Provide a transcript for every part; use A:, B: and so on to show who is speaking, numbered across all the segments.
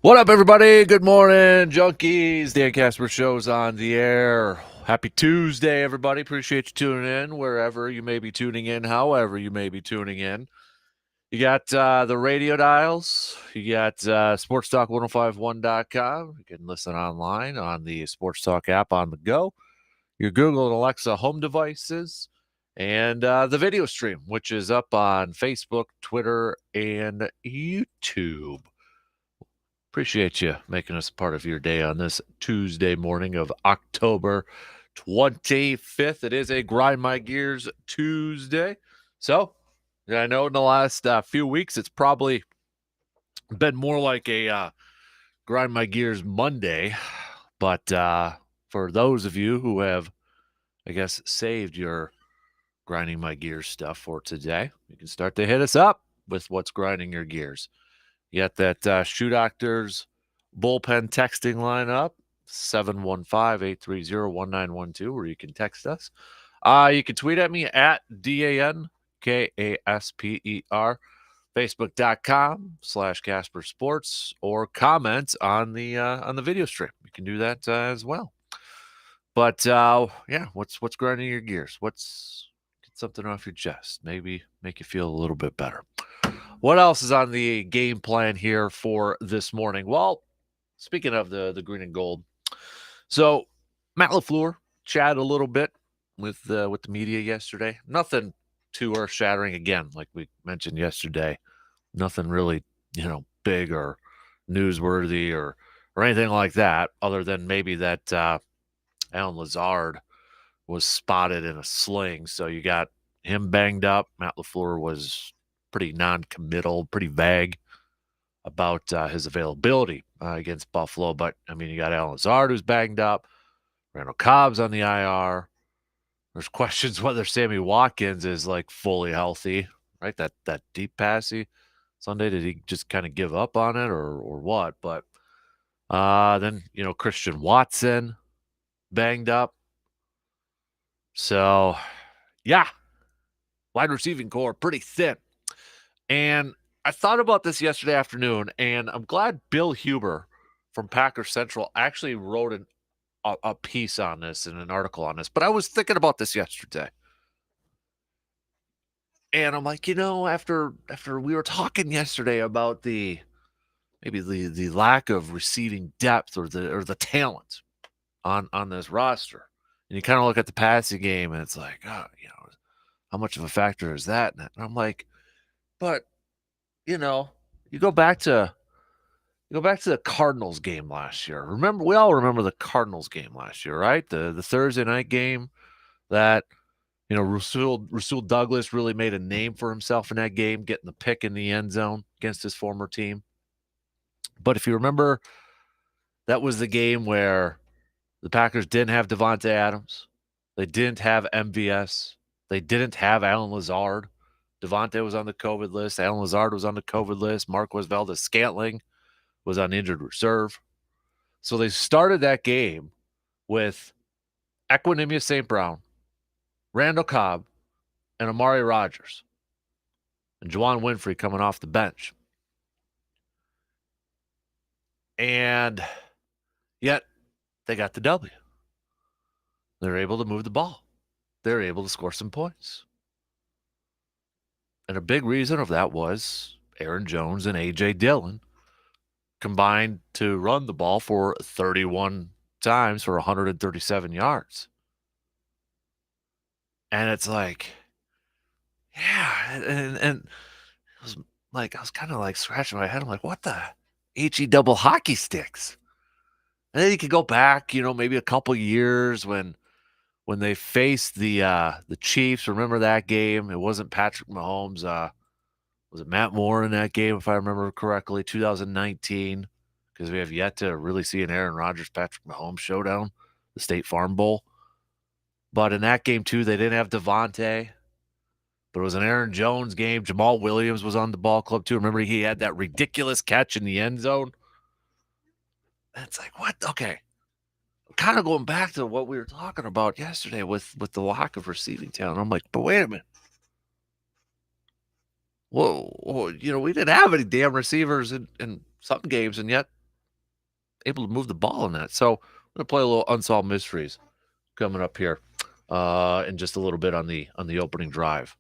A: What up, everybody? Good morning, junkies. Dan Kasper Show's on the air. Happy Tuesday, everybody. Appreciate you tuning in wherever you may be tuning in, however you may be tuning in. You got the radio dials. You got sportstalk1051.com. You can listen online on the Sports Talk app on the go, your Google and Alexa home devices, and the video stream, which is up on Facebook, Twitter, and YouTube. Appreciate you making us a part of your day on this Tuesday morning of October 25th. It is a Grind My Gears Tuesday. So, I know in the last few weeks, it's probably been more like a Grind My Gears Monday. But for those of you who have, I guess, saved your Grinding My Gears stuff for today, you can start to hit us up with what's grinding your gears. You got that Shoe Doctors bullpen texting line up, 715-830-1912, where you can text us. You can tweet at me at DANKASPER, Facebook.com/Kasper Sports, or comment on the video stream. You can do that as well. But yeah, what's grinding your gears? Get something off your chest? Maybe make you feel a little bit better. What else is on the game plan here for this morning? Well, speaking of the green and gold, so Matt LaFleur chatted a little bit with the media yesterday. Nothing too earth shattering. Again, like we mentioned yesterday, nothing really big or newsworthy or anything like that, other than maybe that Alan Lazard was spotted in a sling. So you got him banged up. Matt LaFleur was pretty non-committal, pretty vague about his availability against Buffalo. But, I mean, you got Alan Lazard who's banged up. Randall Cobb's on the IR. There's questions whether Sammy Watkins is, like, fully healthy, right? That deep passy Sunday, did he just kind of give up on it or what? But then, Christian Watson banged up. So, yeah, wide receiving core pretty thin. And I thought about this yesterday afternoon, and I'm glad Bill Huber from Packer Central actually wrote a piece on this and an article on this. But I was thinking about this yesterday. And I'm like, after we were talking yesterday about maybe the lack of receiving depth or the talent on this roster. And you kind of look at the passing game and it's like, how much of a factor is that? And I'm like, but you go back to the Cardinals game last year. We all remember the Cardinals game last year, right? The Thursday night game that Rasul Douglas really made a name for himself in that game, getting the pick in the end zone against his former team. But if you remember, that was the game where the Packers didn't have Devontae Adams. They didn't have MVS. They didn't have Alan Lazard. Devontae was on the COVID list. Alan Lazard was on the COVID list. Marquez Valdes-Scantling was on injured reserve. So they started that game with Equanimous St. Brown, Randall Cobb, and Amari Rodgers, and Juwan Winfrey coming off the bench. And yet they got the W. They're able to move the ball. They're able to score some points. And a big reason of that was Aaron Jones and A.J. Dillon combined to run the ball for 31 times for 137 yards. And it's like, yeah, and it was like, I was kind of like scratching my head. I'm like, what the HE double hockey sticks? And then you could go back, maybe a couple years when they faced the Chiefs. Remember that game? It wasn't Patrick Mahomes. Was it Matt Moore in that game, if I remember correctly, 2019? Because we have yet to really see an Aaron Rodgers, Patrick Mahomes showdown, the State Farm Bowl. But in that game, too, they didn't have Devontae. But it was an Aaron Jones game. Jamal Williams was on the ball club, too. Remember, he had that ridiculous catch in the end zone? And it's like, what? Okay. Kind of going back to what we were talking about yesterday with the lack of receiving talent. I'm like, but wait a minute. Whoa, we didn't have any damn receivers in some games, and yet able to move the ball in that. So we're gonna play a little unsolved mysteries coming up here in just a little bit on the opening drive.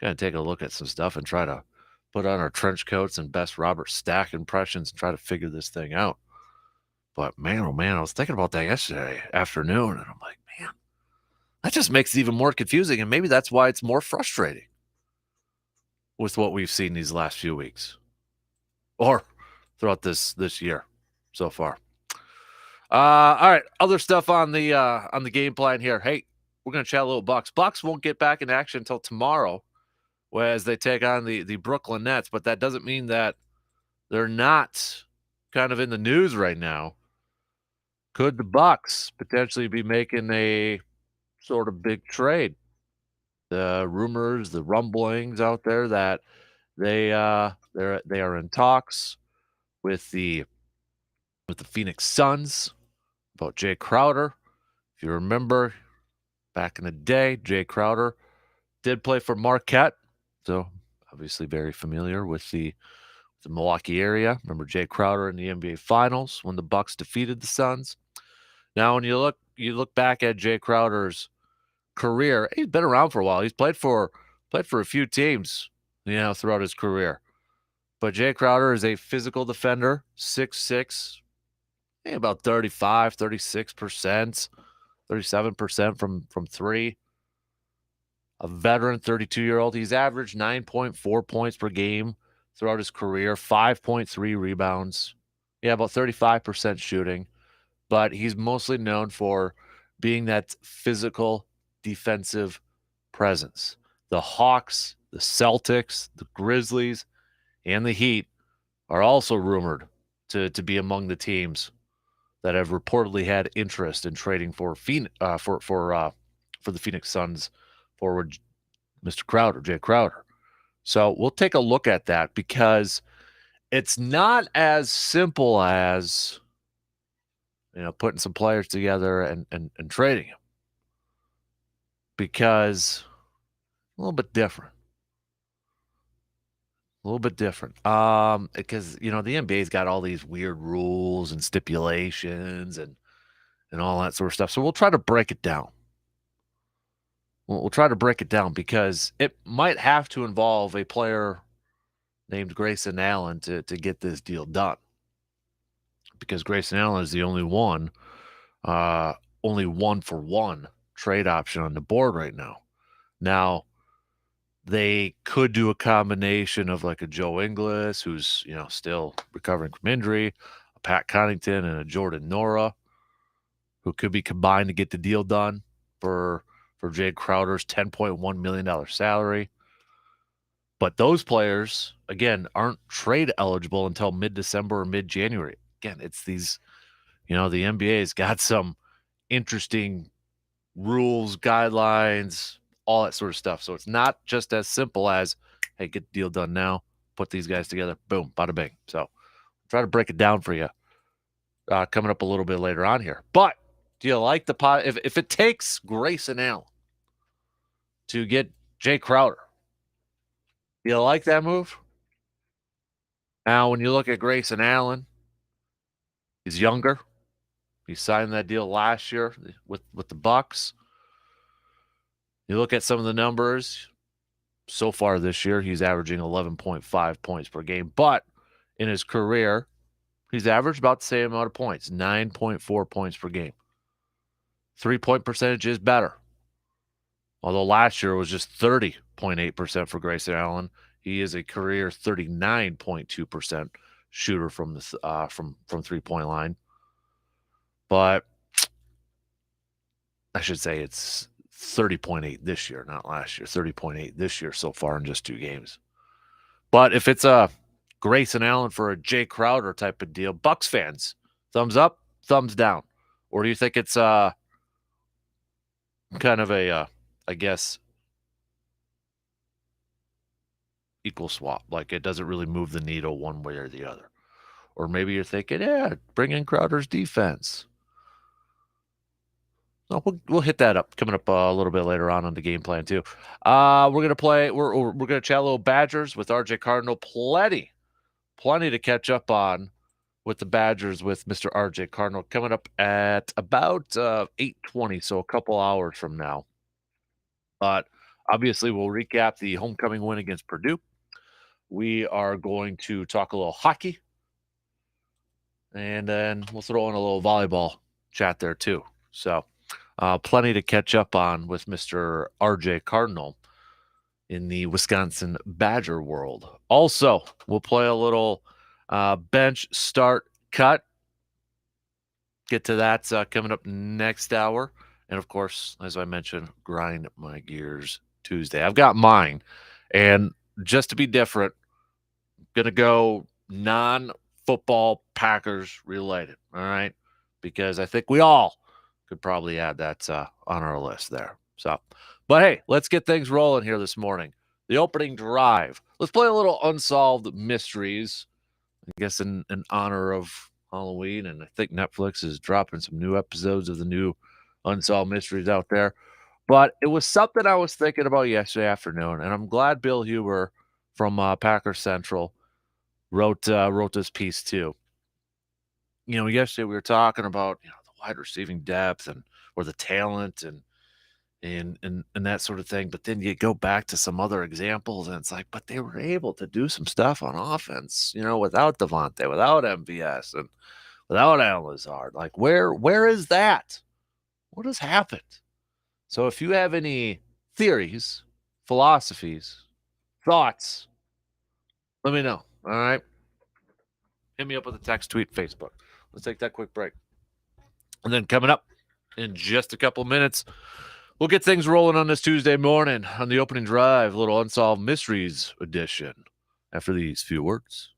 A: Gonna take a look at some stuff and try to put on our trench coats and best Robert Stack impressions and try to figure this thing out. But man, oh man, I was thinking about that yesterday afternoon, and I'm like, man, that just makes it even more confusing, and maybe that's why it's more frustrating with what we've seen these last few weeks or throughout this year so far. All right, other stuff on the game plan here. Hey, we're gonna chat a little Bucks. Bucks won't get back in action until tomorrow, whereas they take on the Brooklyn Nets. But that doesn't mean that they're not kind of in the news right now. Could the Bucks potentially be making a sort of big trade? The rumors, the rumblings out there that they are in talks with the Phoenix Suns about Jay Crowder. If you remember back in the day, Jay Crowder did play for Marquette, so obviously very familiar with the Milwaukee area. Remember Jay Crowder in the NBA Finals when the Bucks defeated the Suns. Now, when you look back at Jay Crowder's career, he's been around for a while. He's played for a few teams, throughout his career. But Jay Crowder is a physical defender, 6'6", about 35, 36%, 37% from three. A veteran 32-year-old. He's averaged 9.4 points per game throughout his career, 5.3 rebounds. Yeah, about 35% shooting. But he's mostly known for being that physical defensive presence. The Hawks, the Celtics, the Grizzlies, and the Heat are also rumored to be among the teams that have reportedly had interest in trading for the Phoenix Suns forward, Mr. Crowder, Jay Crowder. So we'll take a look at that because it's not as simple as putting some players together and trading them, because a little bit different. A little bit different. Because the NBA's got all these weird rules and stipulations and all that sort of stuff. So we'll try to break it down. We'll try to break it down because it might have to involve a player named Grayson Allen to get this deal done. Because Grayson Allen is the only one for one trade option on the board right now. Now, they could do a combination of like a Joe Ingles, who's still recovering from injury, a Pat Connaughton, and a Jordan Nora, who could be combined to get the deal done for Jay Crowder's $10.1 million salary. But those players, again, aren't trade eligible until mid-December or mid-January. Again, it's these, the NBA's got some interesting rules, guidelines, all that sort of stuff. So it's not just as simple as, hey, get the deal done now, put these guys together, boom, bada bing. So I'll try to break it down for you coming up a little bit later on here. But do you like the pot? If it takes Grayson Allen to get Jay Crowder, do you like that move? Now, when you look at Grayson Allen, he's younger. He signed that deal last year with the Bucks. You look at some of the numbers so far this year, he's averaging 11.5 points per game. But in his career, he's averaged about the same amount of points, 9.4 points per game. 3-point percentage is better. Although last year was just 30.8% for Grayson Allen, he is a career 39.2% shooter from the from 3-point line. But I should say it's 30.8 this year, not last year. 30.8 this year so far in just 2 games. But if it's a Grayson Allen for a Jay Crowder type of deal, Bucks fans, thumbs up, thumbs down, or do you think it's kind of a I guess equal swap, like it doesn't really move the needle one way or the other? Or maybe you're thinking, yeah, bring in Crowder's defense. No, we'll hit that up coming up a little bit later on the game plan too. We're gonna play. We're gonna chat a little Badgers with RJ Cardinal. Plenty to catch up on with the Badgers with Mr. RJ Cardinal coming up at about 8:20, so a couple hours from now. But obviously, we'll recap the homecoming win against Purdue. We are going to talk a little hockey, and then we'll throw in a little volleyball chat there too. So, plenty to catch up on with Mr. RJ Cardinal in the Wisconsin Badger world. Also, we'll play a little bench start cut. Get to that coming up next hour. And of course, as I mentioned, grind my gears Tuesday. I've got mine. And just to be different, going to go non football Packers related. All right. Because I think we all could probably add that on our list there. So, but hey, let's get things rolling here this morning. The opening drive. Let's play a little unsolved mysteries. I guess in honor of Halloween, and I think Netflix is dropping some new episodes of the new Unsolved Mysteries out there. But it was something I was thinking about yesterday afternoon, and I'm glad Bill Huber from Packer Central wrote this piece too. Yesterday we were talking about the wide receiving depth and or the talent and that sort of thing. But then you go back to some other examples, and it's like, but they were able to do some stuff on offense, without Devontae, without MVS, and without Alan Lazard. Like, where is that? What has happened? So if you have any theories, philosophies, thoughts, let me know. All right. Hit me up with a text, tweet, Facebook. Let's take that quick break. And then coming up in just a couple of minutes, we'll get things rolling on this Tuesday morning on the opening drive, a little Unsolved Mysteries edition after these few words.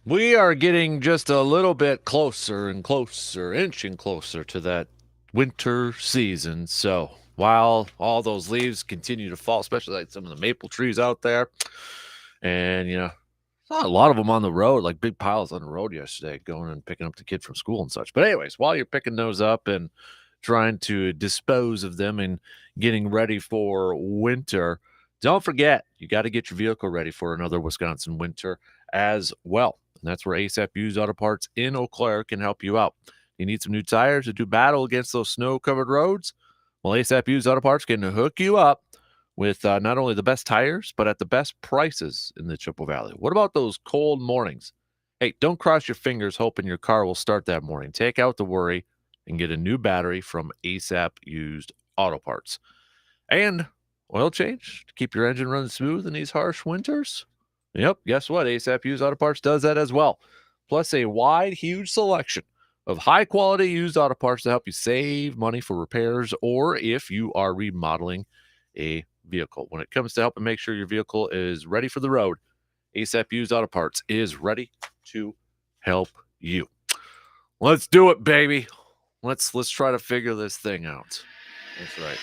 A: We are getting just a little bit closer and closer, inching closer to that winter season. So while all those leaves continue to fall, especially like some of the maple trees out there, and saw a lot of them on the road, like big piles on the road yesterday, going and picking up the kid from school and such. But anyways, while you're picking those up and trying to dispose of them and getting ready for winter, don't forget you got to get your vehicle ready for another Wisconsin winter as well. And that's where ASAP Used Auto Parts in Eau Claire can help you out. You need some new tires to do battle against those snow-covered roads? Well, ASAP Used Auto Parts can hook you up with not only the best tires, but at the best prices in the Chippewa Valley. What about those cold mornings? Hey, don't cross your fingers hoping your car will start that morning. Take out the worry and get a new battery from ASAP Used Auto Parts. And oil change to keep your engine running smooth in these harsh winters? Yep, guess what? ASAP Used Auto Parts does that as well. Plus a wide, huge selection of high-quality used auto parts to help you save money for repairs or if you are remodeling a vehicle. When it comes to helping make sure your vehicle is ready for the road, ASAP Used Auto Parts is ready to help you. Let's do it, baby. Let's try to figure this thing out. That's right.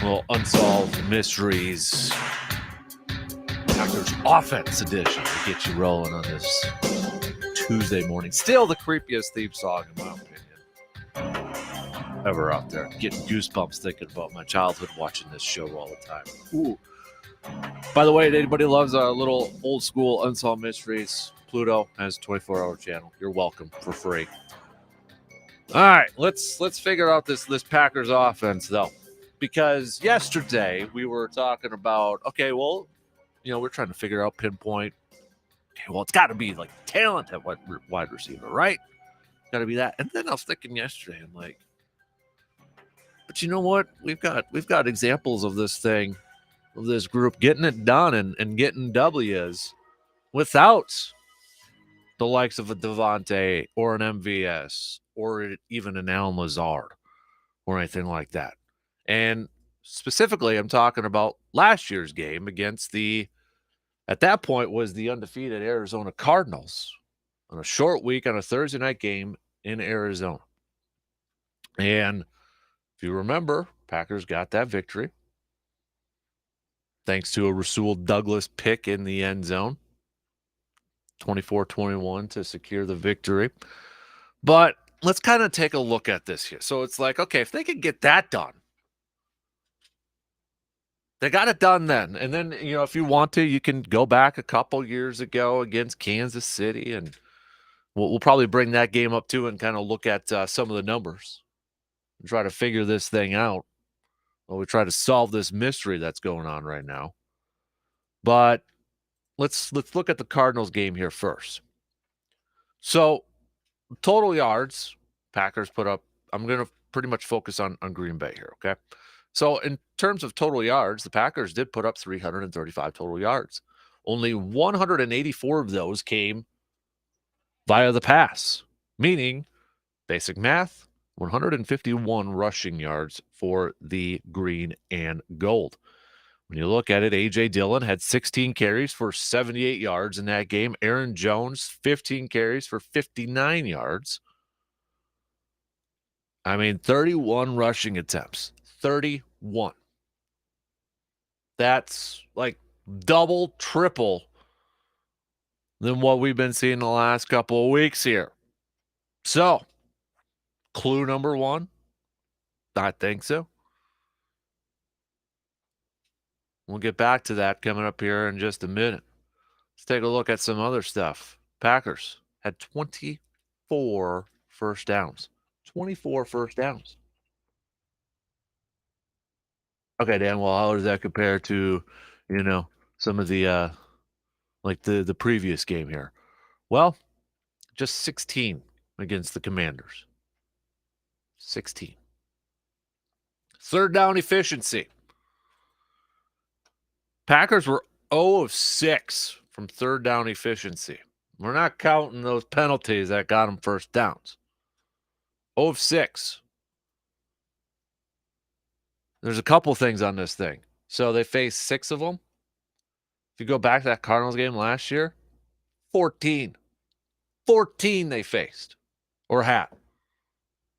A: Well, unsolved mysteries. Packers offense edition to get you rolling on this Tuesday morning. Still the creepiest theme song, in my opinion, ever out there. Getting goosebumps thinking about my childhood watching this show all the time. Ooh. By the way, anybody loves a little old school unsolved mysteries, Pluto has a 24-hour channel. You're welcome for free. All right, let's figure out this Packers offense though, because yesterday we were talking about we're trying to figure out pinpoint. Okay, well, it's got to be like talent at wide receiver, right? Got to be that. And then I was thinking yesterday, I'm like, but you know what? We've got examples of this thing, of this group getting it done and getting W's without the likes of a Devontae or an MVS or even an Alan Lazard or anything like that. And specifically, I'm talking about last year's game against at that point was the undefeated Arizona Cardinals on a short week on a Thursday night game in Arizona. And if you remember, Packers got that victory thanks to a Rasul Douglas pick in the end zone, 24-21 to secure the victory. But let's kind of take a look at this here. So it's like, okay, if they could get that done, they got it done then. And then, if you want to, you can go back a couple years ago against Kansas City, and we'll probably bring that game up too and kind of look at some of the numbers and try to figure this thing out. Well, we try to solve this mystery that's going on right now. But let's look at the Cardinals game here first. So total yards, Packers put up, I'm going to pretty much focus on Green Bay here, okay? So in terms of total yards, the Packers did put up 335 total yards. Only 184 of those came via the pass, meaning basic math, 151 rushing yards for the green and gold. When you look at it, A.J. Dillon had 16 carries for 78 yards in that game. Aaron Jones, 15 carries for 59 yards. I mean, 31 rushing attempts. 31. That's like double, triple than what we've been seeing the last couple of weeks here. So, clue number one? I think so. We'll get back to that coming up here in just a minute. Let's take a look at some other stuff. Packers had 24 first downs. 24 first downs. Okay, Dan, well, how does that compare to, some of the like the previous game here? Well, just 16 against the Commanders. 16. Third down efficiency. Packers were 0 of 6 from third down efficiency. We're not counting those penalties that got them first downs. 0 of 6. There's a couple things on this thing. So they faced 6 of them. If you go back to that Cardinals game last year, 14. 14 they faced or had.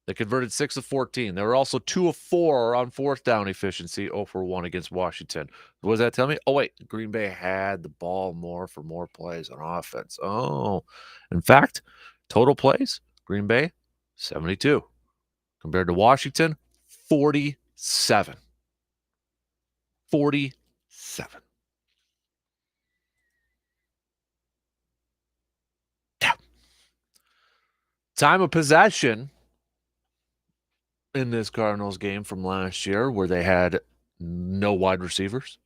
A: They converted 6 of 14. They were also 2 of 4 on fourth down efficiency, 0 for 1 against Washington. What does that tell me? Oh, wait, Green Bay had the ball more for more plays on offense. Oh, in fact, total plays, Green Bay, 72. Compared to Washington, 47. 47. Yeah. Time of possession in this Cardinals game from last year where they had no wide receivers,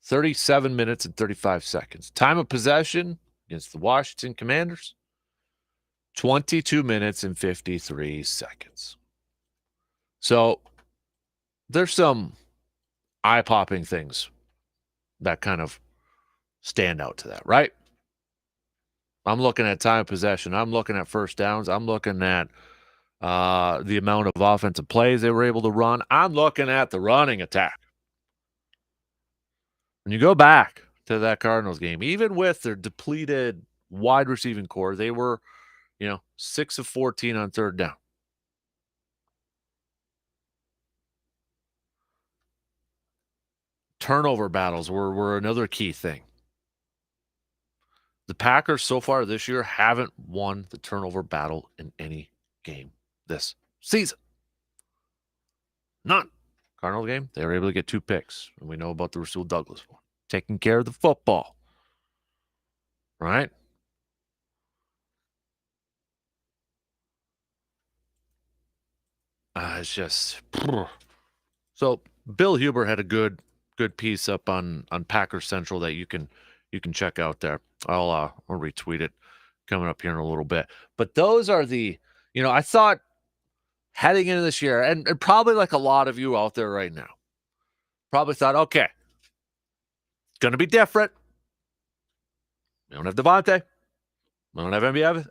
A: 37 minutes and 35 seconds. Time of possession against the Washington Commanders, 22 minutes and 53 seconds. So there's some eye-popping things that kind of stand out to that, right? I'm looking at time of possession. I'm looking at first downs. I'm looking at the amount of offensive plays they were able to run. I'm looking at the running attack. When you go back to that Cardinals game, even with their depleted wide receiving core, they were, 6 of 14 on third down. Turnover battles were another key thing. The Packers so far this year haven't won the turnover battle in any game this season. None. Cardinals game, they were able to get 2 picks. And we know about the Rasul Douglas one. Taking care of the football. Right? It's just so Bill Huber had a good piece up on Packers Central that you can check out there. I'll retweet it coming up here in a little bit. But those are the, I thought heading into this year, and probably like a lot of you out there right now, probably thought, okay, it's going to be different. We don't have Devontae. We don't have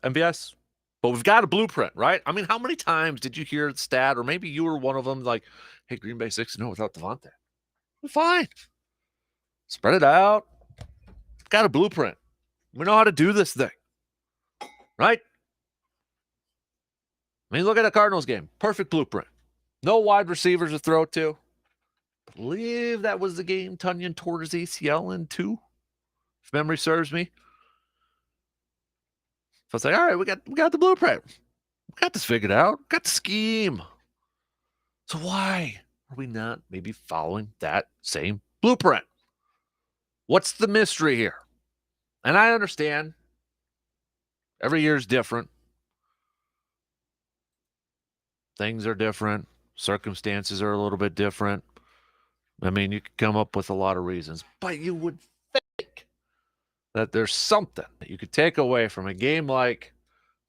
A: MBS. But we've got a blueprint, right? I mean, how many times did you hear the stat, or maybe you were one of them, like, hey, Green Bay 6-0 without Devontae? We're fine. Spread it out. We've got a blueprint. We know how to do this thing, right? I mean, look at the Cardinals game. Perfect blueprint. No wide receivers to throw to. I believe that was the game Tunyon tore his ACL in too, if memory serves me. So it's like, all right, we got the blueprint. We got this figured out. We got the scheme. So why are we not maybe following that same blueprint? What's the mystery here? And I understand every year is different. Things are different. Circumstances are a little bit different. I mean, you could come up with a lot of reasons, but you would think that there's something that you could take away from a game like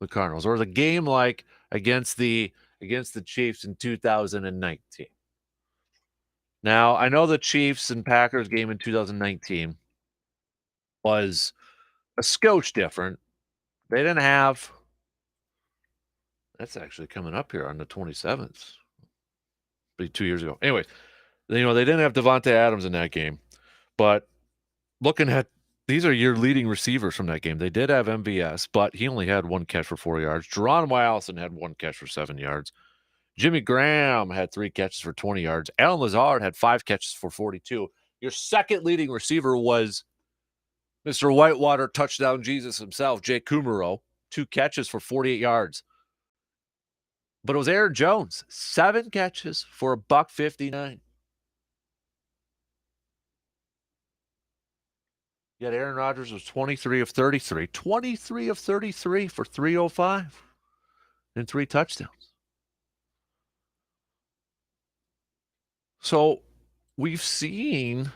A: the Cardinals or the game like against the Chiefs in 2019. Now, I know the Chiefs and Packers game in 2019 was a skosh different. They didn't have that's actually coming up here on the 27th. Be 2 years ago. Anyways, they didn't have Devontae Adams in that game. But looking at these are your leading receivers from that game. They did have MVS, but he only had 1 catch for 4 yards. Geronimo Allison had 1 catch for 7 yards. Jimmy Graham had 3 catches for 20 yards. Alan Lazard had 5 catches for 42. Your second leading receiver was Mr. Whitewater touchdown Jesus himself, Jake Kumaro, 2 catches for 48 yards. But it was Aaron Jones, 7 catches for $159. Yet Aaron Rodgers was 23 of 33. 23 of 33 for 305 and 3 touchdowns. So we've seen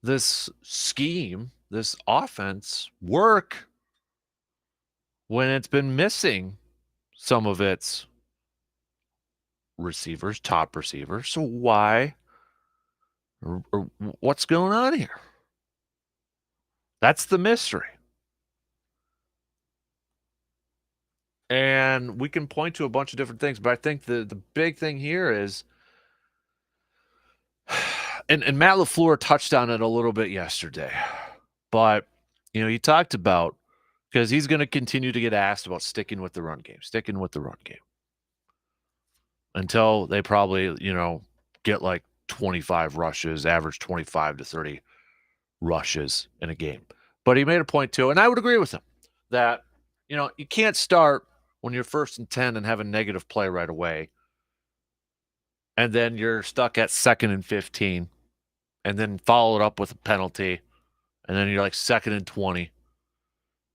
A: this scheme, this offense work when it's been missing some of its receivers, top receivers. So why or what's going on here? That's the mystery. And we can point to a bunch of different things, but I think the big thing here is, and Matt LaFleur touched on it a little bit yesterday, but You talked about because he's going to continue to get asked about sticking with the run game until they probably, get like 25 rushes, average 25 to 30 rushes in a game. But he made a point too, and I would agree with him that, you can't start when you're 1st and 10 and have a negative play right away. And then you're stuck at 2nd and 15 and then follow it up with a penalty. And then you're like 2nd and 20.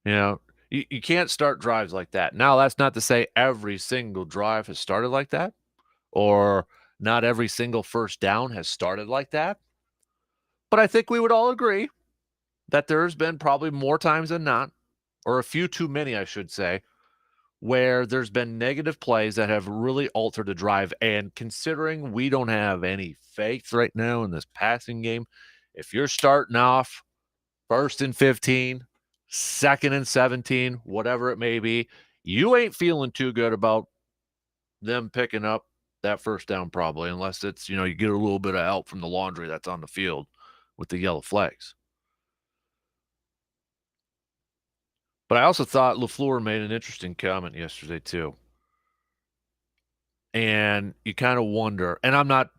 A: You can't start drives like that. Now, that's not to say every single drive has started like that, or not every single first down has started like that. But I think we would all agree that there's been probably more times than not, or a few too many, I should say, where there's been negative plays that have really altered the drive. And considering we don't have any faith right now in this passing game, if you're starting off 1st and 15, 2nd and 17, whatever it may be, you ain't feeling too good about them picking up that first down probably, unless it's, you get a little bit of help from the laundry that's on the field with the yellow flags. But I also thought LaFleur made an interesting comment yesterday too. And you kind of wonder, and I'm not,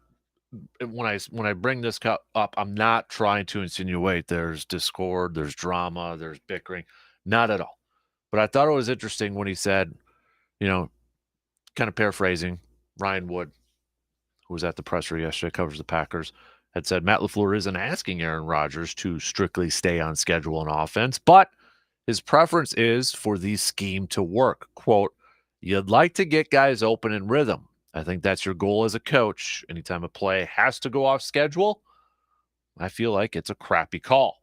A: when I bring this up, I'm not trying to insinuate there's discord, there's drama, there's bickering, not at all. But I thought it was interesting when he said, kind of paraphrasing, Ryan Wood, who was at the presser yesterday, covers the Packers, had said Matt LaFleur isn't asking Aaron Rodgers to strictly stay on schedule on offense, but his preference is for the scheme to work. Quote, "You'd like to get guys open in rhythm. I think that's your goal as a coach. Anytime a play has to go off schedule, I feel like it's a crappy call.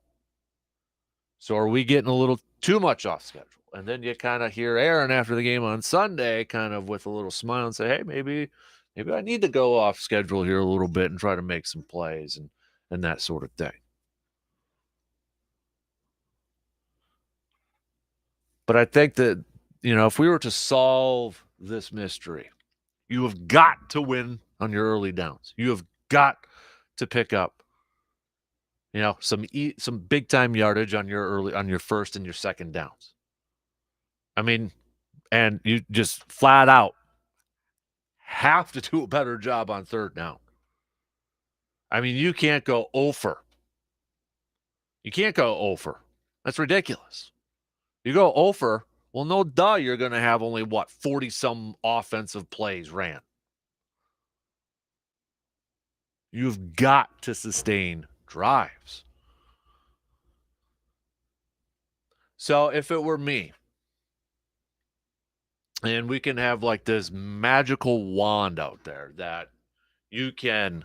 A: So are we getting a little too much off schedule?" And then you kind of hear Aaron after the game on Sunday kind of with a little smile and say, hey, maybe I need to go off schedule here a little bit and try to make some plays and that sort of thing. But I think that, if we were to solve this mystery, you have got to win on your early downs. You have got to pick up, some big time yardage on your first and your second downs. I mean, and you just flat out have to do a better job on 3rd down. I mean, you can't go over. You can't go over. That's ridiculous. You go over, well, no duh, you're going to have only, 40-some offensive plays ran. You've got to sustain drives. So if it were me, and we can have like this magical wand out there that you can,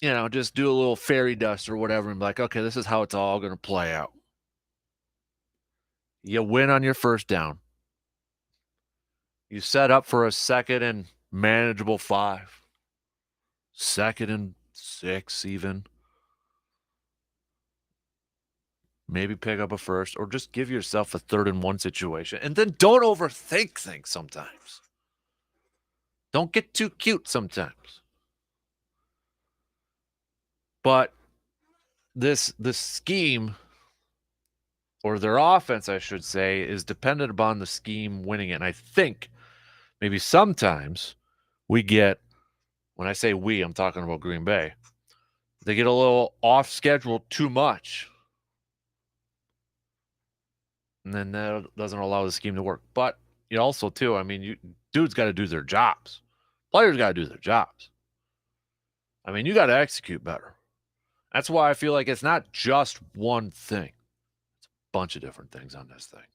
A: just do a little fairy dust or whatever and be like, okay, this is how it's all going to play out. You win on your first down. You set up for a 2nd and manageable 5. 2nd and 6 even. Maybe pick up a first or just give yourself a 3rd and 1 situation. And then don't overthink things sometimes. Don't get too cute sometimes. But this scheme, or their offense, I should say, is dependent upon the scheme winning it. And I think maybe sometimes we get, when I say we, I'm talking about Green Bay, they get a little off schedule too much. And then that doesn't allow the scheme to work. But you also, too, I mean, dudes got to do their jobs. Players got to do their jobs. I mean, you got to execute better. That's why I feel like it's not just one thing. It's a bunch of different things on this thing.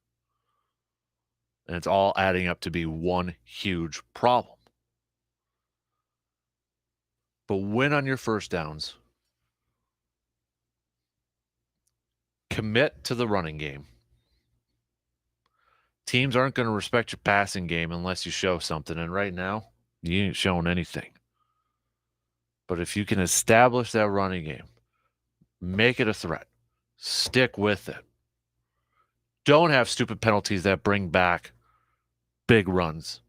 A: And it's all adding up to be one huge problem. But win on your first downs. Commit to the running game. Teams aren't going to respect your passing game unless you show something. And right now, you ain't showing anything. But if you can establish that running game, make it a threat, stick with it. Don't have stupid penalties that bring back big runs.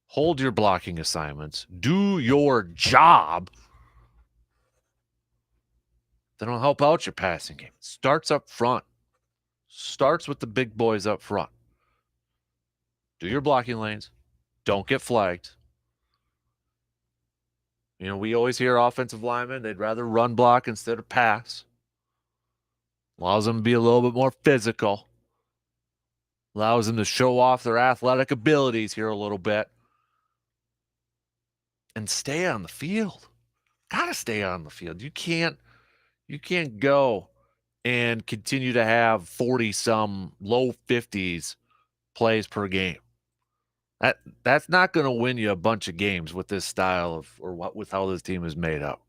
A: Hold your blocking assignments. Do your job. They don't help out your passing game. It starts up front. Starts with the big boys up front. Do your blocking lanes. Don't get flagged. We always hear offensive linemen, they'd rather run block instead of pass. Allows them to be a little bit more physical. Allows them to show off their athletic abilities here a little bit. And stay on the field. Gotta stay on the field. You can't go and continue to have 40-some low 50s plays per game. That's not going to win you a bunch of games with this style of with how this team is made up.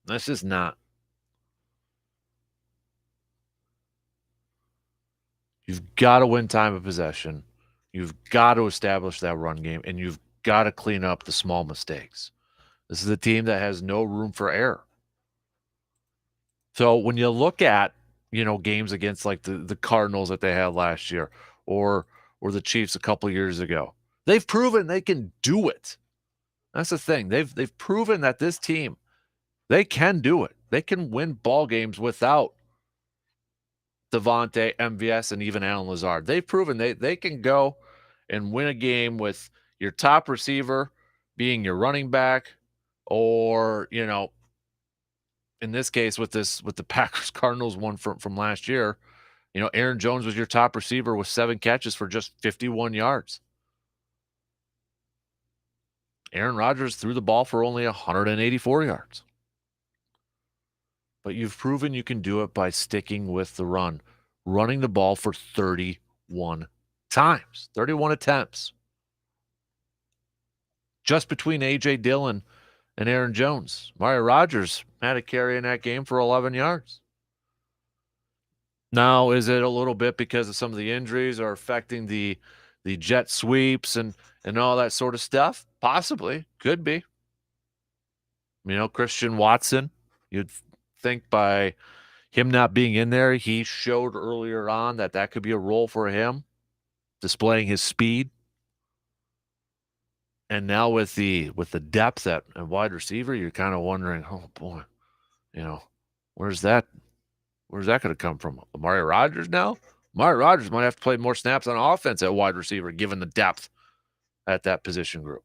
A: That's just not. You've got to win time of possession. You've got to establish that run game, and you've got to clean up the small mistakes. This is a team that has no room for error. So when you look at, games against like the Cardinals that they had last year or the Chiefs a couple years ago, they've proven they can do it. That's the thing. They've proven that this team, they can do it. They can win ball games without Devontae, MVS, and even Allen Lazard. They've proven they can go and win a game with your top receiver being your running back, or, in this case with the Packers Cardinals one from last year, Aaron Jones was your top receiver with 7 catches for just 51 yards. Aaron Rodgers threw the ball for only 184 yards. But you've proven you can do it by sticking with the run, running the ball for 31 times, 31 attempts. Just between A.J. Dillon and Aaron Jones. Mario Rodgers had a carry in that game for 11 yards. Now, is it a little bit because of some of the injuries are affecting the jet sweeps and all that sort of stuff? Possibly. Could be. Christian Watson, you'd think by him not being in there, he showed earlier on that could be a role for him, displaying his speed. And now with the depth at wide receiver, you're kind of wondering, oh boy, where's that going to come from? Mario Rodgers now? Mario Rodgers might have to play more snaps on offense at wide receiver, given the depth at that position group.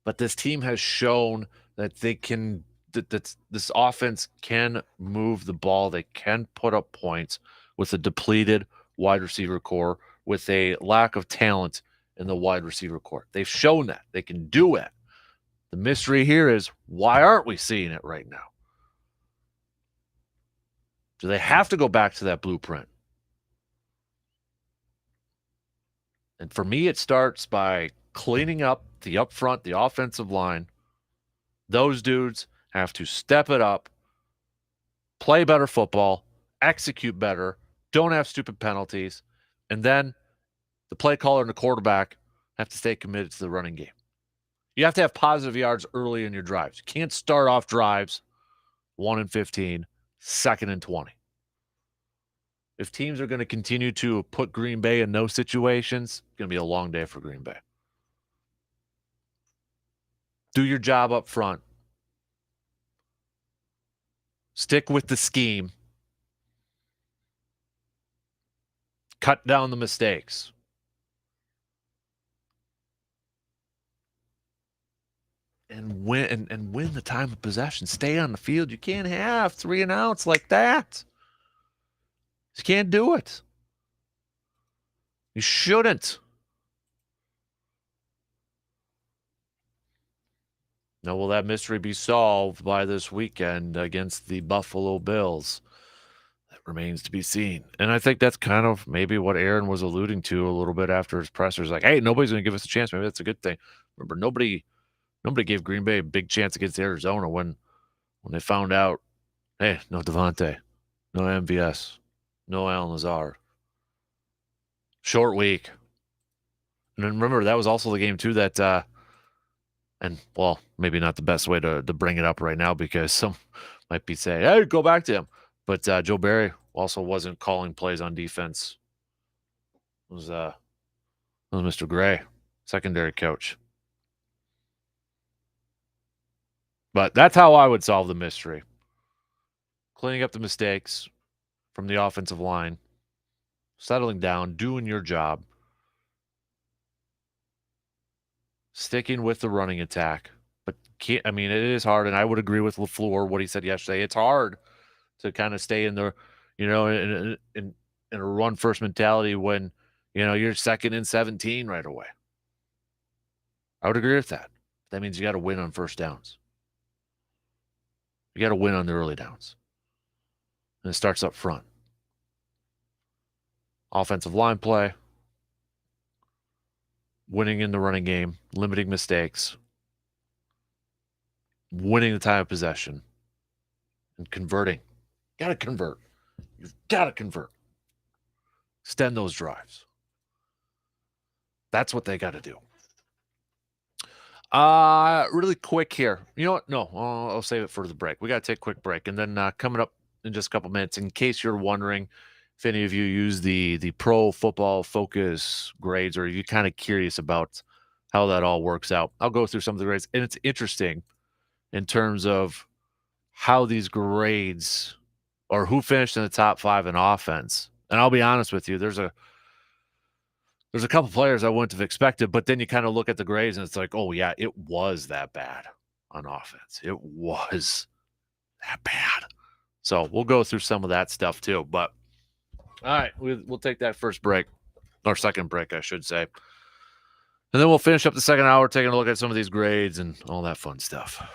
A: But this team has shown that they can, that this offense can move the ball. They can put up points with a depleted wide receiver core, with a lack of talent in the wide receiver core. They've shown that they can do it. The mystery here is, why aren't we seeing it right now? Do they have to go back to that blueprint? And for me, it starts by cleaning up the up front, the offensive line. Those dudes have to step it up, play better football, execute better, don't have stupid penalties, and then the play caller and the quarterback have to stay committed to the running game. You have to have positive yards early in your drives. You can't start off drives 1 and 15, 2nd and 20. If teams are going to continue to put Green Bay in those situations, it's going to be a long day for Green Bay. Do your job up front. Stick with the scheme. Cut down the mistakes. And win the time of possession. Stay on the field. You can't have 3 and outs like that. You can't do it. You shouldn't. Now, will that mystery be solved by this weekend against the Buffalo Bills? That remains to be seen. And I think that's kind of maybe what Aaron was alluding to a little bit after his pressers. Like, hey, nobody's going to give us a chance. Maybe that's a good thing. Remember, nobody gave Green Bay a big chance against Arizona when they found out, hey, no Devontae, no MVS, no Allen Lazard. Short week. And then remember, that was also the game, too, that and, well, maybe not the best way to bring it up right now, because some might be saying, hey, go back to him. But Joe Barry also wasn't calling plays on defense. It was Mr. Gray, secondary coach. But that's how I would solve the mystery. cleaning up the mistakes from the offensive line, settling down, doing your job, sticking with the running attack. But can't, I mean, it is hard, and I would agree with LaFleur what he said yesterday. It's hard to kind of stay in the, in a run first mentality when you're second and 17 right away. I would agree with that. That means you got to win on first downs. You got to win on the early downs, and it starts up front. Offensive line play, winning in the running game, limiting mistakes, winning the time of possession, and converting. Got to convert. You've got to convert. Extend those drives. That's what they got to do. Really quick here. You know what? No, I'll save it for the break. We got to take a quick break, and then coming up in just a couple minutes, in case you're wondering if any of you use the Pro Football Focus grades, or you're kind of curious about how that all works out, I'll go through some of the grades, and it's interesting in terms of how these grades or who finished in the top 5 in offense. And I'll be honest with you, there's a couple players I wouldn't have expected, but then you kind of look at the grades and it's like, oh yeah, it was that bad on offense. It was that bad. So we'll go through some of that stuff too. But all right, we'll take that first break, or second break, I should say. And then we'll finish up the second hour taking a look at some of these grades and all that fun stuff.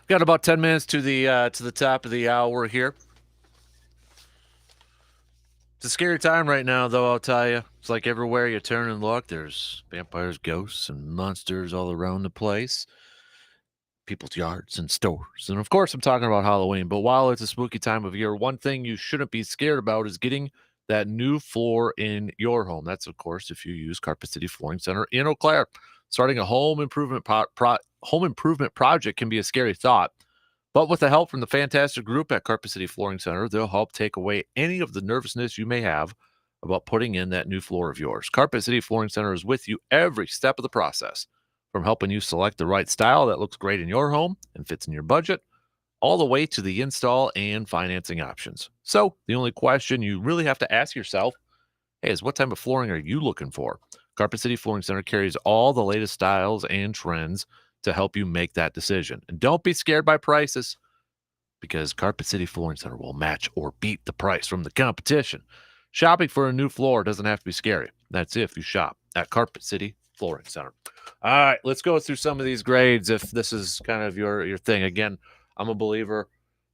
A: Got about 10 minutes to the top of the hour here. It's a scary time right now, though, I'll tell you. It's like everywhere you turn and look, there's vampires, ghosts, and monsters all around the place. People's yards and stores. And of course, I'm talking about Halloween. But while it's a spooky time of year, one thing you shouldn't be scared about is getting that new floor in your home. That's, of course, if you use Carpet City Flooring Center in Eau Claire. Starting a home improvement project can be a scary thought. But with the help from the fantastic group at Carpet City Flooring Center, they'll help take away any of the nervousness you may have about putting in that new floor of yours. Carpet City Flooring Center is with you every step of the process, from helping you select the right style that looks great in your home and fits in your budget, all the way to the install and financing options. So the only question you really have to ask yourself, hey, is what type of flooring are you looking for? Carpet City Flooring Center carries all the latest styles and trends to help you make that decision. And don't be scared by prices, because Carpet City Flooring Center will match or beat the price from the competition. Shopping for a new floor doesn't have to be scary. That's if you shop at Carpet City Flooring Center. All right, let's go through some of these grades if this is kind of your thing. Again, I'm a believer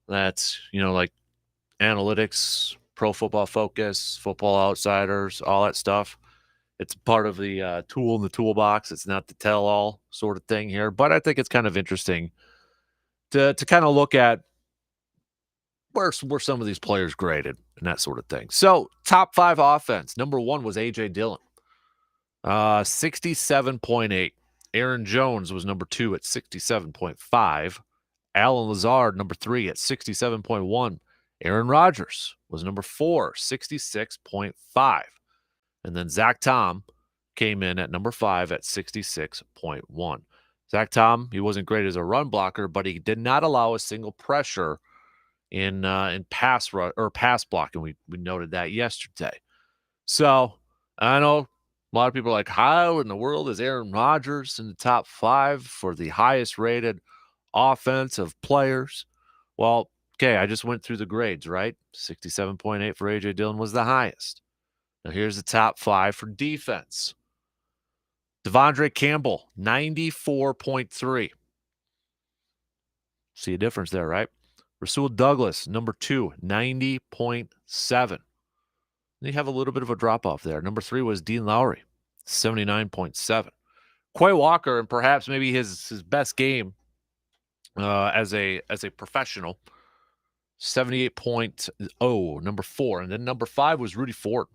A: that, like analytics, Pro Football Focus, Football Outsiders, all that stuff. It's part of the tool in the toolbox. It's not the tell-all sort of thing here, but I think it's kind of interesting to kind of look at where some of these players graded and that sort of thing. So, top 5 offense. Number 1 was A.J. Dillon, 67.8. Aaron Jones was number 2 at 67.5. Alan Lazard, number 3 at 67.1. Aaron Rodgers was number 4, 66.5. And then Zach Tom came in at number 5 at 66.1. Zach Tom, he wasn't great as a run blocker, but he did not allow a single pressure in pass blocking. We noted that yesterday. So I know a lot of people are like, how in the world is Aaron Rodgers in the top 5 for the highest rated offensive players? Well, okay, I just went through the grades, right? 67.8 for A.J. Dillon was the highest. Now here's the top 5 for defense. Devondre Campbell, 94.3. See a difference there, right? Rasul Douglas, number 2, 90.7. Then you have a little bit of a drop-off there. Number 3 was Dean Lowry, 79.7. Quay Walker, and perhaps maybe his best game as a professional, 78.0, number 4. And then number 5 was Rudy Ford.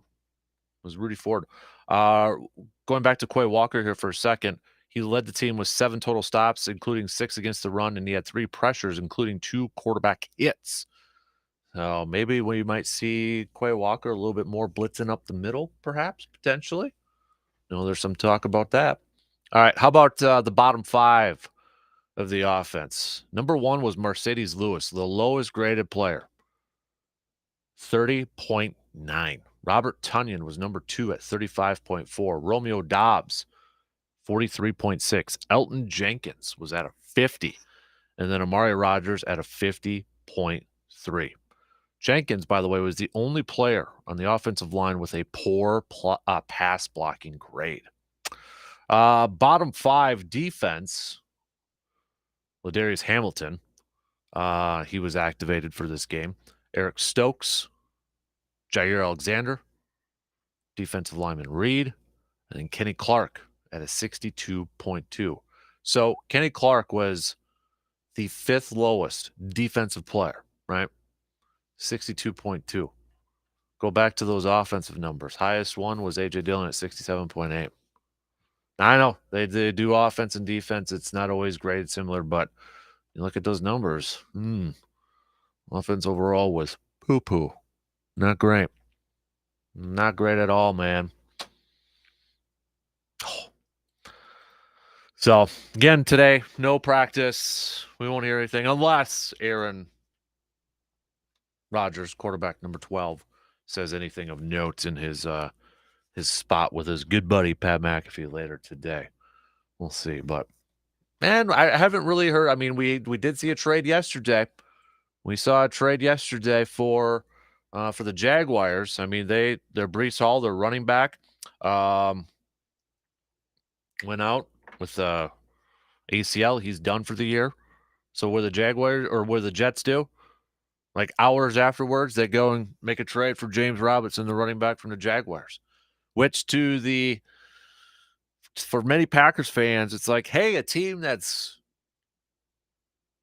A: Going back to Quay Walker here for a second, he led the team with 7 total stops, including 6 against the run, and he had 3 pressures, including 2 quarterback hits. So maybe we might see Quay Walker a little bit more blitzing up the middle, perhaps, potentially. There's some talk about that. All right, how about the bottom 5 of the offense? Number 1 was Mercedes Lewis, the lowest graded player, 30.9. Robert Tonyan was number 2 at 35.4. Romeo Dobbs, 43.6. Elton Jenkins was at a 50. And then Amari Rodgers at a 50.3. Jenkins, by the way, was the only player on the offensive line with a poor pass blocking grade. Bottom 5 defense, Ladarius Hamilton. He was activated for this game. Eric Stokes, Jair Alexander, defensive lineman Reed, and then Kenny Clark at a 62.2. So Kenny Clark was the 5th lowest defensive player, right? 62.2. Go back to those offensive numbers. Highest one was A.J. Dillon at 67.8. I know they do offense and defense. It's not always graded similar, but you look at those numbers. Offense overall was poo-poo. Not great. Not great at all, man. So, again, today, no practice. We won't hear anything unless Aaron Rodgers, quarterback number 12, says anything of note in his spot with his good buddy Pat McAfee later today. We'll see. But, man, I haven't really heard. I mean, we did see a trade yesterday. We saw a trade yesterday for the Jaguars. I mean, they're Breece Hall, their running back, went out with ACL. He's done for the year. So what the Jaguars or what the Jets do? Like hours afterwards, they go and make a trade for James Robinson, the running back from the Jaguars, which for many Packers fans, it's like, hey, a team that's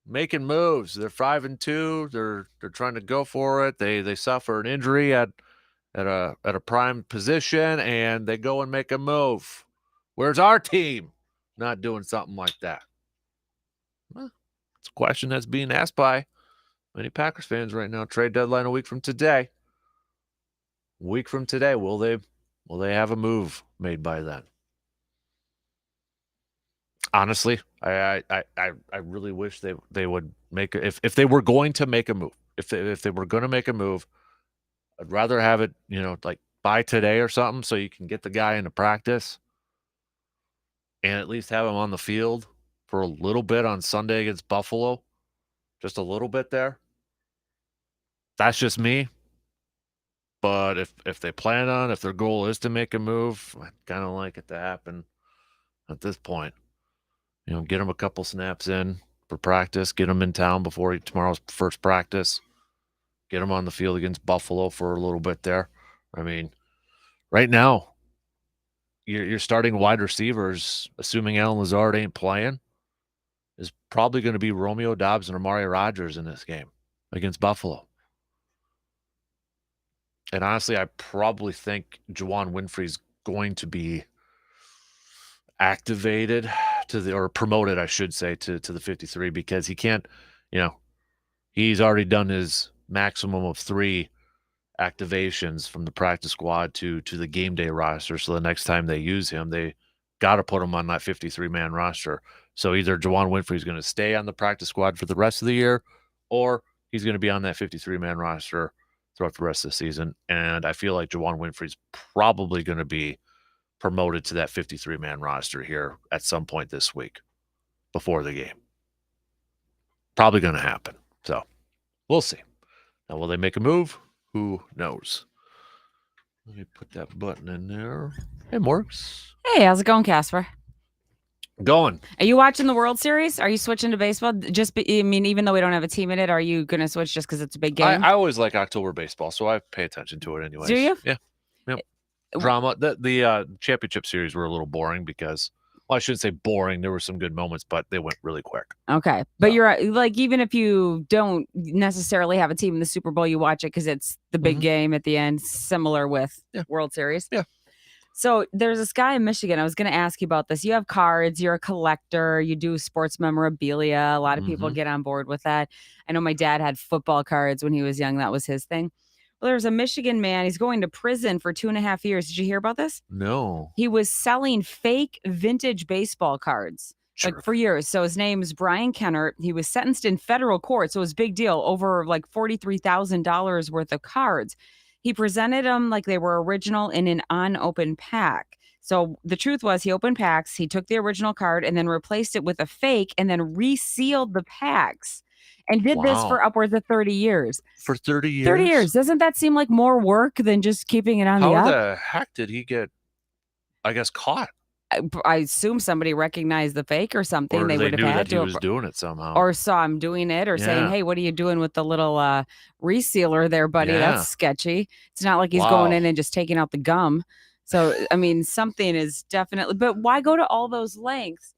A: making moves. They're 5-2. They're trying to go for it. They suffer an injury at a prime position, and they go and make a move. Where's our team not doing something like that? Well, it's a question that's being asked by many Packers fans right now. Trade deadline a week from today. Will they have a move made by then? Honestly, I really wish they would make if they were going to make a move. If they were going to make a move, I'd rather have it, like by today or something, so you can get the guy into practice and at least have him on the field for a little bit on Sunday against Buffalo, just a little bit there. That's just me. But if they plan on, if their goal is to make a move, I'd kind of like it to happen at this point. Get him a couple snaps in for practice, get him in town before tomorrow's first practice, get him on the field against Buffalo for a little bit there. I mean, right now, your starting wide receivers, assuming Allen Lazard ain't playing, is probably going to be Romeo Doubs and Amari Rodgers in this game against Buffalo. And honestly, I probably think Juwann Winfrey's going to be activated or promoted, I should say, to the 53 because he can't, he's already done his maximum of 3 activations from the practice squad to the game day roster. So the next time they use him, they got to put him on that 53-man roster. So either Juwann Winfrey is going to stay on the practice squad for the rest of the year, or he's going to be on that 53-man roster throughout the rest of the season. And I feel like Juwann Winfrey's probably going to be promoted to that 53-man roster here at some point this week before the game. Probably going to happen. So we'll see. Now, will they make a move? Who knows? Let me put that button in there. It works.
B: Hey, how's it going, Kasper?
A: Going.
B: Are you watching the World Series? Are you switching to baseball? Even though we don't have a team in it, are you going to switch just because it's a big game?
A: I always like October baseball, so I pay attention to it anyways.
B: Do you?
A: Yeah. Yep. Drama. The championship series were a little boring because, well, I shouldn't say boring. There were some good moments, but they went really quick.
B: Okay. But you're like, even if you don't necessarily have a team in the Super Bowl, you watch it because it's the big game at the end, similar with World Series.
A: Yeah.
B: So there's this guy in Michigan. I was going to ask you about this. You have cards. You're a collector. You do sports memorabilia. A lot of people get on board with that. I know my dad had football cards when he was young. That was his thing. Well, there's a Michigan man. He's going to prison for 2.5 years. Did you hear about this?
A: No.
B: He was selling fake vintage baseball cards like for years. So his name's Brian Kennert. He was sentenced in federal court. So it was a big deal, over like $43,000 worth of cards. He presented them like they were original in an unopened pack. So the truth was, he opened packs, he took the original card and then replaced it with a fake and then resealed the packs and did this for upwards of 30 years.
A: For 30 years?
B: 30 years. Doesn't that seem like more work than just keeping it on the up?
A: How the heck did he get, I guess, caught?
B: I assume somebody recognized the fake or something.
A: Or
B: they would have
A: knew
B: had
A: that
B: to
A: he was doing it somehow.
B: or saw him doing it or saying, hey, what are you doing with the little resealer there, buddy? That's sketchy. It's not like he's going in and just taking out the gum. So, I mean, something is definitely, but why go to all those lengths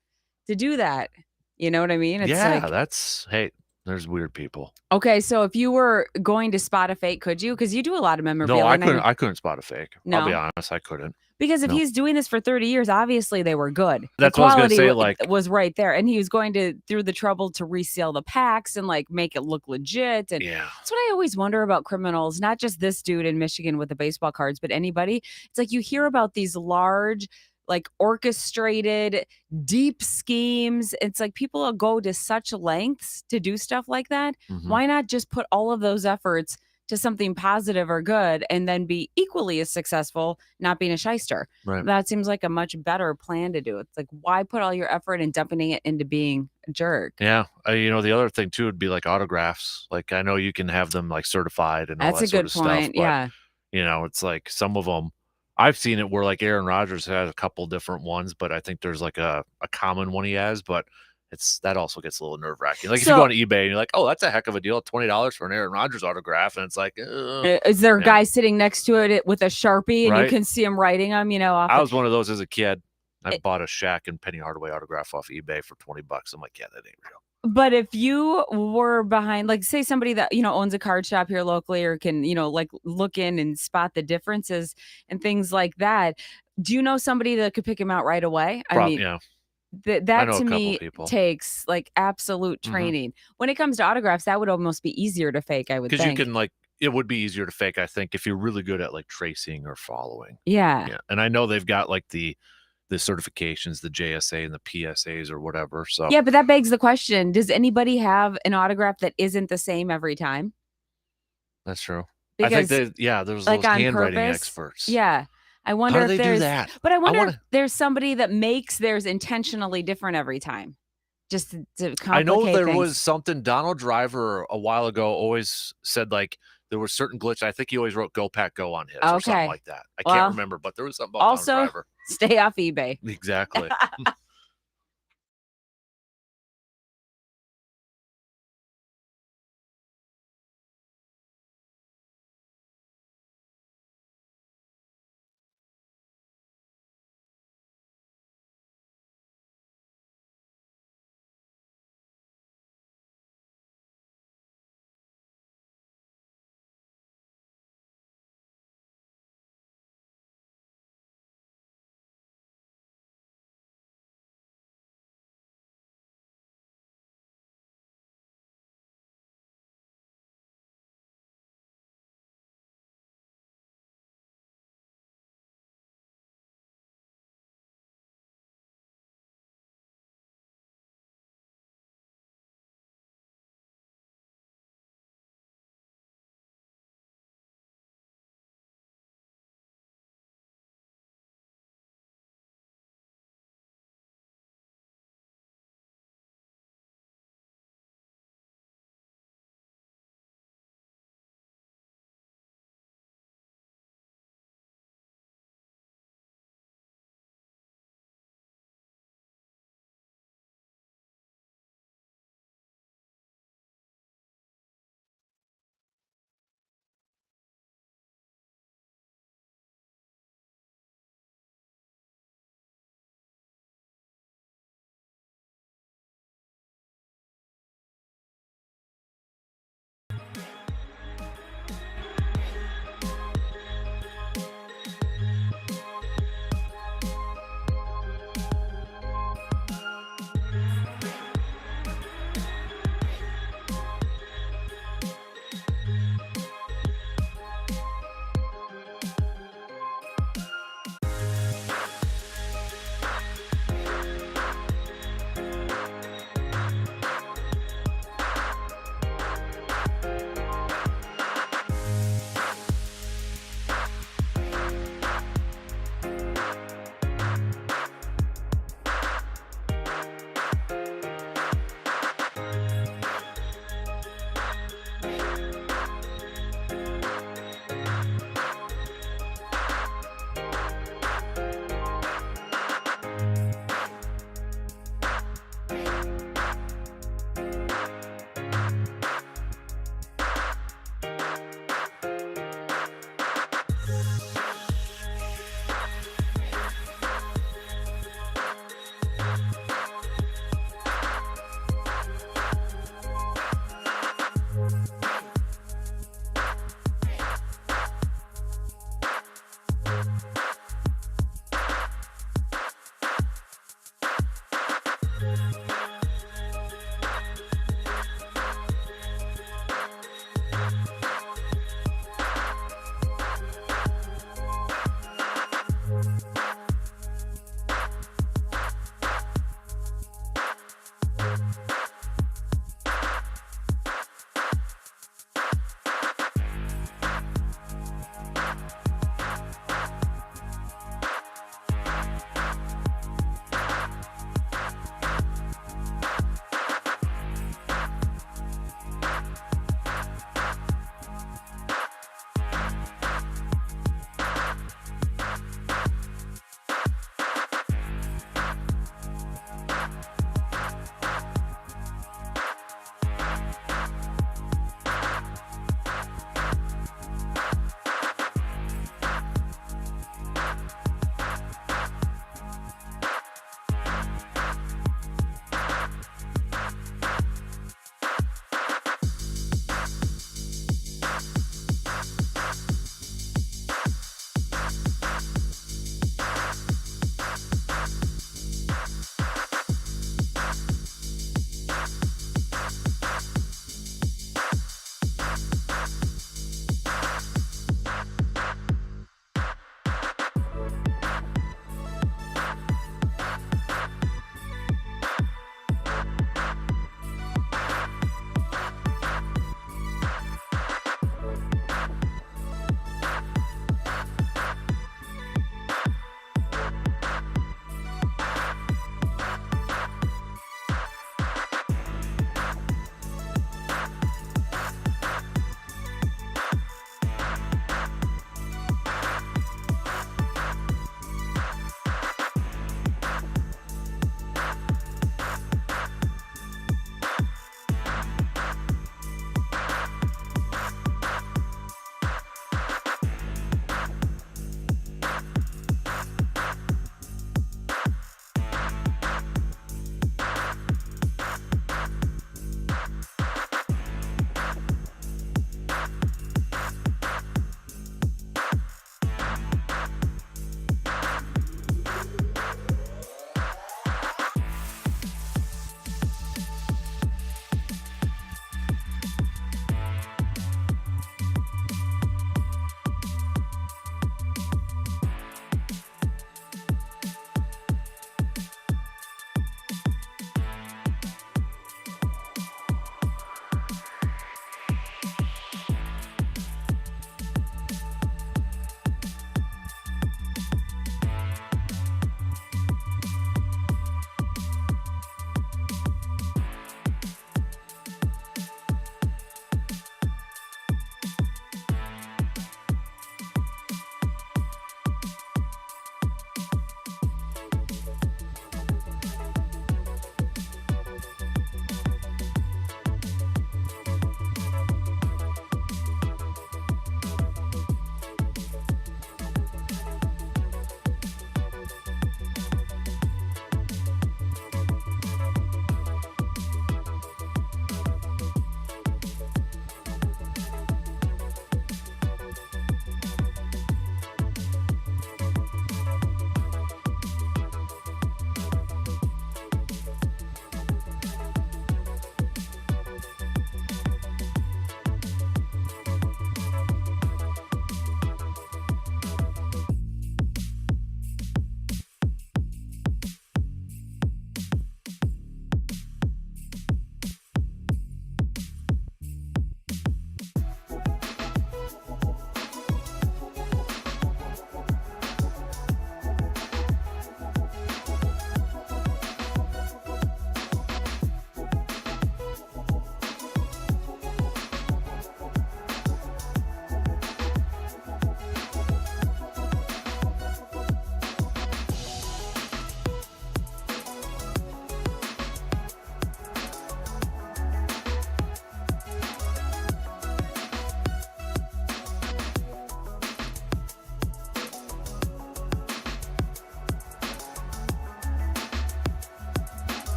B: to do that? You know what I mean?
A: It's hey, there's weird people.
B: Okay, so if you were going to spot a fake, could you? Because you do a lot of memorabilia.
A: No, I couldn't spot a fake. No? I'll be honest, I couldn't.
B: Because if he's doing this for 30 years, obviously they were good.
A: That's
B: the
A: what I was
B: quality
A: going to say.
B: Was right there, and he was going through the trouble to reseal the packs and like make it look legit. And that's what I always wonder about criminals. Not just this dude in Michigan with the baseball cards, but anybody. It's like you hear about these large, like orchestrated, deep schemes. It's like people will go to such lengths to do stuff like that. Why not just put all of those efforts to something positive or good and then be equally as successful, not being a shyster?
A: Right.
B: That seems like a much better plan to do. It's like, why put all your effort in dumping it into being a jerk?
A: Yeah. The other thing too would be like autographs. Like I know you can have them like certified and all that sort of stuff. That's a good point.
B: Yeah.
A: It's like some of them, I've seen it where like Aaron Rodgers has a couple different ones, but I think there's like a common one he has. But that also gets a little nerve wracking. Like if you go
B: So
A: on eBay and you're like, oh, that's a heck of a deal, $20 for an Aaron Rodgers autograph, and it's like,
B: is there a
A: yeah,
B: guy sitting next to it with a Sharpie and you
A: right.
B: can see him writing them, off
A: I
B: the
A: was one of those as a kid. I
B: it,
A: bought a Shaq and Penny Hardaway autograph off eBay for $20. I'm like, yeah, that ain't real.
B: but if you were behind, like, say somebody that, owns a card shop here locally or can, like look in and spot the differences and things like that, do you know somebody that could pick him out right away? I
A: Probably,
B: mean,
A: yeah. I
B: that
A: know a
B: to
A: couple
B: me
A: people.
B: takes like absolute
A: Mhm.
B: training. When it comes to autographs, that would almost be easier to fake, I would
A: 'Cause you
B: think.
A: can, like it would be easier to fake, I think, if you're really good at, like, tracing or following.
B: Yeah.
A: Yeah, and I know they've got, like, the certifications, the JSA and the PSAs or whatever, so
B: Yeah, but that begs the question, does anybody have an autograph that isn't the same every time?
A: that's true. I think
B: Because
A: that yeah, there's
B: like
A: those
B: on
A: handwriting
B: purpose?
A: experts.
B: Yeah. I
A: How
B: wonder
A: do
B: if
A: they do
B: there's
A: that?
B: but I
A: I
B: wonder if
A: wanna
B: there's somebody that makes theirs intentionally different every time just to
A: I know
B: complicate
A: there was
B: things.
A: something Donald Driver a while ago always said, like, there was certain glitch I think he always wrote "Go Pack Go" on his or something
B: Okay.
A: like that. I can't
B: Well,
A: remember, but there was something about Donald
B: also
A: Driver.
B: stay off eBay.
A: Exactly.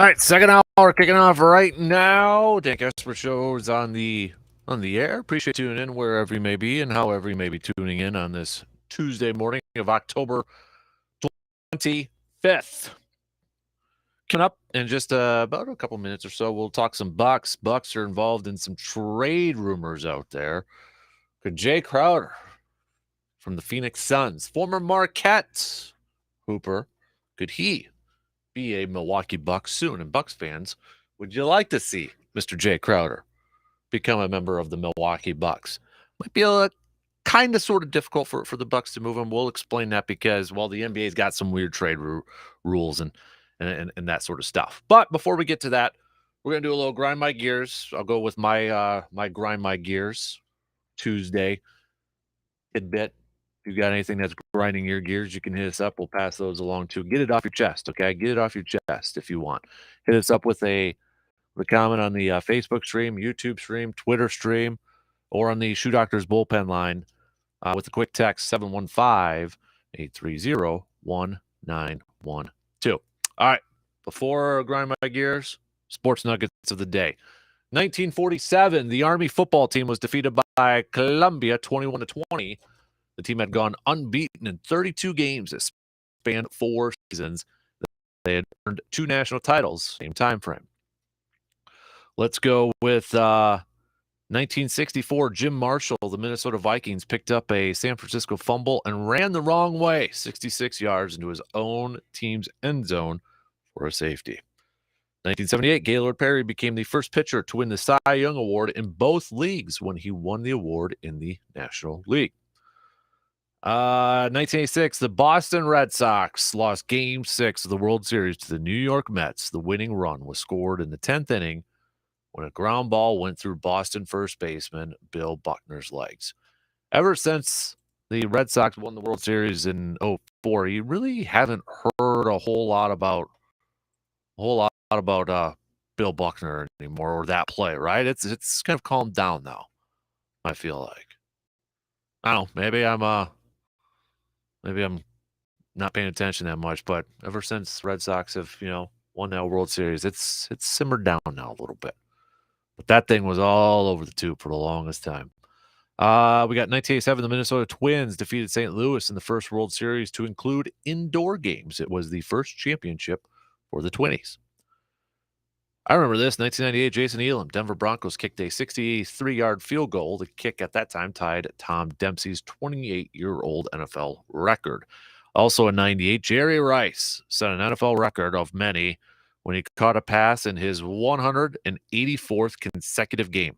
A: All right, second hour kicking off right now. Dan Kasper Show is on the air. Appreciate you tuning in wherever you may be and however you may be tuning in on this Tuesday morning of October 25th. Coming up in just about a couple minutes or so, we'll talk some Bucks. Bucks are involved in some trade rumors out there. Could Jay Crowder from the Phoenix Suns, former Marquette Hooper, could he be a Milwaukee Bucks soon? And Bucks fans, would you like to see Mr. Jay Crowder become a member of the Milwaukee Bucks? Might be a kind of sort of difficult for the Bucks to move him. We'll explain that because, well, the NBA's got some weird trade rules and that sort of stuff. But before we get to that, we're gonna do a little grind my gears. I'll go with my my grind my gears Tuesday tidbit. If you've got anything that's grinding your gears, you can hit us up. We'll pass those along too. Get it off your chest, okay? Get it off your chest if you want. Hit us up with a comment on the Facebook stream, YouTube stream, Twitter stream, or on the Shoe Doctors bullpen line with a quick text 715-830-1912. All right. Before grind my gears, sports nuggets of the day. 1947, the Army football team was defeated by Columbia 21-20. The team had gone unbeaten in 32 games that spanned 4 seasons. They had earned 2 national titles, same time frame. Let's go with 1964. Jim Marshall, the Minnesota Vikings, picked up a San Francisco fumble and ran the wrong way, 66 yards into his own team's end zone for a safety. 1978, Gaylord Perry became the first pitcher to win the Cy Young Award in both leagues when he won the award in the National League. 1986, the Boston Red Sox lost Game 6 of the World Series to the New York Mets. The winning run was scored in the 10th inning when a ground ball went through Boston first baseman Bill Buckner's legs. Ever since the Red Sox won the World Series in 2004, you really haven't heard a whole lot about Bill Buckner anymore, or that play, right? It's kind of calmed down now, I feel like. I don't know, maybe I'm not paying attention that much, but ever since Red Sox have, won that World Series, it's simmered down now a little bit. But that thing was all over the tube for the longest time. We got 1987, the Minnesota Twins defeated St. Louis in the first World Series to include indoor games. It was the first championship for the Twinnies. I remember this, 1998, Jason Elam, Denver Broncos kicked a 63-yard field goal. The kick at that time tied Tom Dempsey's 28-year-old NFL record. Also in 98, Jerry Rice set an NFL record of many when he caught a pass in his 184th consecutive game.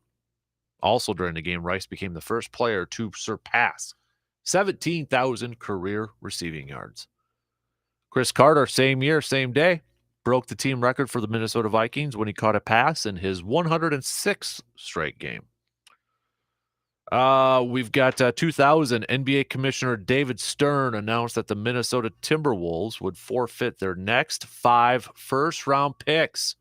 A: Also during the game, Rice became the first player to surpass 17,000 career receiving yards. Chris Carter, same year, same day, broke the team record for the Minnesota Vikings when he caught a pass in his 106th straight game. We've got 2000 NBA Commissioner David Stern announced that the Minnesota Timberwolves would forfeit their next 5 first-round picks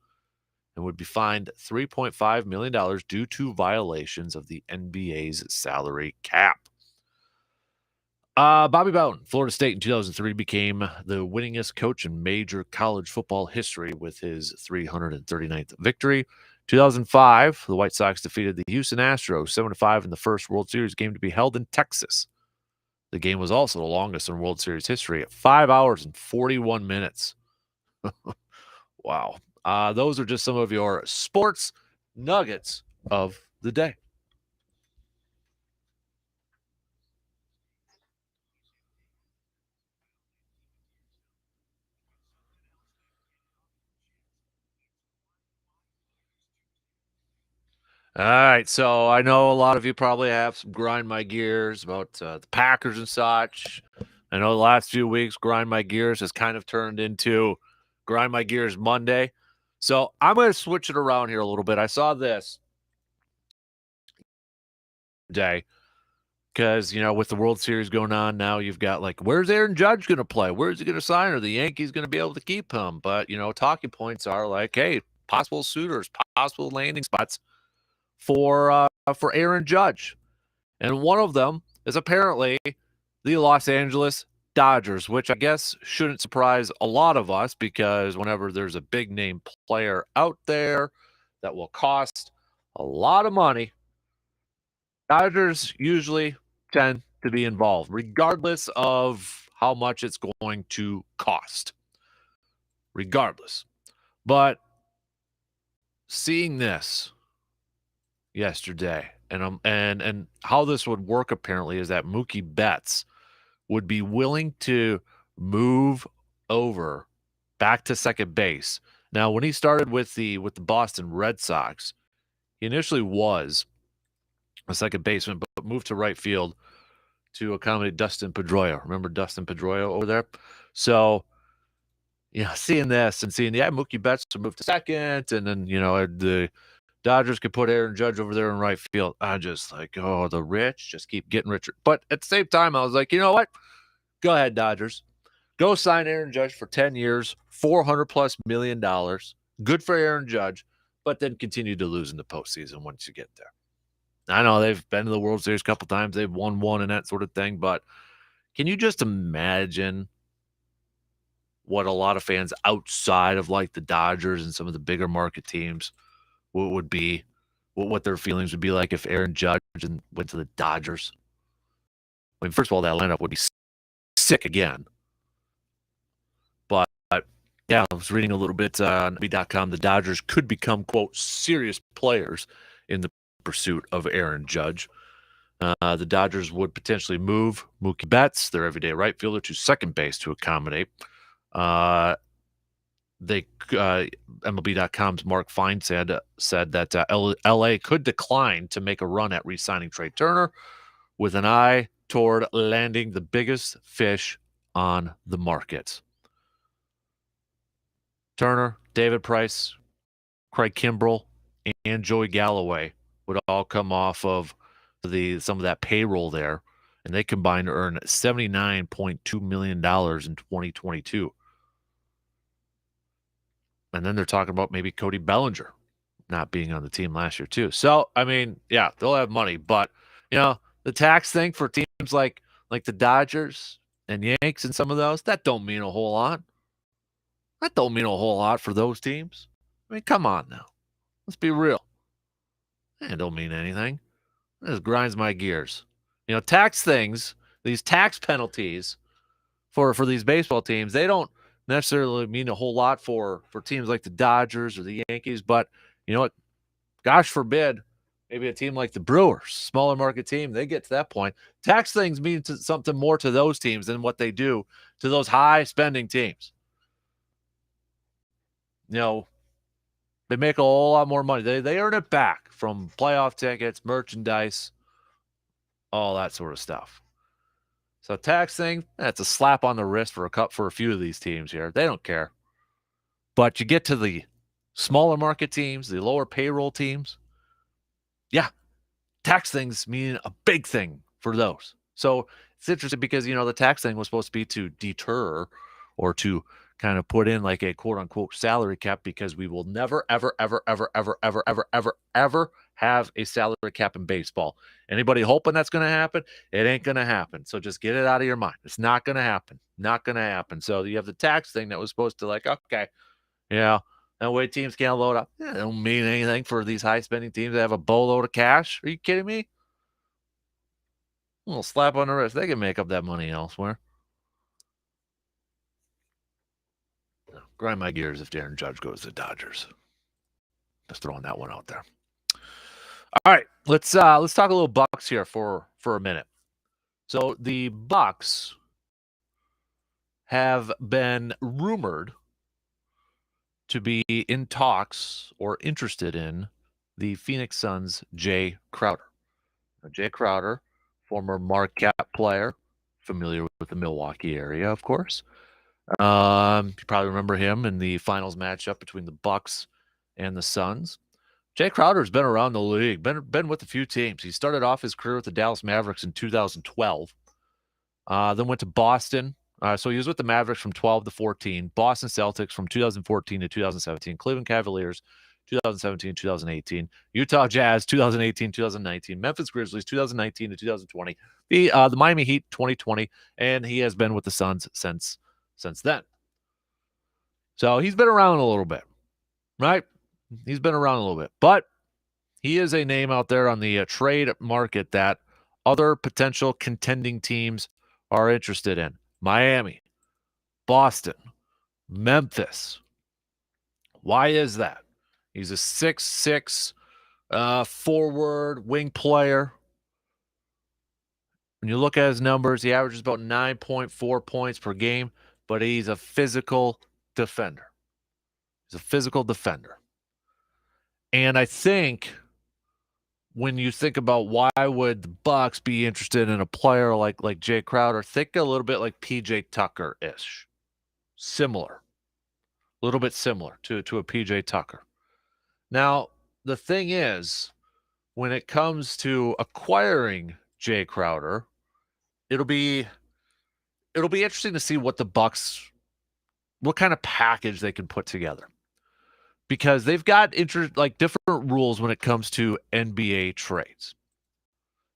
A: and would be fined $3.5 million due to violations of the NBA's salary cap. Bobby Bowden, Florida State in 2003, became the winningest coach in major college football history with his 339th victory. 2005, the White Sox defeated the Houston Astros 7-5 in the first World Series game to be held in Texas. The game was also the longest in World Series history at 5 hours and 41 minutes. Wow. Those are just some of your sports nuggets of the day. All right, so I know a lot of you probably have some grind my gears about the Packers and such. I know the last few weeks, grind my gears has kind of turned into grind my gears Monday. So I'm going to switch it around here a little bit. I saw this today because, with the World Series going on now, you've got where's Aaron Judge going to play? Where's he going to sign? Are the Yankees going to be able to keep him? But, talking points are hey, possible suitors, possible landing spots for Aaron Judge. And one of them is apparently the Los Angeles Dodgers, which I guess shouldn't surprise a lot of us because whenever there's a big name player out there that will cost a lot of money, Dodgers usually tend to be involved, regardless of how much it's going to cost. Regardless. But seeing this yesterday, and how this would work apparently is that Mookie Betts would be willing to move over back to second base. Now, when he started with the Boston Red Sox, he initially was a second baseman, but moved to right field to accommodate Dustin Pedroia. Remember Dustin Pedroia over there? So, seeing this and seeing, Mookie Betts to move to second, and then, the Dodgers could put Aaron Judge over there in right field. I just like, oh, the rich just keep getting richer. But at the same time, I was like, you know what? Go ahead, Dodgers. Go sign Aaron Judge for 10 years, $400+ million. Good for Aaron Judge, but then continue to lose in the postseason once you get there. I know they've been to the World Series a couple times. They've won one and that sort of thing, but can you just imagine what a lot of fans outside of like the Dodgers and some of the bigger market teams would be, what their feelings would be like if Aaron Judge went to the Dodgers? I mean, first of all, that lineup would be sick again. But yeah, I was reading a little bit on NBA.com. The Dodgers could become, quote, serious players in the pursuit of Aaron Judge. The Dodgers would potentially move Mookie Betts, their everyday right fielder, to second base to accommodate. MLB.com's Mark Feinsand said that LA could decline to make a run at re-signing Trey Turner with an eye toward landing the biggest fish on the market. Turner, David Price, Craig Kimbrell, and Joey Galloway would all come off of some of that payroll there, and they combined to earn $79.2 million in 2022. And then they're talking about maybe Cody Bellinger not being on the team last year too. So, I mean, yeah, they'll have money, but the tax thing for teams like the Dodgers and Yanks and some of those, that don't mean a whole lot. That don't mean a whole lot for those teams. I mean, come on now. Let's be real. It don't mean anything. It just grinds my gears. Tax things, these tax penalties for these baseball teams, they don't necessarily mean a whole lot for teams like the Dodgers or the Yankees, but you know what? Gosh forbid, maybe a team like the Brewers, smaller market team, they get to that point. Tax things mean something more to those teams than what they do to those high spending teams. They make a whole lot more money. They earn it back from playoff tickets, merchandise, all that sort of stuff. So tax thing, that's a slap on the wrist for a few of these teams here. They don't care. But you get to the smaller market teams, the lower payroll teams, tax things mean a big thing for those. So it's interesting because, the tax thing was supposed to be to deter or to kind of put in like a quote unquote salary cap, because we will never, ever, ever, ever, ever, ever, ever, ever, ever have a salary cap in baseball. Anybody hoping that's going to happen? It ain't going to happen. So just get it out of your mind. It's not going to happen. Not going to happen. So you have the tax thing that was supposed to okay, that way teams can't load up. It don't mean anything for these high spending teams that have a boatload of cash. Are you kidding me? A little slap on the wrist. They can make up that money elsewhere. Grind my gears if Aaron Judge goes to the Dodgers. Just throwing that one out there. All right, let's talk a little Bucks here for a minute. So the Bucks have been rumored to be in talks or interested in the Phoenix Suns' Jay Crowder. Now, Jay Crowder, former Marquette player, familiar with the Milwaukee area, of course. You probably remember him in the finals matchup between the Bucks and the Suns. Jay Crowder's been around the league, been with a few teams. He started off his career with the Dallas Mavericks in 2012, then went to Boston. So he was with the Mavericks from 12 to 14, Boston Celtics from 2014 to 2017, Cleveland Cavaliers 2017, 2018, Utah Jazz 2018, 2019, Memphis Grizzlies 2019 to 2020, the Miami Heat 2020, and he has been with the Suns since then. So he's been around a little bit. right? He's been around a little bit, but he is a name out there on the trade market that other potential contending teams are interested in. Miami, Boston, Memphis. Why is that? He's a 6'6" forward wing player. When you look at his numbers, he averages about 9.4 points per game, but he's a physical defender. He's a physical defender. And I think when you think about why would the Bucks be interested in a player like Jay Crowder, think a little bit like PJ Tucker-ish. Similar. A little bit similar to a PJ Tucker. Now, the thing is, when it comes to acquiring Jay Crowder, it'll be interesting to see what the Bucks, what kind of package they can put together, because they've got different rules when it comes to NBA trades.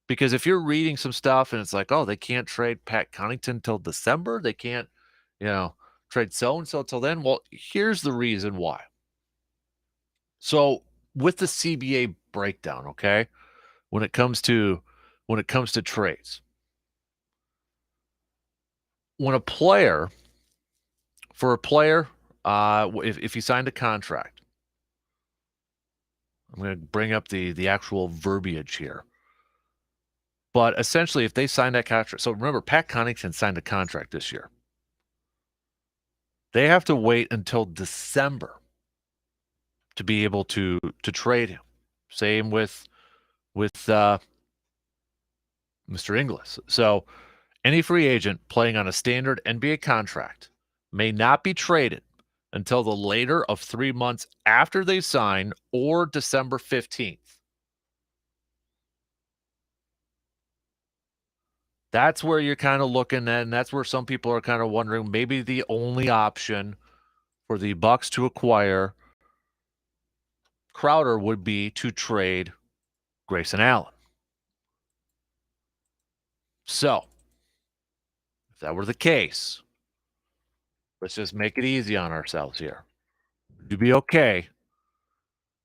A: Because if you're reading some stuff and it's like, oh, they can't trade Pat Connaughton till December, they can't, trade so and so till then. Well, here's the reason why. So with the CBA breakdown, okay, when it comes to trades, when a player, if he signed a contract, I'm going to bring up the actual verbiage here. But essentially, if they sign that contract, so remember, Pat Connaughton signed a contract this year. They have to wait until December to be able to trade him. Same with Mr. Inglis. So any free agent playing on a standard NBA contract may not be traded until the later of 3 months after they sign or December 15th. That's where you're kind of looking at, and that's where some people are kind of wondering, maybe the only option for the Bucks to acquire Crowder would be to trade Grayson Allen. So, if that were the case, let's just make it easy on ourselves here. Would you be okay?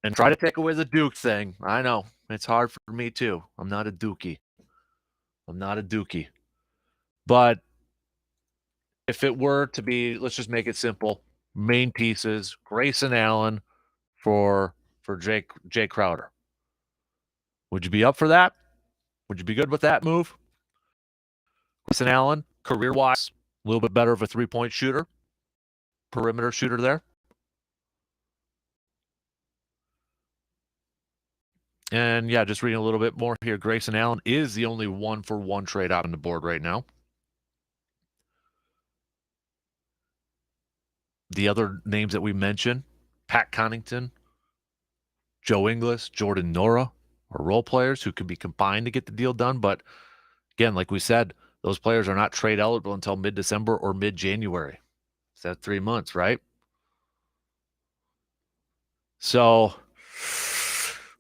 A: And try to take away the Duke thing. I know, it's hard for me too. I'm not a Dookie. But if it were to be, let's just make it simple, main pieces, Grayson Allen for Jay Crowder. Would you be up for that? Would you be good with that move? Grayson Allen, career-wise, a little bit better of a three-point shooter, perimeter shooter there. And yeah, just reading a little bit more here, Grayson Allen is the only 1-for-1 trade out on the board right now. The other names that we mentioned, Pat Connaughton, Joe Ingles, Jordan Nora, are role players who can be combined to get the deal done. But again, like we said, those players are not trade eligible until mid-December or mid-January. Is that 3 months, right? So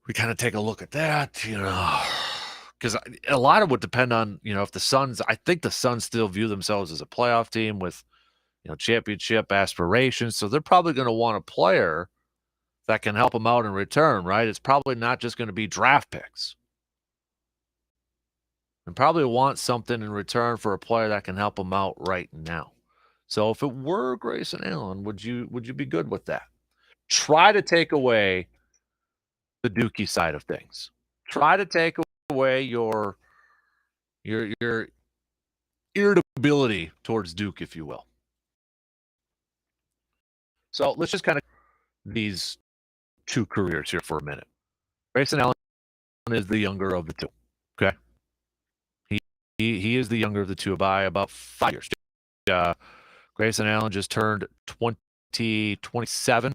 A: we kind of take a look at that, because a lot of would depend on, if the Suns, I think the Suns still view themselves as a playoff team with, championship aspirations. So they're probably going to want a player that can help them out in return, right? It's probably not just going to be draft picks. And probably want something in return for a player that can help them out right now. So if it were Grayson Allen, would you be good with that? Try to take away the Dookie side of things. Try to take away your irritability towards Duke, if you will. So let's just kind of these two careers here for a minute. Grayson Allen is the younger of the two. Okay. He is the younger of the two by about 5 years. Grayson Allen just turned 27.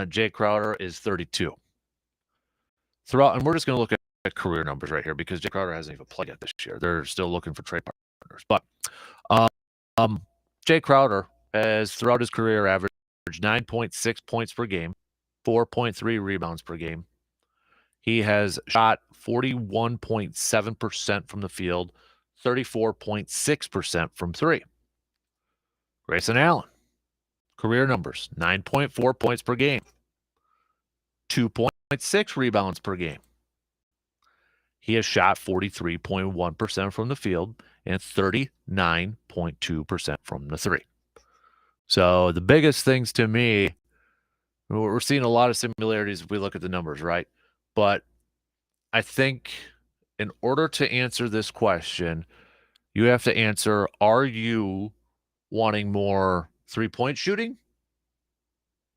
A: Jay Crowder is 32. And we're just going to look at career numbers right here because Jay Crowder hasn't even played yet this year. They're still looking for trade partners. But Jay Crowder has, throughout his career, averaged 9.6 points per game, 4.3 rebounds per game. He has shot 41.7% from the field, 34.6% from three. Grayson Allen, career numbers, 9.4 points per game, 2.6 rebounds per game. He has shot 43.1% from the field and 39.2% from the three. So the biggest things to me, we're seeing a lot of similarities if we look at the numbers, right? But I think in order to answer this question, you have to answer, are you wanting more three-point shooting?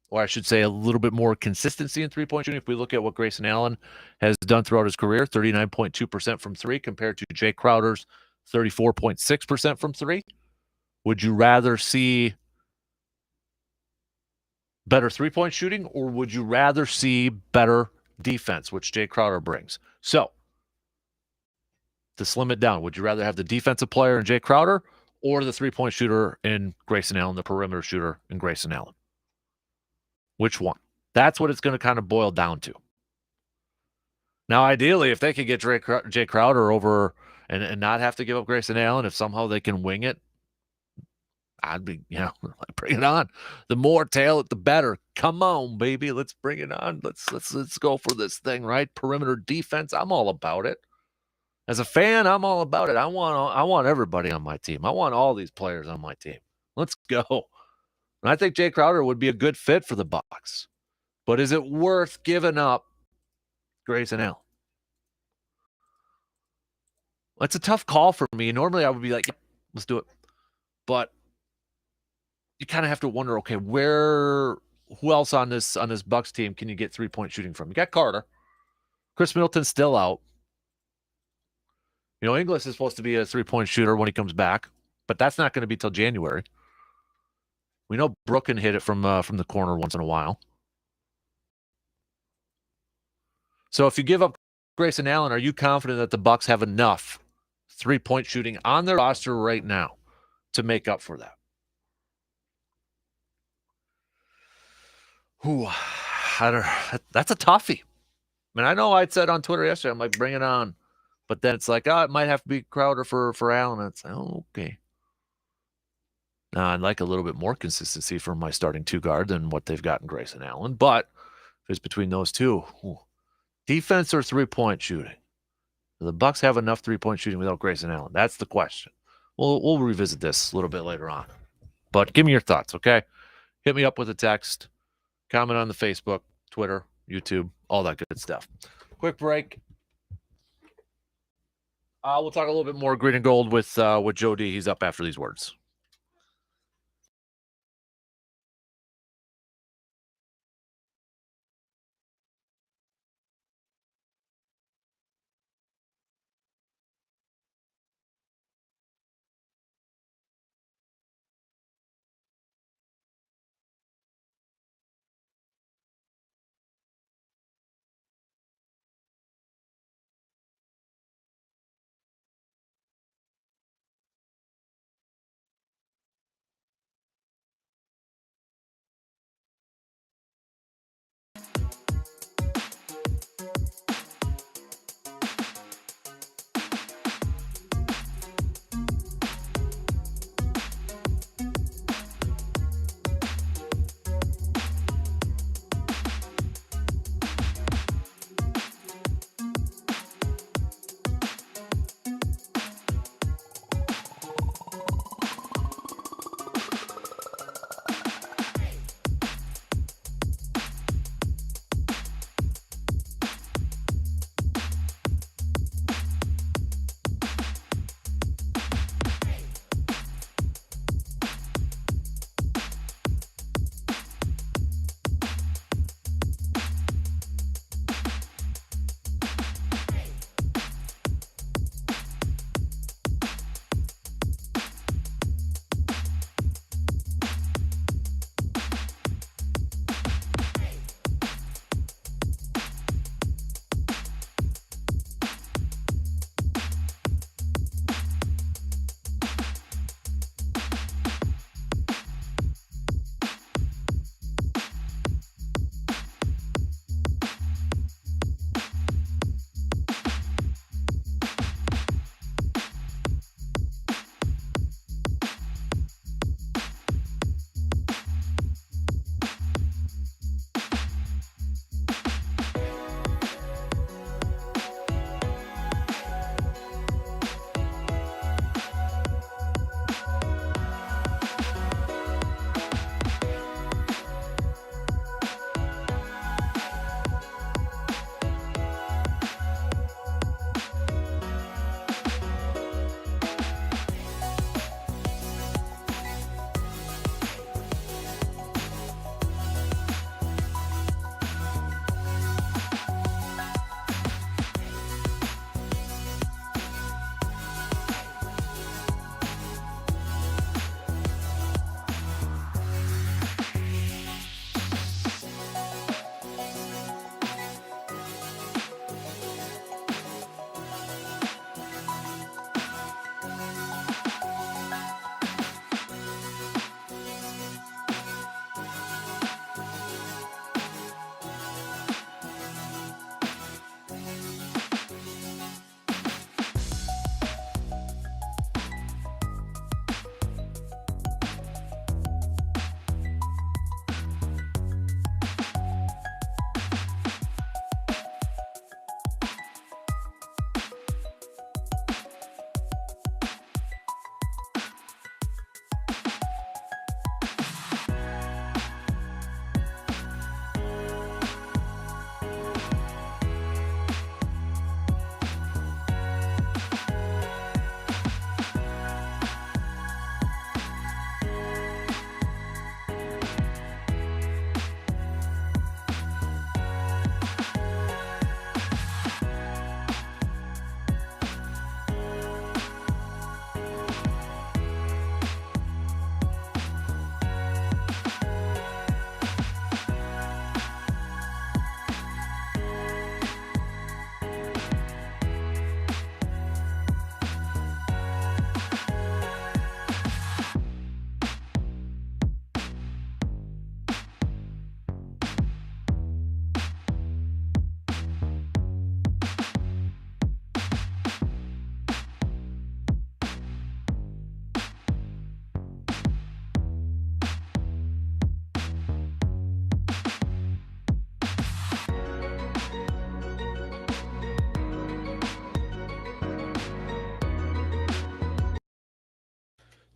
A: Or I should say a little bit more consistency in three-point shooting. If we look at what Grayson Allen has done throughout his career, 39.2% from three compared to Jay Crowder's 34.6% from three. Would you rather see better three-point shooting, or would you rather see better defense, which Jay Crowder brings? So, to slim it down, would you rather have the defensive player in Jay Crowder or the three-point shooter in Grayson Allen, the perimeter shooter in Grayson Allen? Which one? That's what it's going to kind of boil down to. Now, ideally, if they could get Jay Crowder over and not have to give up Grayson Allen, if somehow they can wing it, I'd be, bring it on. The more talent, the better. Come on, baby, let's bring it on. Let's go for this thing, right? Perimeter defense, I'm all about it. As a fan, I'm all about it. I want everybody on my team. I want all these players on my team. Let's go. And I think Jay Crowder would be a good fit for the Bucks. But is it worth giving up Grayson Allen? It's a tough call for me. Normally, I would be like, let's do it. But you kind of have to wonder, okay, who else on this Bucks team can you get three-point shooting from? You got Carter. Chris Middleton's still out. Ingles is supposed to be a three-point shooter when he comes back, but that's not going to be till January. We know Brook can hit it from the corner once in a while. So if you give up Grayson Allen, are you confident that the Bucks have enough three-point shooting on their roster right now to make up for that? That's a toughie. I mean, I know I'd said on Twitter yesterday, I'm like, bring it on. But then it's like, it might have to be Crowder for Allen. And it's like, okay. I'd like a little bit more consistency from my starting two guard than what they've got in Grayson Allen. But if it's between those two, defense or three-point shooting? Do the Bucks have enough three-point shooting without Grayson Allen? That's the question. We'll revisit this a little bit later on. But give me your thoughts, okay? Hit me up with a text. Comment on the Facebook, Twitter, YouTube, all that good stuff. Quick break. We'll talk a little bit more green and gold with Joe D. He's up after these words.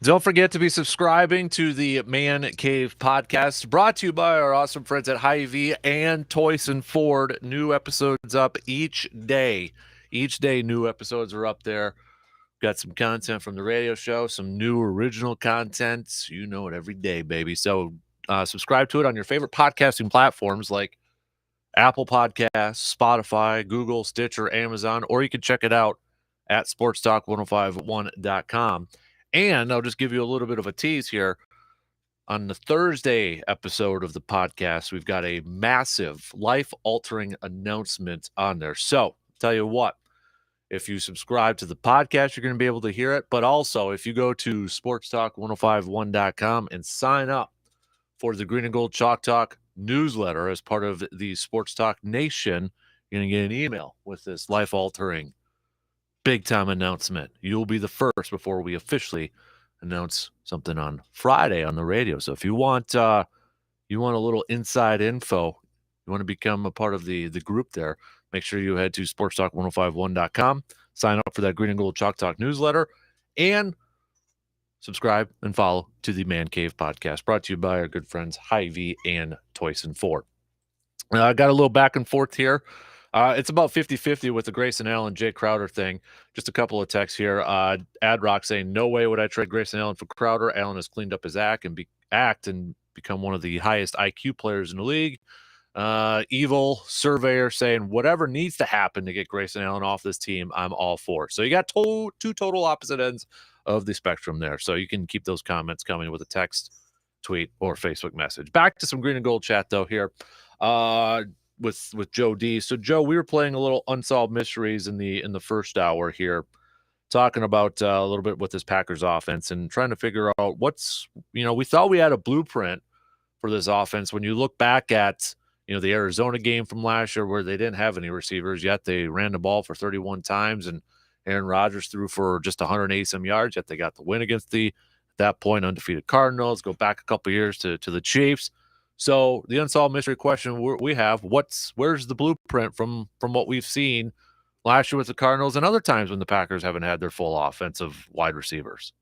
A: Don't forget to be subscribing to the Man Cave podcast, brought to you by our awesome friends at Hy-Vee and Toyson Ford. New episodes up each day. Each day, new episodes are up there. Got some content from the radio show, some new original content. You know it every day, baby. So subscribe to it on your favorite podcasting platforms like Apple Podcasts, Spotify, Google, Stitcher, Amazon, or you can check it out at sportstalk1051.com. And I'll just give you a little bit of a tease here. On the Thursday episode of the podcast, we've got a massive life-altering announcement on there. So, tell you what, if you subscribe to the podcast, you're going to be able to hear it. But also, if you go to sportstalk1051.com and sign up for the Green and Gold Chalk Talk newsletter as part of the Sports Talk Nation, you're going to get an email with this life-altering big-time announcement. You'll be the first before we officially announce something on Friday on the radio. So if you want a little inside info, you want to become a part of the group there, make sure you head to sportstalk1051.com, sign up for that Green and Gold Chalk Talk newsletter, and subscribe and follow to the Man Cave podcast, brought to you by our good friends Hy-Vee and Toyson Ford. I got a little back and forth here. It's about 50-50 with the Grayson Allen, Jay Crowder thing. Just a couple of texts here. Adrock saying, no way would I trade Grayson Allen for Crowder. Allen has cleaned up his act and become one of the highest IQ players in the league. Evil Surveyor saying, whatever needs to happen to get Grayson Allen off this team, I'm all for. So you got two total opposite ends of the spectrum there. So you can keep those comments coming with a text, tweet, or Facebook message. Back to some Green and Gold chat, though, here. With Joe D. So Joe, we were playing a little Unsolved Mysteries in the first hour here, talking about a little bit with this Packers offense and trying to figure out we thought we had a blueprint for this offense. When you look back at the Arizona game from last year where they didn't have any receivers, yet they ran the ball for 31 times and Aaron Rodgers threw for just 180 some yards, yet they got the win against at that point undefeated Cardinals. Go back a couple years to the Chiefs. So the unsolved mystery question we have, where's the blueprint from what we've seen last year with the Cardinals and other times when the Packers haven't had their full offensive wide receivers?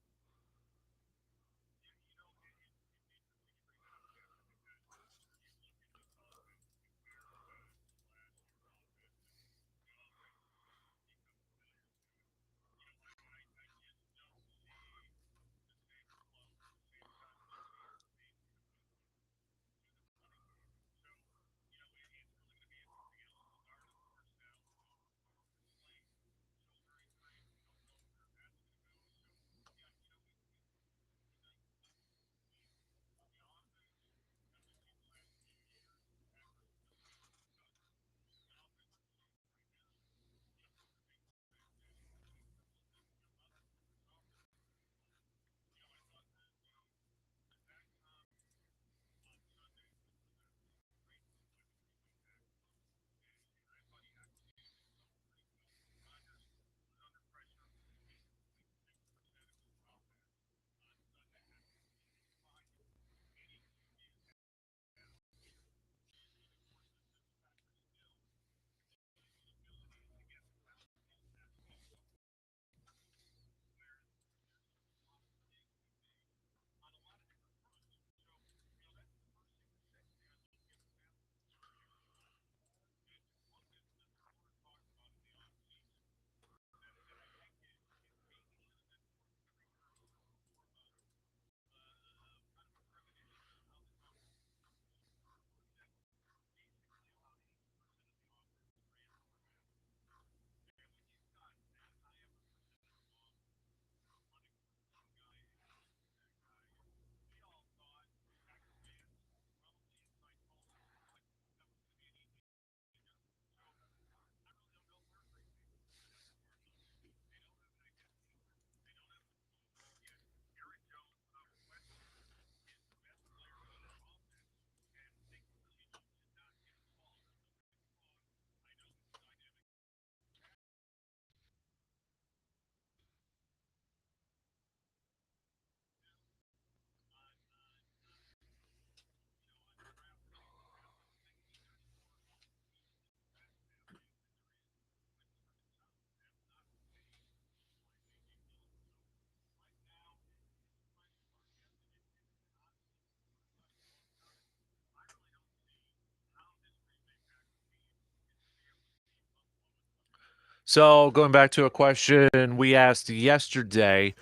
A: So going back to a question we asked yesterday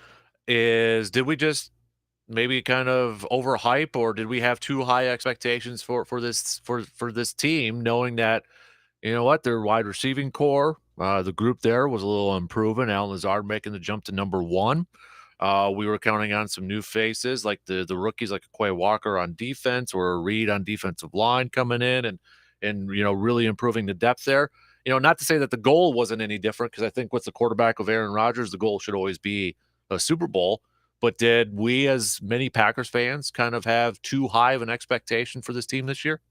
A: is did we just maybe kind of overhype or did we have too high expectations for this team knowing that you know what their wide receiving core the group there was a little unproven. Alan Lazard making the jump to number one. We were counting on some new faces like the rookies like Quay Walker on defense or a Reed on defensive line coming in and really improving the depth there. Not to say that the goal wasn't any different because I think with the quarterback of Aaron Rodgers, the goal should always be a Super Bowl. But did we, as many Packers fans, kind of have too high of an expectation for this team this year?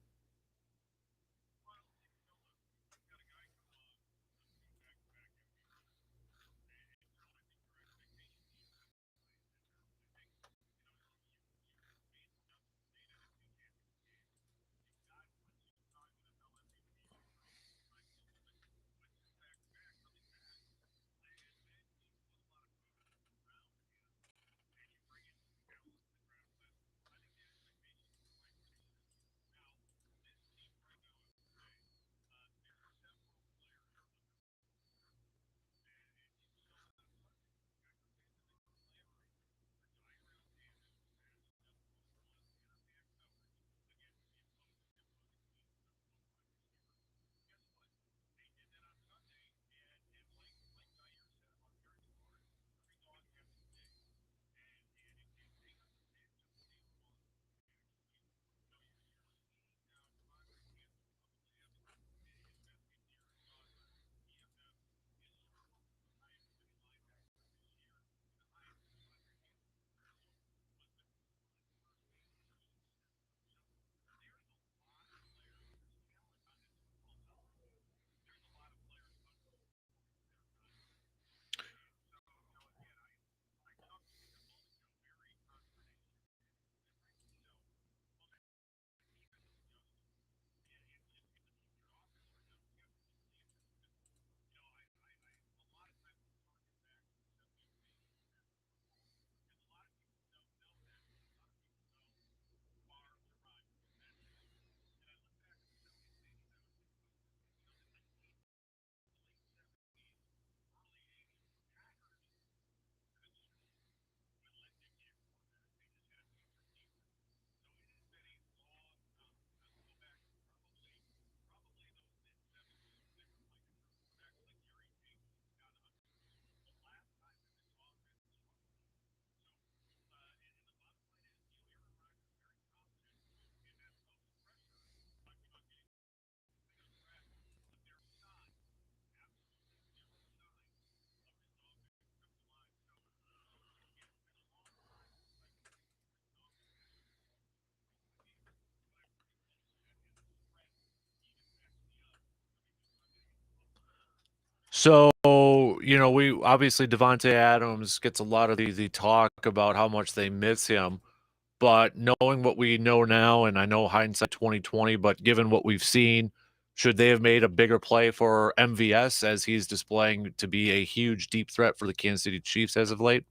A: So, we obviously Devontae Adams gets a lot of the talk about how much they miss him. But knowing what we know now, and I know hindsight 2020, but given what we've seen, should they have made a bigger play for MVS as he's displaying to be a huge deep threat for the Kansas City Chiefs as of late?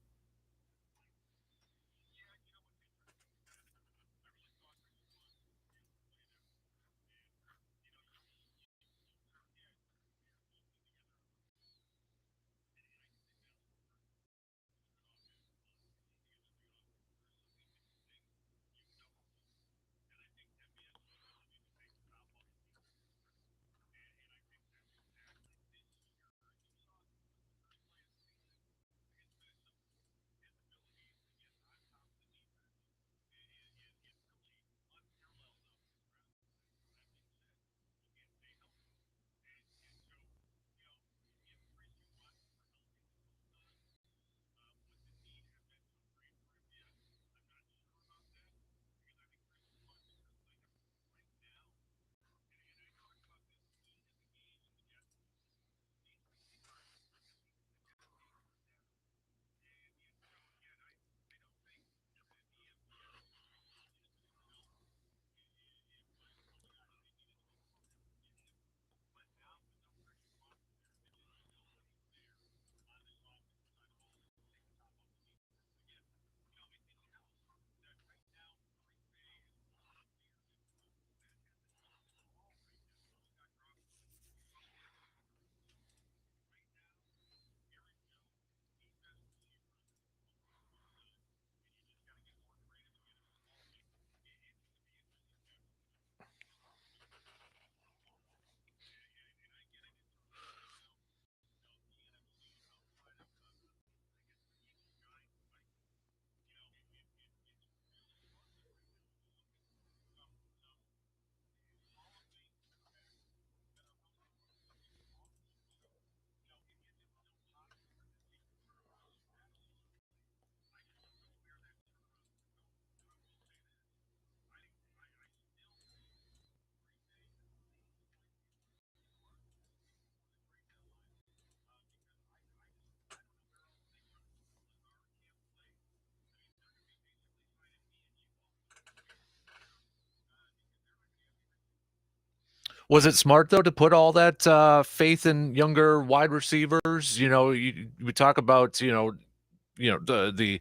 A: Was it smart though to put all that faith in younger wide receivers? We talk about the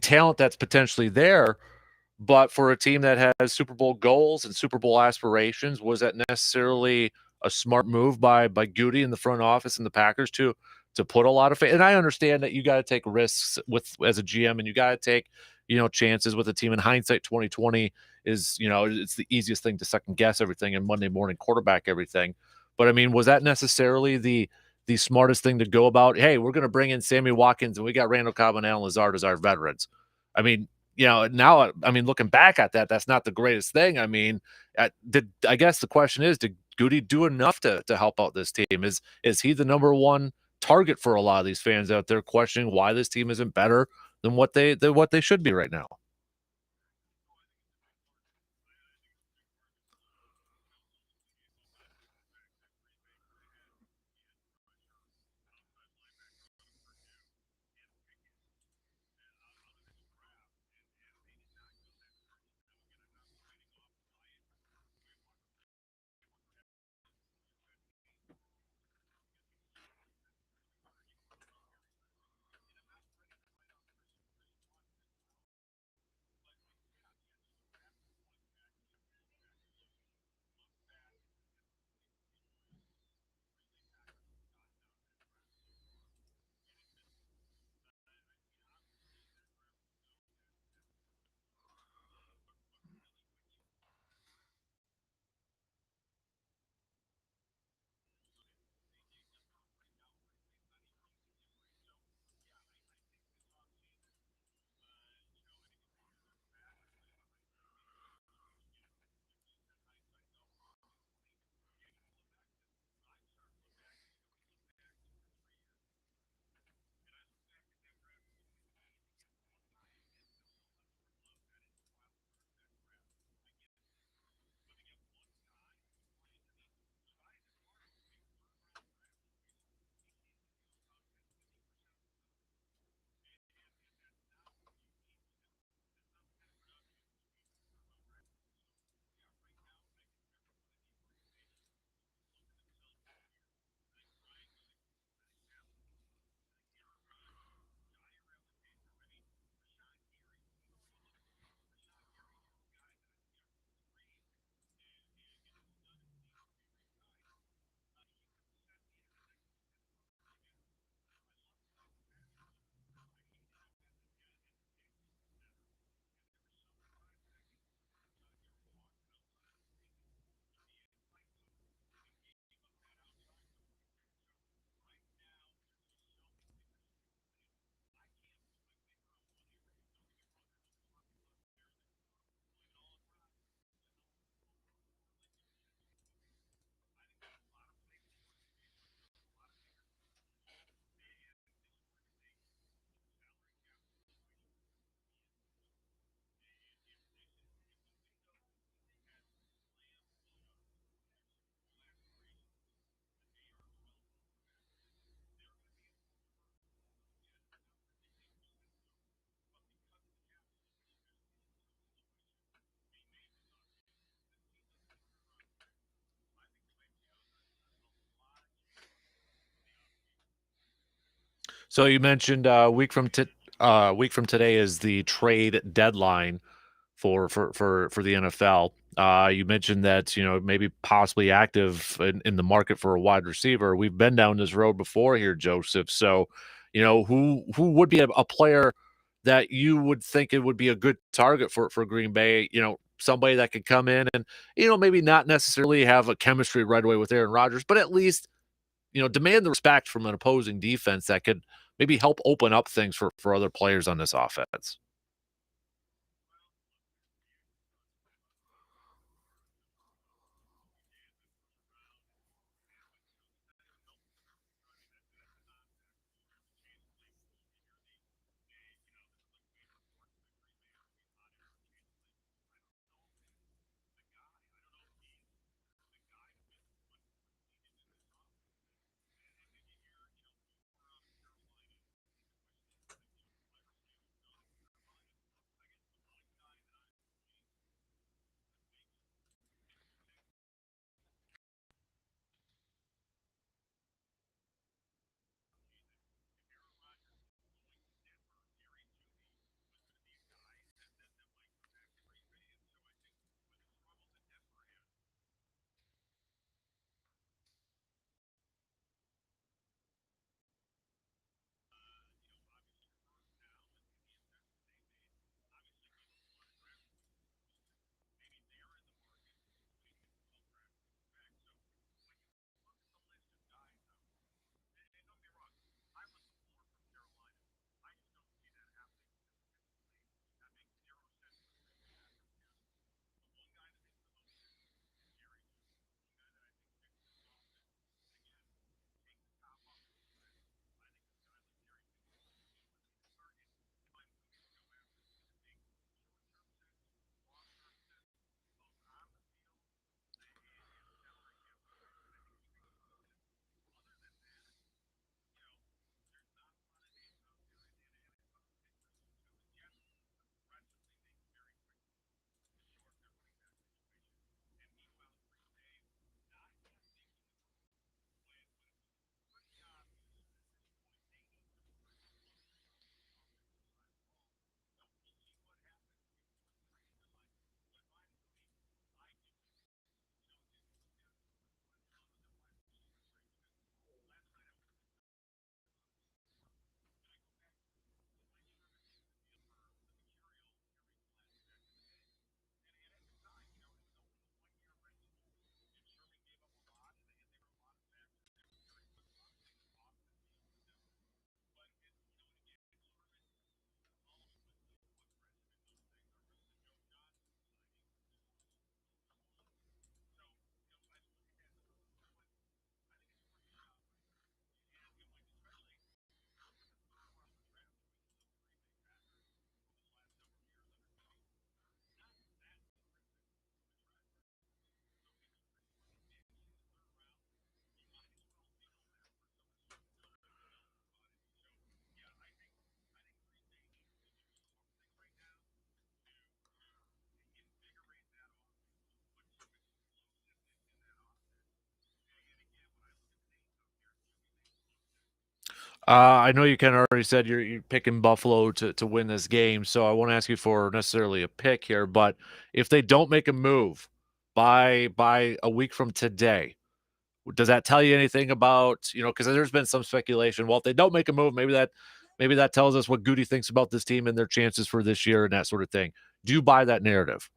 A: talent that's potentially there, but for a team that has Super Bowl goals and Super Bowl aspirations, was that necessarily a smart move by Goody in the front office and the Packers to put a lot of faith? And I understand that you got to take risks with as a GM, and you got to take chances with a team. In hindsight, 2020 is it's the easiest thing to second guess everything and Monday morning quarterback everything. But I mean, was that necessarily the smartest thing to go about? Hey, we're going to bring in Sammy Watkins and we got Randall Cobb and Alan Lazard as our veterans. I mean, now, I mean, looking back at that, that's not the greatest thing. I mean, I guess the question is, did Goody do enough to help out this team? Is he the number one target for a lot of these fans out there questioning why this team isn't better than what they should be right now? So you mentioned a week from today is the trade deadline for the NFL. You mentioned that maybe possibly active in the market for a wide receiver. We've been down this road before here, Joseph. So, who would be a player that you would think it would be a good target for Green Bay? Somebody that could come in and maybe not necessarily have a chemistry right away with Aaron Rodgers, but at least demand the respect from an opposing defense that could maybe help open up things for other players on this offense. I know you kind of already said you're picking Buffalo to win this game, so I won't ask you for necessarily a pick here. But if they don't make a move by a week from today, does that tell you anything about, because there's been some speculation. Well, if they don't make a move, maybe that tells us what Goody thinks about this team and their chances for this year and that sort of thing. Do you buy that narrative?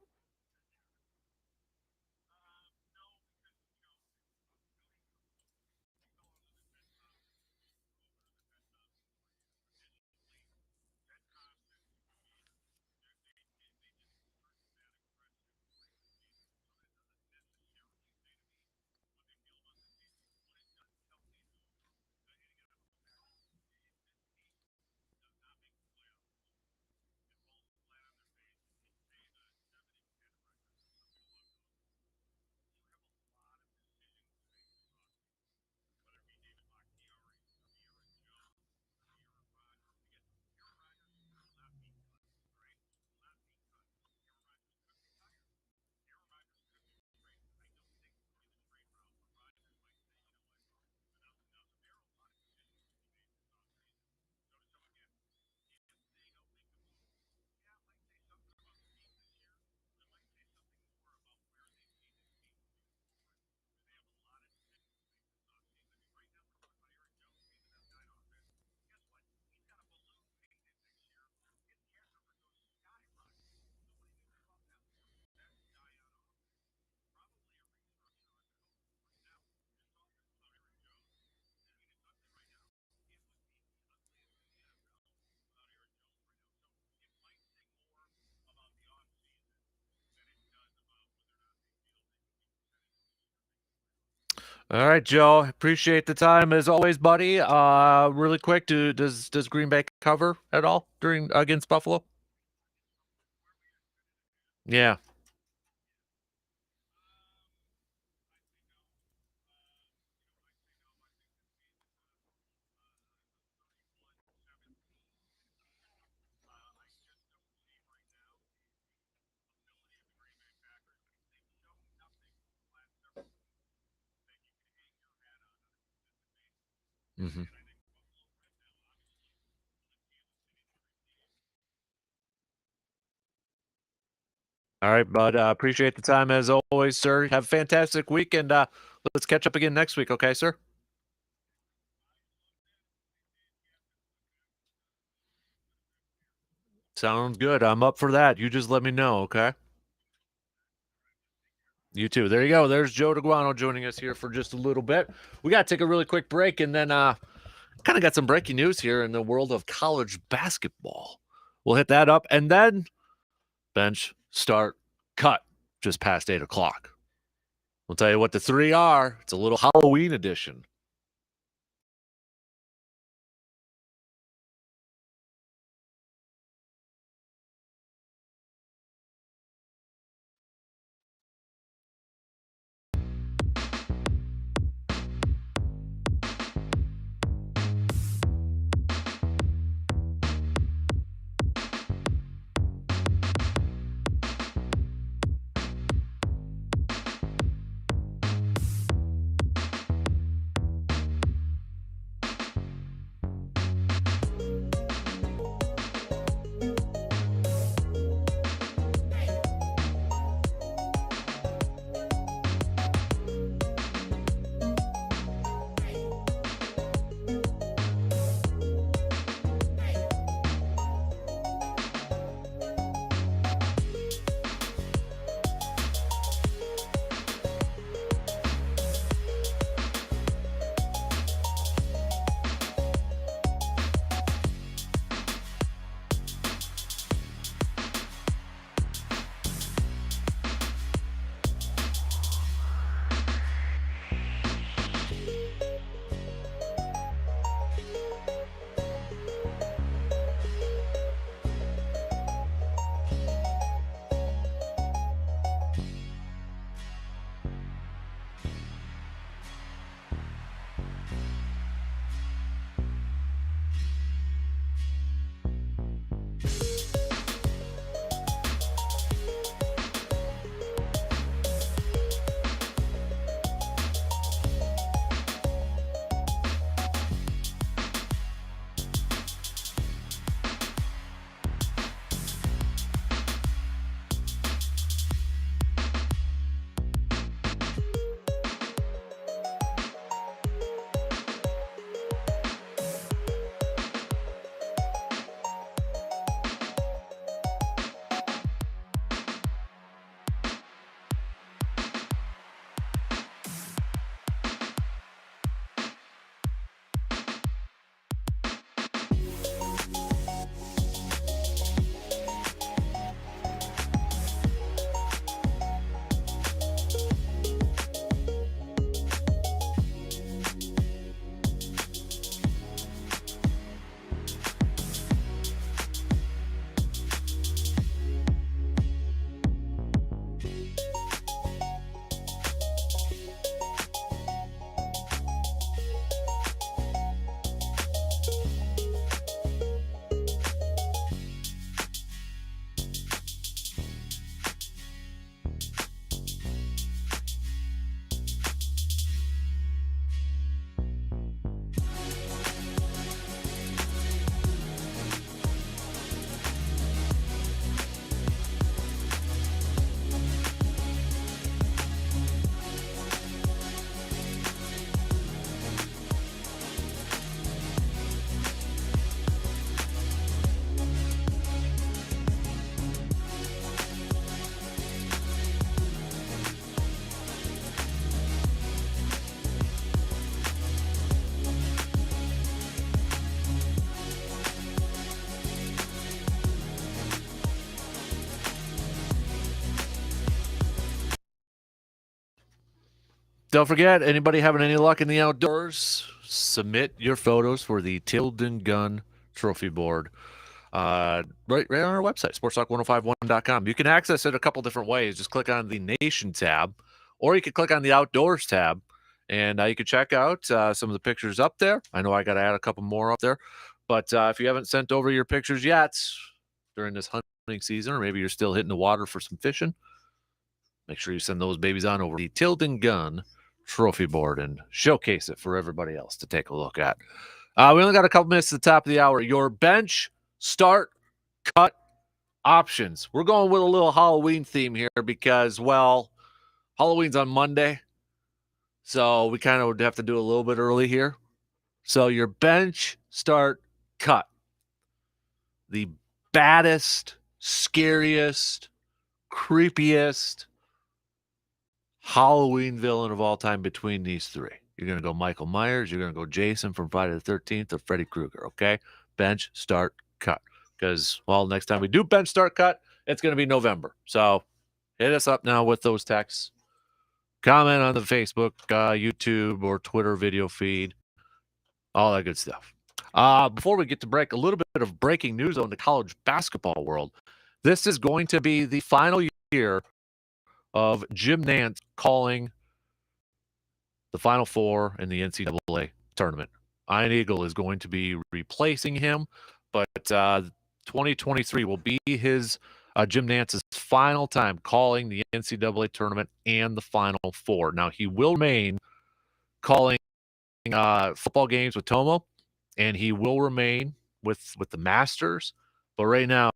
A: All right, Joe. Appreciate the time as always, buddy. Really quick, does Green Bay cover at all during against Buffalo? Yeah. Hmm. All right, bud. Appreciate the time as always, sir. Have a fantastic week, and let's catch up again next week, okay, sir? Sounds good. I'm up for that. You just let me know, okay? You too. There you go. There's Joe DeGuano joining us here for just a little bit. We got to take a really quick break, and then kind of got some breaking news here in the world of college basketball. We'll hit that up, and then bench, start, cut, just past 8 o'clock. We'll tell you what the three are. It's a little Halloween edition. don't forget, anybody having any luck in the outdoors, submit your photos for the Tilden Gun Trophy Board. Right on our website, sportstalk1051.com. You can access it a couple different ways. Just click on the Nation tab, or you can click on the Outdoors tab, and you can check out some of the pictures up there. I know I got to add a couple more up there, but if you haven't sent over your pictures yet during this hunting season, or maybe you're still hitting the water for some fishing, make sure you send those babies on over to the Tilden Gun Trophy Board and showcase it for everybody else to take a look at. We only got a couple minutes to the top of the hour. Your bench start cut options. We're going with a little Halloween theme here because, well, Halloween's on Monday, so we kind of would have to do a little bit early here. So your bench start cut. The baddest, scariest, creepiest Halloween villain of all time between these three. You're going to go Michael Myers, you're going to go Jason from Friday the 13th, or Freddy Krueger, okay? Bench start cut. Because, well, next time we do bench start cut, it's going to be November. So hit us up now with those texts. Comment on the Facebook, YouTube, or Twitter video feed. All that good stuff. Before we get to break, a little bit of breaking news on the college basketball world. This is going to be the final year of Jim Nantz calling the Final Four in the NCAA tournament. Iron Eagle is going to be replacing him, but 2023 will be his Jim Nantz's final time calling the NCAA tournament and the Final Four. Now, he will remain calling football games with Tomo, and he will remain with the Masters. But right now,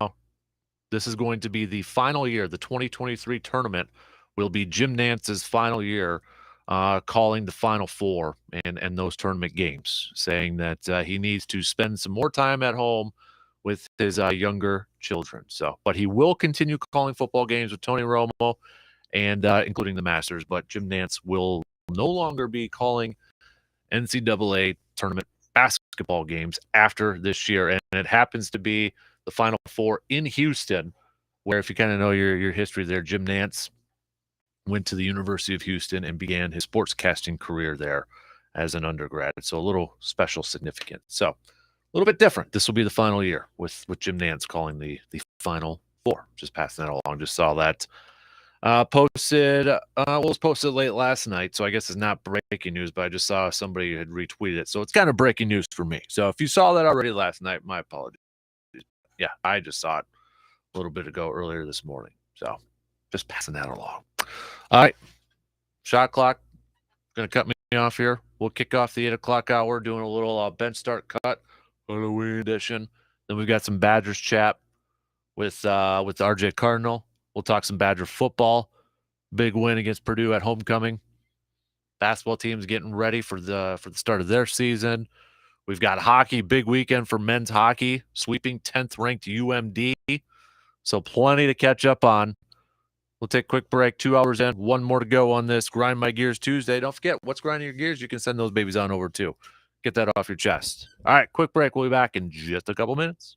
A: this is going to be the final year. The 2023 tournament will be Jim Nantz's final year calling the Final Four and those tournament games, saying that he needs to spend some more time at home with his younger children. But he will continue calling football games with Tony Romo and including the Masters. But Jim Nantz will no longer be calling NCAA tournament basketball games after this year. And it happens to be the Final Four in Houston, where, if you kind of know your history there, Jim Nantz went to the University of Houston and began his sportscasting career there as an undergrad. So a little special significance. So a little bit different. This will be the final year with Jim Nantz calling the Final Four. Just passing that along. Just saw that posted. It was posted late last night, so I guess it's not breaking news, but I just saw somebody had retweeted it. So it's kind of breaking news for me. So if you saw that already last night, my apologies. Yeah, I just saw it a little bit ago earlier this morning. So just passing that along. All right. Shot clock. Going to cut me off here. We'll kick off the 8 o'clock hour doing a little bench start cut, Halloween edition. Then we've got some Badgers chat with RJ Cardinal. We'll talk some Badger football. Big win against Purdue at homecoming. Basketball team's getting ready for the start of their season. We've got hockey, big weekend for men's hockey, sweeping 10th ranked UMD. So plenty to catch up on. We'll take a quick break, 2 hours in, one more to go on this Grind My Gears Tuesday. Don't forget, what's grinding your gears? You can send those babies on over too. Get that off your chest. All right, quick break. We'll be back in just a couple minutes.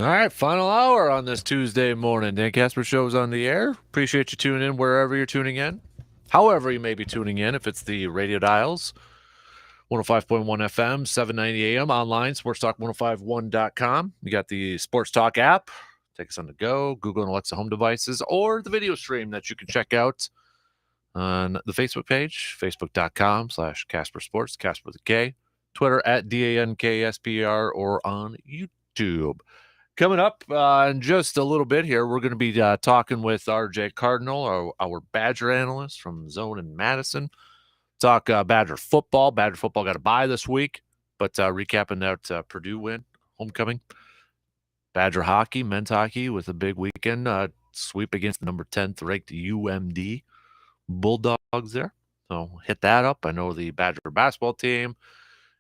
A: All right, final hour on this Tuesday morning. Dan Kasper Show is on the air. Appreciate you tuning in wherever you're tuning in. However you may be tuning in, if it's the radio dials, 105.1 FM, 790 AM, online, sportstalk1051.com. You got the Sports Talk app. Take us on the go, Google and Alexa home devices, or the video stream that you can check out on the Facebook page, facebook.com/Kasper Sports, Kasper with a K, Twitter at DANKSPR, or on YouTube. Coming up in just a little bit here, we're going to be talking with RJ Cardinal, our Badger analyst from Zone in Madison. Talk Badger football. Badger football got a bye this week, but recapping that Purdue win, homecoming. Badger hockey, men's hockey with a big weekend sweep against the number 10th ranked UMD Bulldogs there. So hit that up. I know the Badger basketball team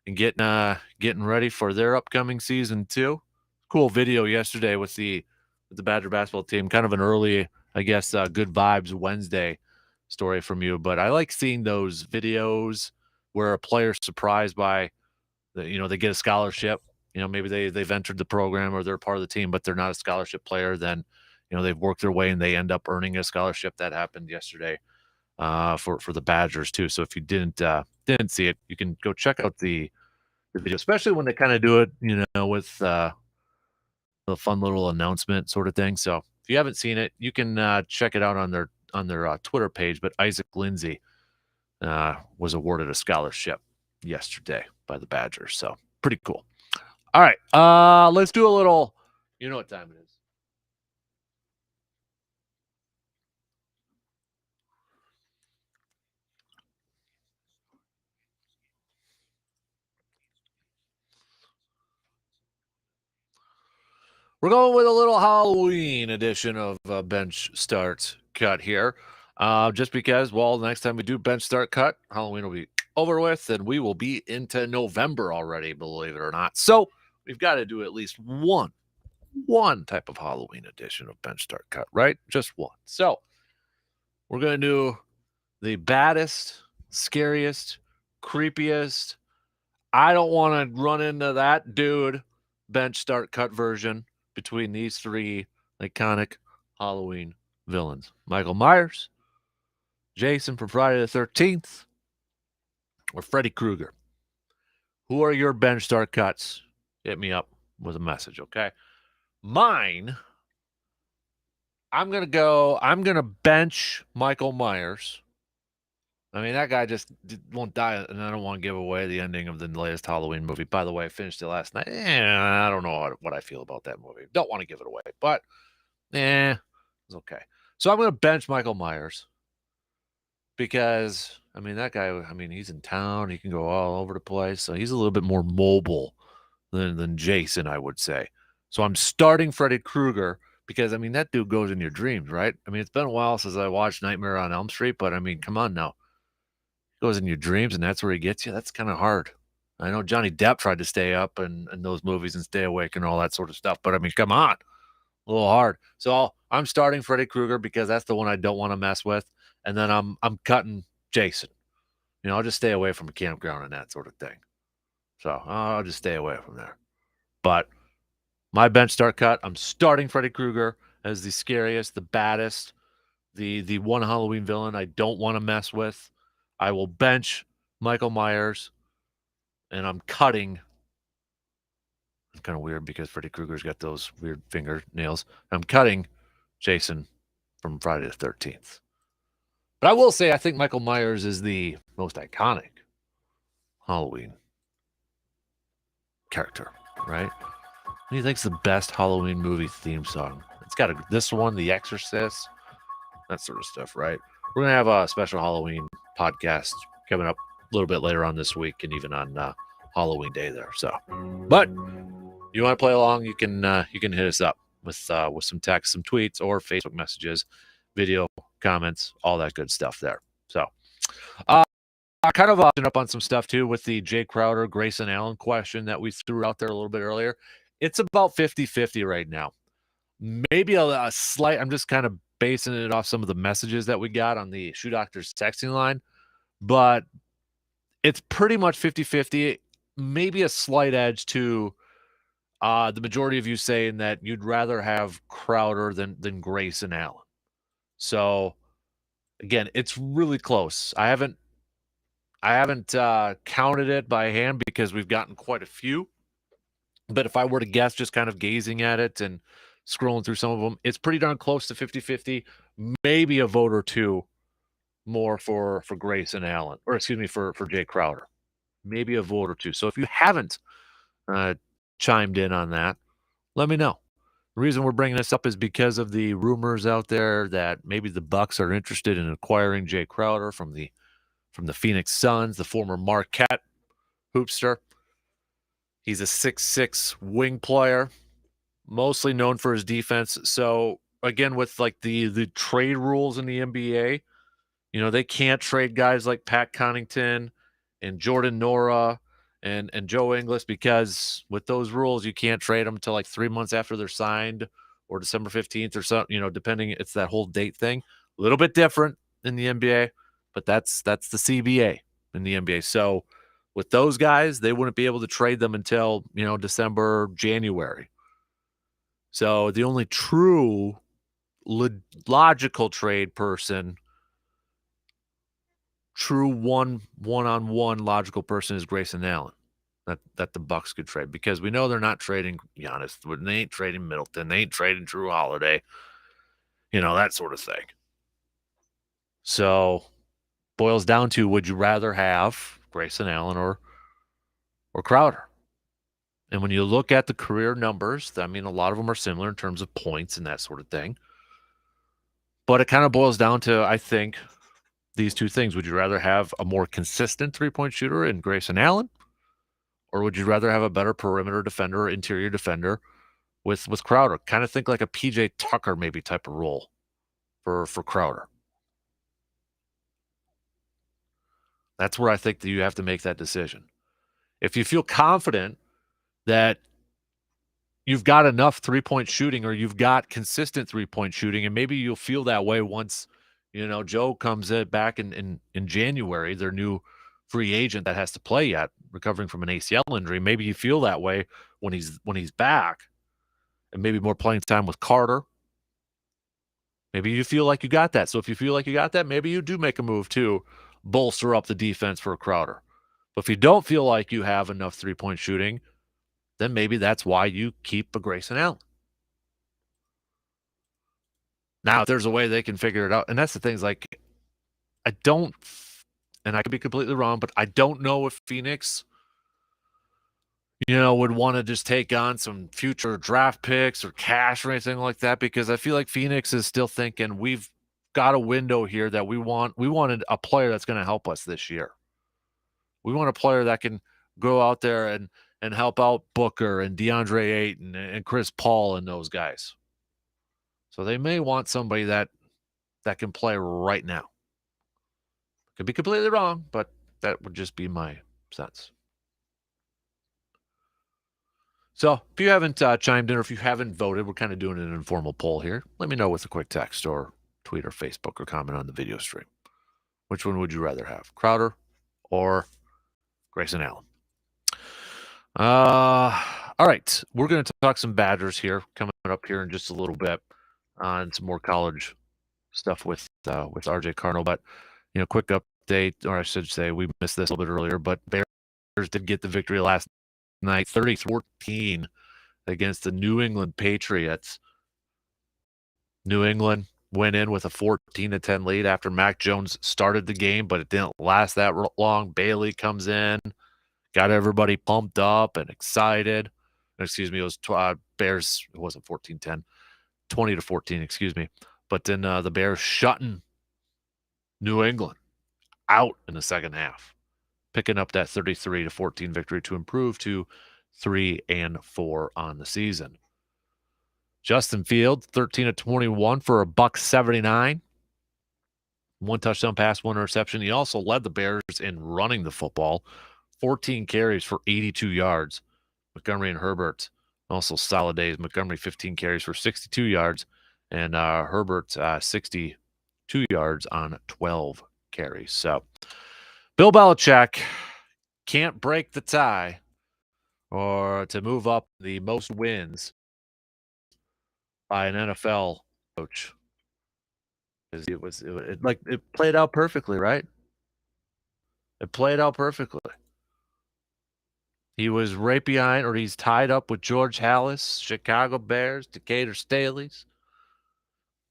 A: and getting ready for their upcoming season too. Cool video yesterday with the Badger basketball team. Kind of an early, I guess, Good Vibes Wednesday story from you. But I like seeing those videos where a player's surprised by, they get a scholarship. Maybe they've entered the program or they're part of the team, but they're not a scholarship player. Then, they've worked their way and they end up earning a scholarship. That happened yesterday for the Badgers too. So if you didn't see it, you can go check out the video, especially when they kind of do it, with the fun little announcement sort of thing. So if you haven't seen it, you can check it out on their Twitter page. But Isaac Lindsay was awarded a scholarship yesterday by the Badgers. So pretty cool. All right, let's do a little, you know what time it is. We're going with a little Halloween edition of Bench Start Cut here. Just because, the next time we do Bench Start Cut, Halloween will be over with, and we will be into November already, believe it or not. So we've got to do at least one type of Halloween edition of Bench Start Cut, right? Just one. So we're going to do the baddest, scariest, creepiest, I don't want to run into that dude Bench Start Cut version between these three iconic Halloween villains. Michael Myers, Jason from Friday the 13th, or Freddy Krueger. Who are your Bench Start Cuts? Hit me up with a message, okay? Mine, I'm going to bench Michael Myers. I mean, that guy just won't die, and I don't want to give away the ending of the latest Halloween movie. By the way, I finished it last night. I don't know what I feel about that movie. Don't want to give it away, but it's okay. So I'm going to bench Michael Myers because, I mean, that guy, he's in town. He can go all over the place. So he's a little bit more mobile than Jason, I would say. So I'm starting Freddy Krueger because, that dude goes in your dreams, right? It's been a while since I watched Nightmare on Elm Street, but, come on now. Goes in your dreams and that's where he gets you. That's kind of hard. I know Johnny Depp tried to stay up in those movies and stay awake and all that sort of stuff, but come on, a little hard. So I'm starting Freddy Krueger because that's the one I don't want to mess with, and then I'm cutting Jason. I'll just stay away from a campground and that sort of thing. So I'll just stay away from there. But my bench start cut, I'm starting Freddy Krueger as the scariest, the baddest, the one Halloween villain I don't want to mess with. I will bench Michael Myers, and I'm cutting. It's kind of weird because Freddy Krueger's got those weird fingernails. I'm cutting Jason from Friday the 13th. But I will say I think Michael Myers is the most iconic Halloween character, right? What do you think's the best Halloween movie theme song? It's got this one, The Exorcist, that sort of stuff, right? We're going to have a special Halloween podcast coming up a little bit later on this week and even on Halloween Day there. So, but you want to play along, you can hit us up with some text, some tweets, or Facebook messages, video comments, all that good stuff there. So, kind of up on some stuff too with the Jay Crowder, Grayson Allen question that we threw out there a little bit earlier. It's about 50-50 right now. Maybe a slight, I'm just kind of basing it off some of the messages that we got on the Shoe Doctors texting line, but it's pretty much 50-50, maybe a slight edge to The majority of you saying that you'd rather have Crowder than Grayson Allen. So again, it's really close. I haven't counted it by hand because we've gotten quite a few. But if I were to guess, just kind of gazing at it and scrolling through some of them, it's pretty darn close to 50-50, maybe a vote or two more for Grayson Allen, or excuse me, for Jay Crowder. Maybe a vote or two. So if you haven't chimed in on that, let me know. The reason we're bringing this up is because of the rumors out there that maybe the Bucks are interested in acquiring Jay Crowder from the Phoenix Suns, the former Marquette hoopster. He's a 6'6" wing player, mostly known for his defense. So again, with like the trade rules in the NBA, they can't trade guys like Pat Connaughton and Jordan Nora and Joe Ingles, because with those rules, you can't trade them until like 3 months after they're signed or December 15th or something, depending. It's that whole date thing. A little bit different in the NBA, but that's the CBA in the NBA. So with those guys, they wouldn't be able to trade them until, December, January. So the only true logical trade person, true one-on-one logical person, is Grayson Allen that the Bucks could trade, because we know they're not trading Giannis. They ain't trading Middleton. They ain't trading Drew Holiday. That sort of thing. So boils down to, would you rather have Grayson Allen or Crowder? And when you look at the career numbers, I mean, a lot of them are similar in terms of points and that sort of thing. But it kind of boils down to, I think, these two things. Would you rather have a more consistent three-point shooter in Grayson Allen, or would you rather have a better perimeter defender or interior defender with Crowder? Kind of think like a PJ Tucker maybe type of role for Crowder. That's where I think that you have to make that decision. If you feel confident that you've got enough three-point shooting, or you've got consistent three-point shooting, and maybe you'll feel that way once, Joe comes back in January, their new free agent that has to play yet, recovering from an ACL injury. Maybe you feel that way when he's back, and maybe more playing time with Carter. Maybe you feel like you got that. So if you feel like you got that, maybe you do make a move to bolster up the defense for Crowder. But if you don't feel like you have enough three-point shooting, then maybe that's why you keep a Grayson Allen. Now, if there's a way they can figure it out, and that's the thing, is like, I don't, and I could be completely wrong, but I don't know if Phoenix, would want to just take on some future draft picks or cash or anything like that, because I feel like Phoenix is still thinking, we've got a window here that we wanted a player that's going to help us this year. We want a player that can go out there and help out Booker and DeAndre Ayton and Chris Paul and those guys. So they may want somebody that can play right now. Could be completely wrong, but that would just be my sense. So if you haven't chimed in, or if you haven't voted, we're kind of doing an informal poll here. Let me know with a quick text or tweet or Facebook or comment on the video stream. Which one would you rather have, Crowder or Grayson Allen? All right, we're going to talk some Badgers here coming up here in just a little bit, on some more college stuff with RJ Carnell. But quick update, or I should say, we missed this a little bit earlier, but Bears did get the victory last night, 30-14 against the New England Patriots. New England went in with a 14-10 lead after Mac Jones started the game, but it didn't last that long. Bailey comes in, got everybody pumped up and excited. Excuse me, it was Bears. It wasn't 14-10, 20-14. Excuse me. But then the Bears shutting New England out in the second half, picking up that 33-14 victory to improve to 3-4 on the season. Justin Fields, 13-21 for $179. One touchdown pass, one interception. He also led the Bears in running the football, 14 carries for 82 yards. Montgomery and Herbert, also solid days. Montgomery, 15 carries for 62 yards, and Herbert, 62 yards on 12 carries. So Bill Belichick can't break the tie or to move up the most wins by an NFL coach. It played out perfectly, right? It played out perfectly. He was right behind, or he's tied up with George Halas, Chicago Bears, Decatur Staley's.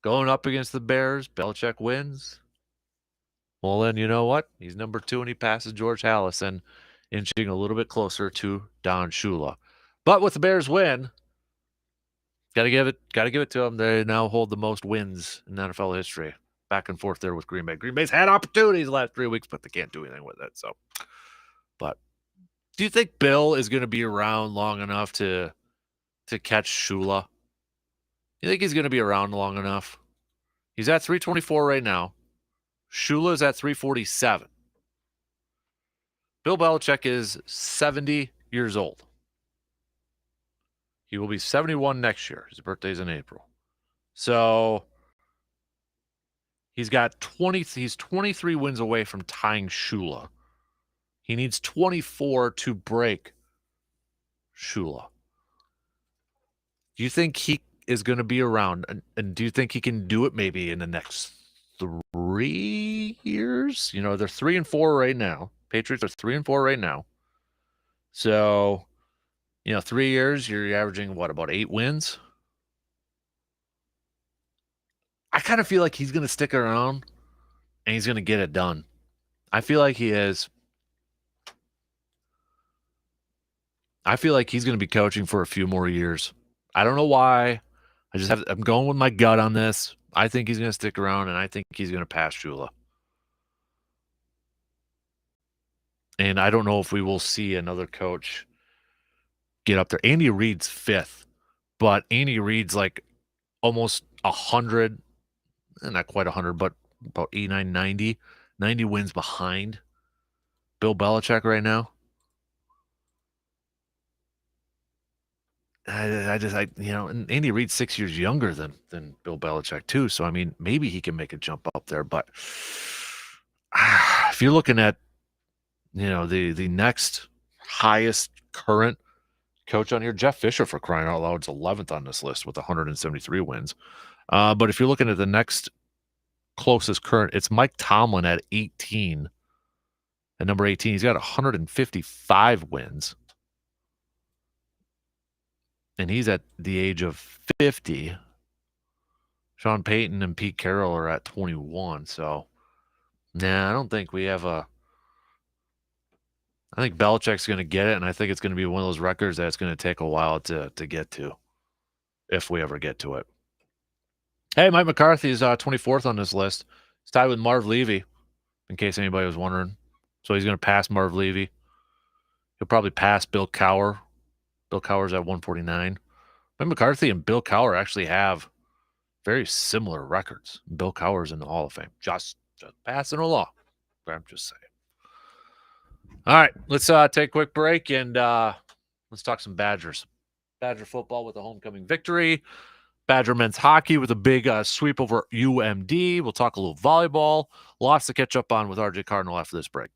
A: Going up against the Bears, Belichick wins. Well, then you know what? He's number 2, and he passes George Halas and inching a little bit closer to Don Shula. But with the Bears win, gotta give it to them. They now hold the most wins in NFL history. Back and forth there with Green Bay. Green Bay's had opportunities the last 3 weeks, but they can't do anything with it. So, but do you think Bill is going to be around long enough to catch Shula? You think he's going to be around long enough? He's at 324 right now. Shula's at 347. Bill Belichick is 70 years old. He will be 71 next year. His birthday's in April. So he's 23 wins away from tying Shula. He needs 24 to break Shula. Do you think he is going to be around? And do you think he can do it maybe in the next 3 years? You know, they're 3-4 right now. Patriots are 3-4 right now. So, 3 years, you're averaging what, about 8 wins? I kind of feel like he's going to stick around and he's going to get it done. I feel like he is. I feel like he's going to be coaching for a few more years. I don't know why. I'm going with my gut on this. I think he's going to stick around, and I think he's going to pass Shula. And I don't know if we will see another coach get up there. Andy Reid's 5th, but Andy Reid's like almost 100, not quite 100, but about 89, 90 wins behind Bill Belichick right now. And Andy Reid's 6 years younger than Bill Belichick too. So, I mean, maybe he can make a jump up there. But if you're looking at, the next highest current coach on here, Jeff Fisher, for crying out loud, is 11th on this list with 173 wins. But if you're looking at the next closest current, it's Mike Tomlin at 18. At number 18, he's got 155 wins. And he's at the age of 50. Sean Payton and Pete Carroll are at 21. So, I don't think we have I think Belichick's going to get it, and I think it's going to be one of those records that it's going to take a while to get to, if we ever get to it. Hey, Mike McCarthy is 24th on this list. He's tied with Marv Levy, in case anybody was wondering. So he's going to pass Marv Levy. He'll probably pass Bill Cowher. Bill Cowher's at 149. Mike McCarthy and Bill Cowher actually have very similar records. Bill Cowher's in the Hall of Fame. Just passing along. I'm just saying. All right, let's take a quick break and let's talk some Badgers. Badger football with a homecoming victory. Badger men's hockey with a big sweep over UMD. We'll talk a little volleyball. Lots to catch up on with RJ Cardinal after this break.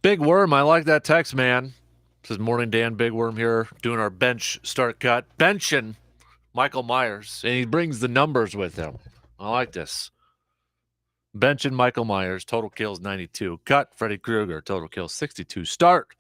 A: Big Worm, I like that text, man. Says morning, Dan. Big Worm here, doing our bench start cut, benching Michael Myers, and he brings the numbers with him. I like this. Benching Michael Myers, total kills 92. Cut Freddy Krueger, total kills 62. Start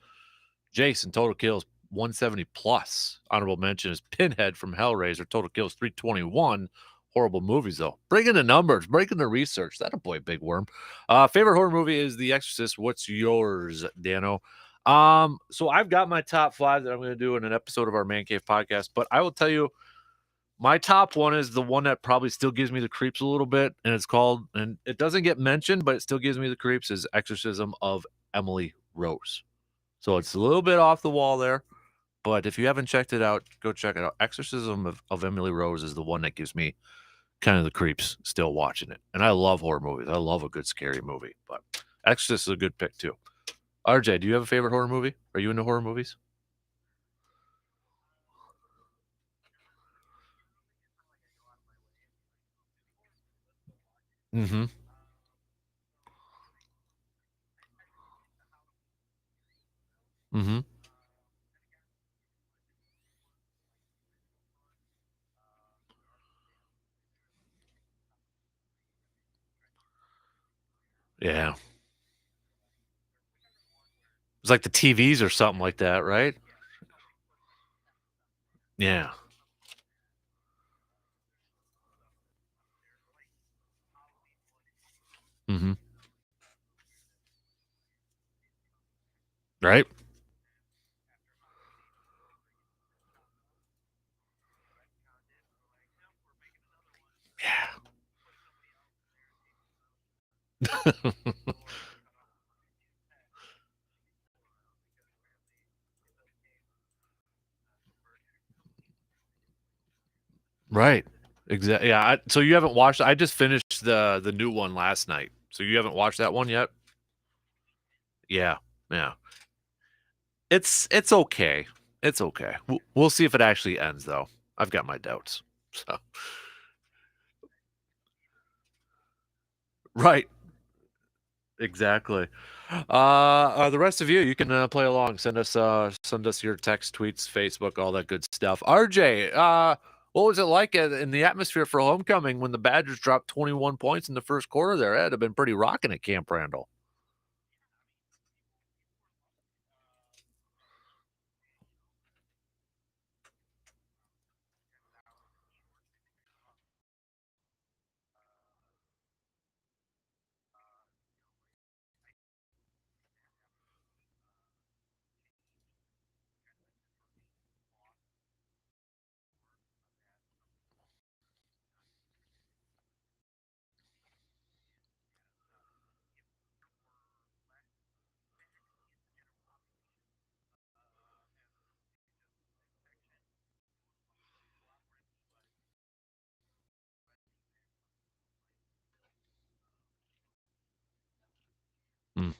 A: Jason, total kills 170 plus. Honorable mention is Pinhead from Hellraiser, total kills 321. Horrible movies though. Bringing the numbers, breaking the research. That a boy, Big Worm. Favorite horror movie is The Exorcist. What's yours, Dano? So I've got my top 5 that I'm going to do in an episode of our Man Cave podcast, but I will tell you, my top one is the one that probably still gives me the creeps a little bit, and it's called, and it doesn't get mentioned, but it still gives me the creeps, is Exorcism of Emily Rose. So it's a little bit off the wall there, but if you haven't checked it out, go check it out. Exorcism of Emily Rose is the one that gives me kind of the creeps still watching it. And I love horror movies. I love a good scary movie, but Exorcist is a good pick too. RJ, do you have a favorite horror movie? Are you into horror movies? Mm-hmm. Mm-hmm. Yeah. It's like the TVs or something like that, right? Yeah. Mm-hmm. Right? Yeah. Right. Exactly. Yeah. So you haven't watched? I just finished the new one last night. So you haven't watched that one yet? Yeah. Yeah. It's okay. It's okay. We'll see if it actually ends though. I've got my doubts. So right. Exactly. The rest of you, you can play along. Send us your text, tweets, Facebook, all that good stuff. RJ, what was it like in the atmosphere for homecoming when the Badgers dropped 21 points in the first quarter there? It'd have been pretty rocking at Camp Randall. Mm.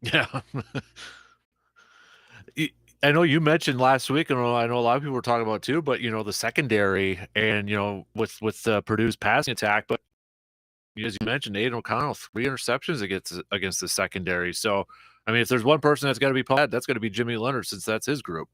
A: Yeah. I know you mentioned last week, and I know a lot of people were talking about it too, but the secondary and with Purdue's passing attack, but as you mentioned, Aiden O'Connell, 3 interceptions against the secondary. So, I mean, if there's one person that's gotta be pulled, that's gonna be Jimmy Leonard since that's his group.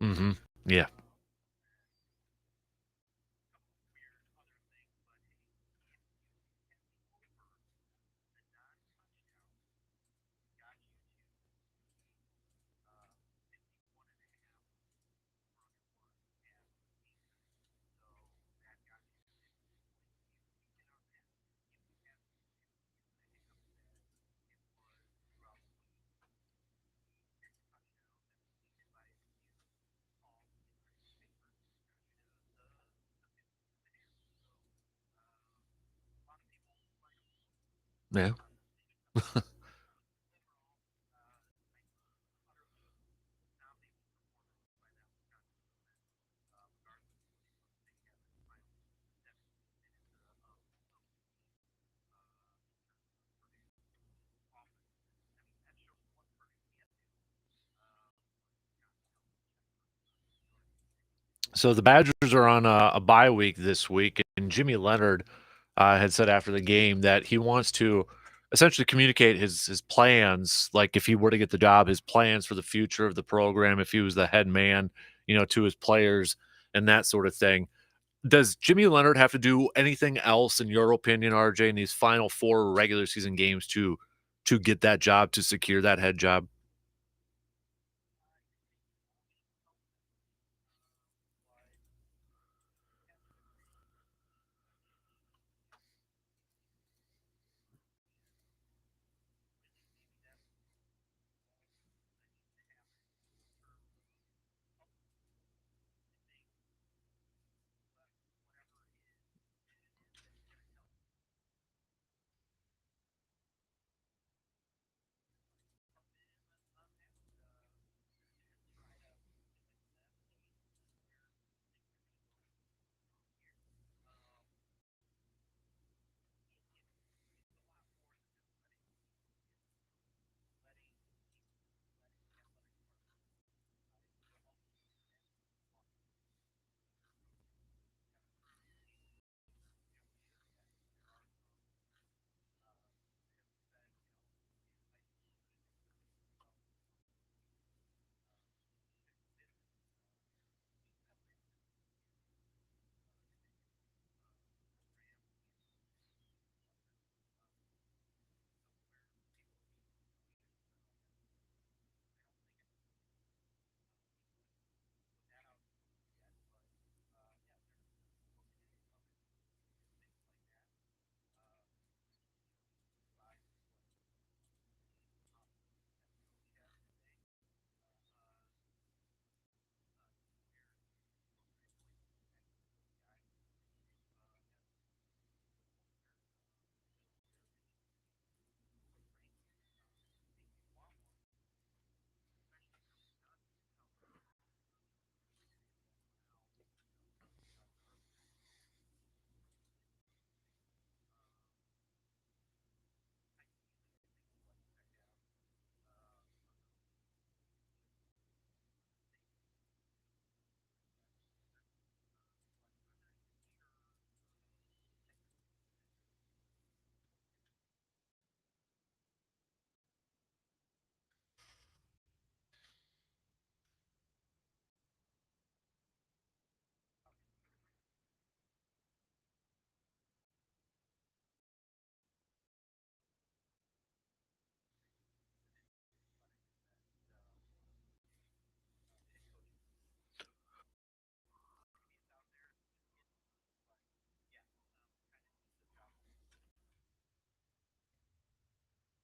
A: Mhm. Yeah. Yeah. So the Badgers are on a bye week this week, and Jimmy Leonard had said after the game that he wants to essentially communicate his plans, like if he were to get the job, his plans for the future of the program, if he was the head man, to his players and that sort of thing. Does Jimmy Leonard have to do anything else, in your opinion, RJ, in these final 4 regular season games to get that job, to secure that head job?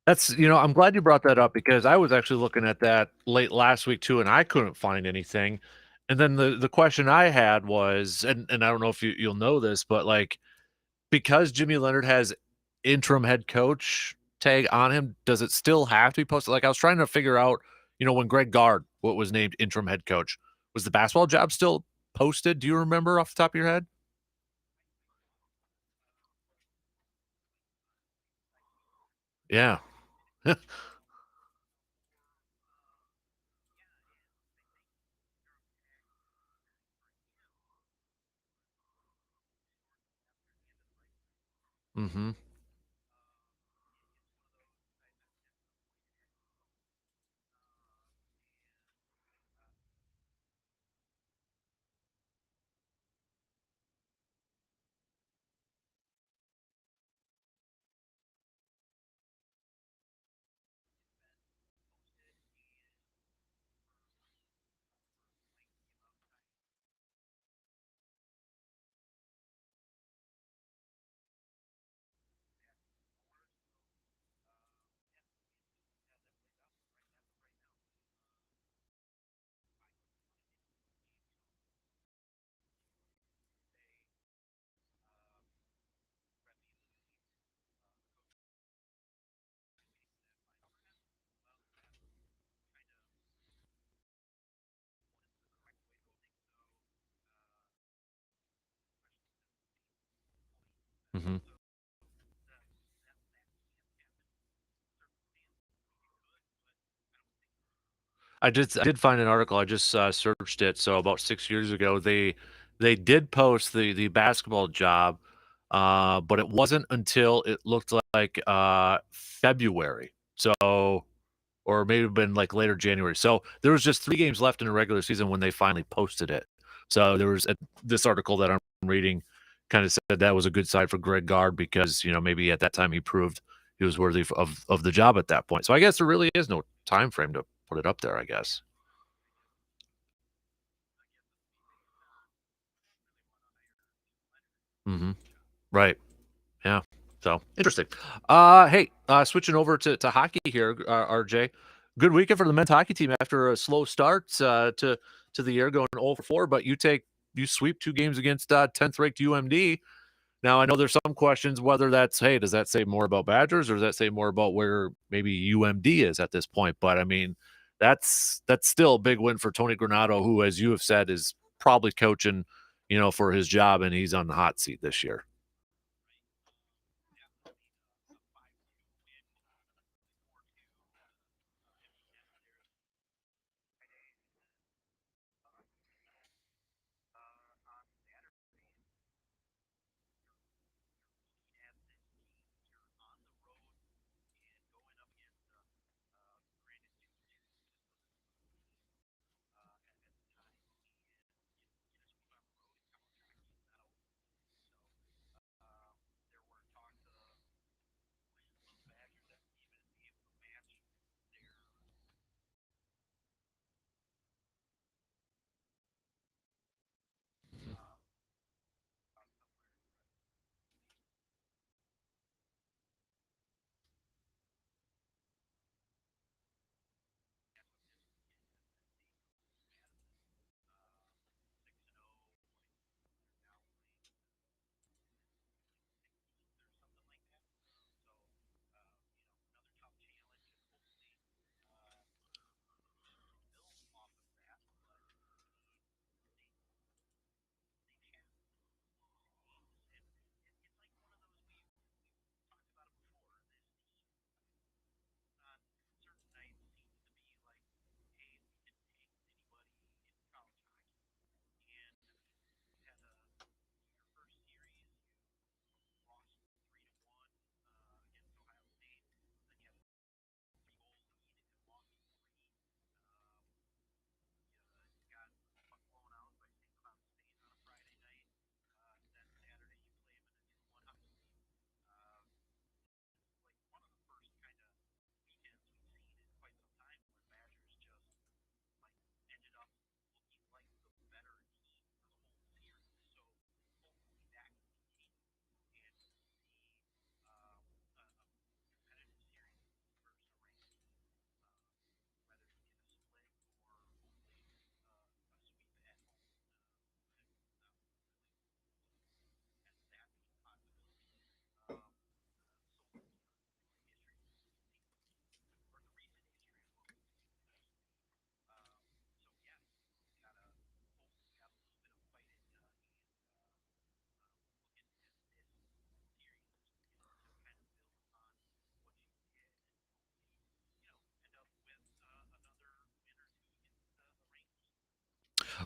A: That's I'm glad you brought that up because I was actually looking at that late last week too, and I couldn't find anything. And then the question I had was, and I don't know if you'll know this, but like because Jimmy Leonard has interim head coach tag on him, does it still have to be posted? Like I was trying to figure out, when Greg Gard what was named interim head coach, was the basketball job still posted? Do you remember off the top of your head? Yeah. Mhm. Mhm. I did find an article. I just searched it. So about 6 years ago, they did post the basketball job, but it wasn't until it looked like February. So or maybe have been like later January. So there was just 3 games left in the regular season when they finally posted it. So there was this article that I'm reading kind of said that was a good side for Greg Gard because maybe at that time he proved he was worthy of the job at that point. So I guess there really is no time frame to put it up there. I guess. Hmm. Right. Yeah. So interesting. Hey, switching over to hockey here, RJ. Good weekend for the men's hockey team after a slow start to the year, going 0 for 4. But you sweep 2 games against 10th ranked UMD. Now I know there's some questions whether that's hey, does that say more about Badgers or does that say more about where maybe UMD is at this point? But I mean, that's still a big win for Tony Granato, who, as you have said, is probably coaching, for his job, and he's on the hot seat this year.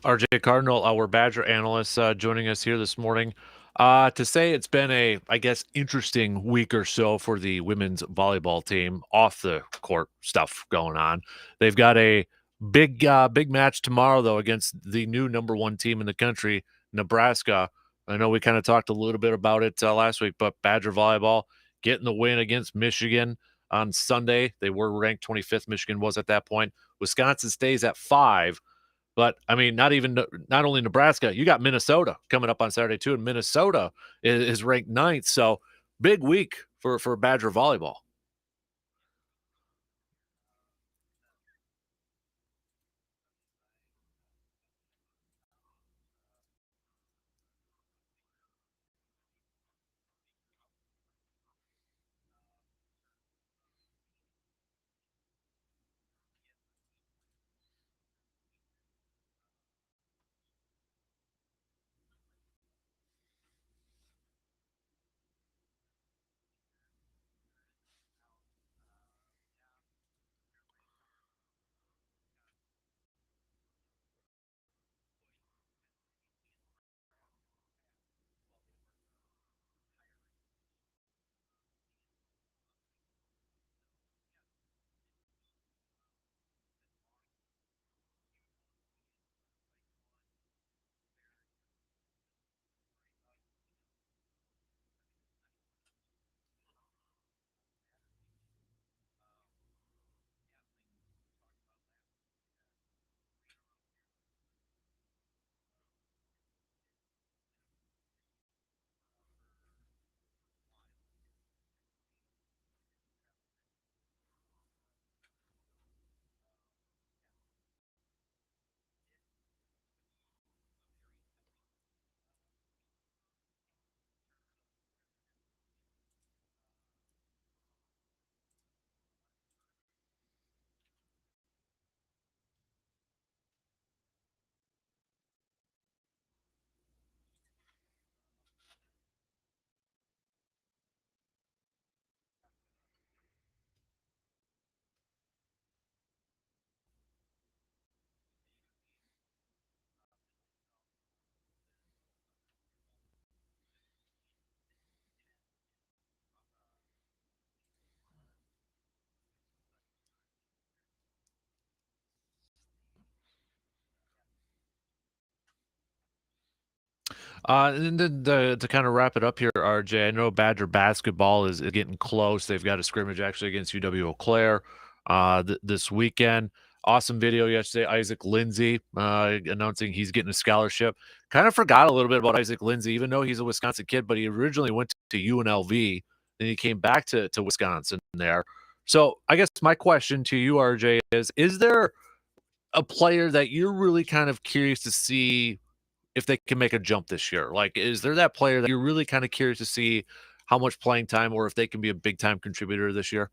A: RJ Cardinal, our Badger analyst, joining us here this morning to say it's been a, I guess, interesting week or so for the women's volleyball team. Off the court stuff going on. They've got a big match tomorrow, though, against the new #1 team in the country, Nebraska. I know we kind of talked a little bit about it last week, but Badger volleyball getting the win against Michigan on Sunday. They were ranked 25th. Michigan was at that point. Wisconsin stays at 5. But I mean, not only Nebraska, you got Minnesota coming up on Saturday too, and Minnesota is ranked 9th. So big week for Badger volleyball. And then to kind of wrap it up here, RJ, I know Badger basketball is getting close. They've got a scrimmage actually against UW Eau Claire this weekend. Awesome video yesterday. Isaac Lindsay announcing he's getting a scholarship. Kind of forgot a little bit about Isaac Lindsay, even though he's a Wisconsin kid, but he originally went to UNLV. Then he came back to Wisconsin there. So I guess my question to you, RJ, is there a player that you're really kind of curious to see if they can make a jump this year? Like, is there that player that you're really kind of curious to see how much playing time or if they can be a big time contributor this year?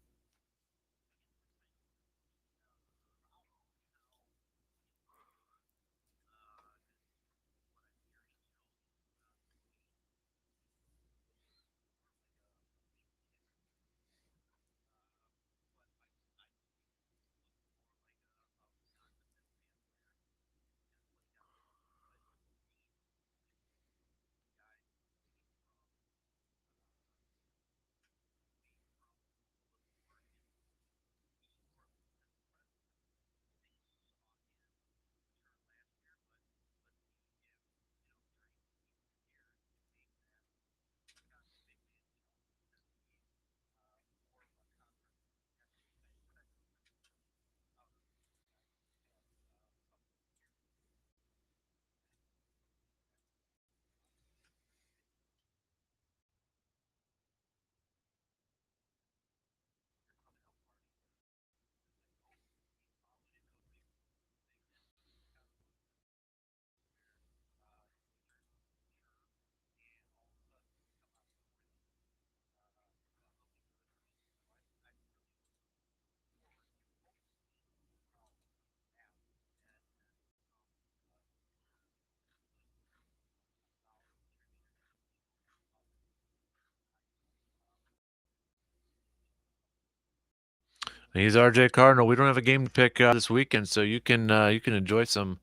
A: He's RJ Cardinal. We don't have a game to pick this weekend, so you can enjoy some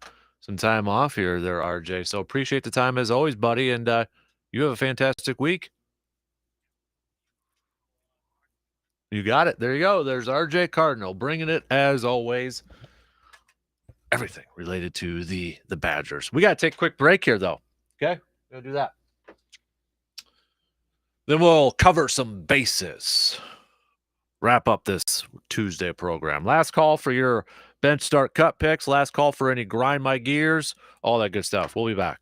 A: some time off here there, RJ. So appreciate the time as always, buddy, and you have a fantastic week. You got it. There you go. There's RJ Cardinal bringing it as always. Everything related to the Badgers. We got to take a quick break here, though. Okay, gonna do that. Then we'll cover some bases. Wrap up this Tuesday program. Last call for your bench start cut picks. Last call for any grind my gears. All that good stuff. We'll be back.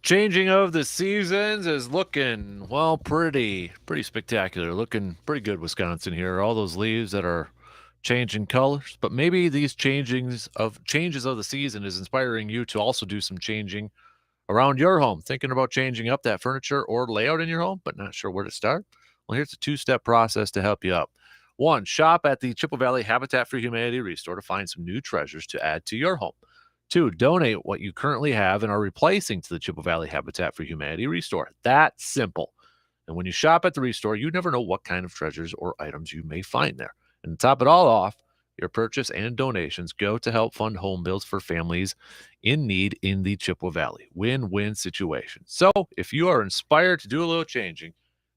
A: Changing of the seasons is looking, well, pretty spectacular. Looking pretty good, Wisconsin here. All those leaves that are changing colors, but maybe these changes of the season is inspiring you to also do some changing around your home. Thinking about changing up that furniture or layout in your home, but not sure where to start? Well, here's a two-step process to help you out. One, shop at the Chippewa Valley Habitat for Humanity Restore to find some new treasures to add to your home. Two, donate what you currently have and are replacing to the Chippewa Valley Habitat for Humanity Restore. That's simple. And when you shop at the Restore, you never know what kind of treasures or items you may find there. And to top it all off, your purchase and donations go to help fund home builds for families in need in the Chippewa Valley. Win-win situation. So if you are inspired to do a little changing,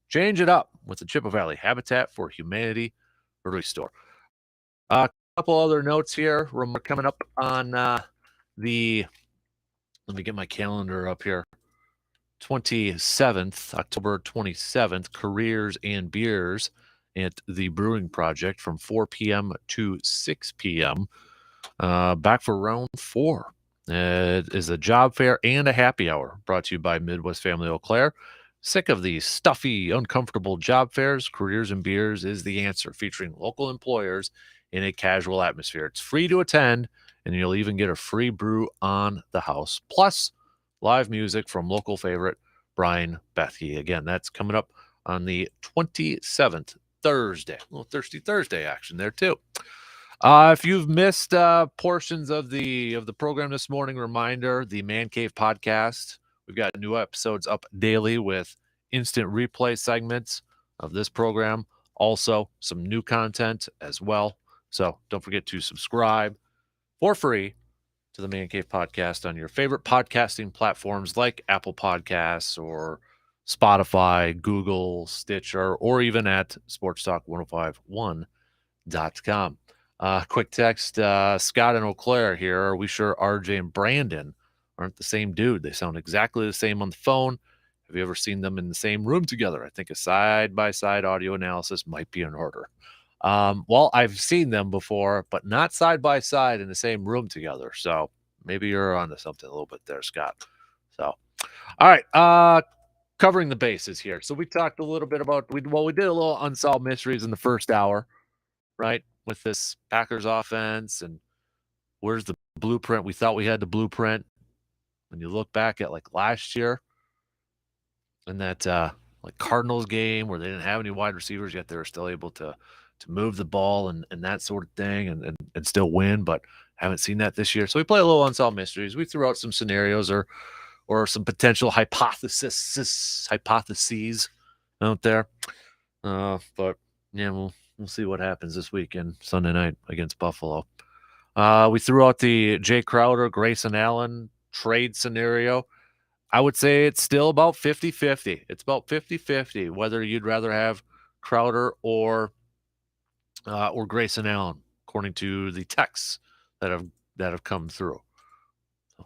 A: change it up with the Chippewa Valley Habitat for Humanity Restore. A couple other notes here. We're coming up on let me get my calendar up here. 27th, October 27th, Careers and Beers at the Brewing Project from 4 p.m. to 6 p.m. Back for round 4. It is a job fair and a happy hour brought to you by Midwest Family Eau Claire. Sick of these stuffy, uncomfortable job fairs? Careers and Beers is the answer, featuring local employers in a casual atmosphere. It's free to attend, and you'll even get a free brew on the house, plus live music from local favorite Brian Bethke. Again, that's coming up on the 27th, Thursday. A little Thirsty Thursday action there, too. If you've missed portions of the program this morning, reminder, the Man Cave podcast. We've got new episodes up daily with instant replay segments of this program. Also, some new content as well. So don't forget to subscribe for free to the Man Cave podcast on your favorite podcasting platforms like Apple Podcasts or Spotify, Google, Stitcher, or even at sportstalk1051.com. Quick text, Scott and Eau Claire here. Are we sure RJ and Brandon aren't the same dude? They sound exactly the same on the phone. Have you ever seen them in the same room together? I think a side-by-side audio analysis might be in order. Well, I've seen them before, but not side-by-side in the same room together. So maybe you're onto something a little bit there, Scott. So, all right. Covering the bases here. So we talked a little bit about, we did a little unsolved mysteries in the first hour, right? With this Packers offense, and where's the blueprint? We thought we had the blueprint. When you look back at like last year and that like Cardinals game where they didn't have any wide receivers, yet they were still able to move the ball and that sort of thing and still win, but haven't seen that this year. So we play a little unsolved mysteries. We threw out some scenarios or some potential hypotheses out there. But yeah, we'll see what happens this weekend, Sunday night against Buffalo. We threw out the Jay Crowder, Grayson Allen trade scenario. I would say it's still about 50-50. It's about 50-50 whether you'd rather have Crowder or Grayson Allen, according to the texts that have come through. So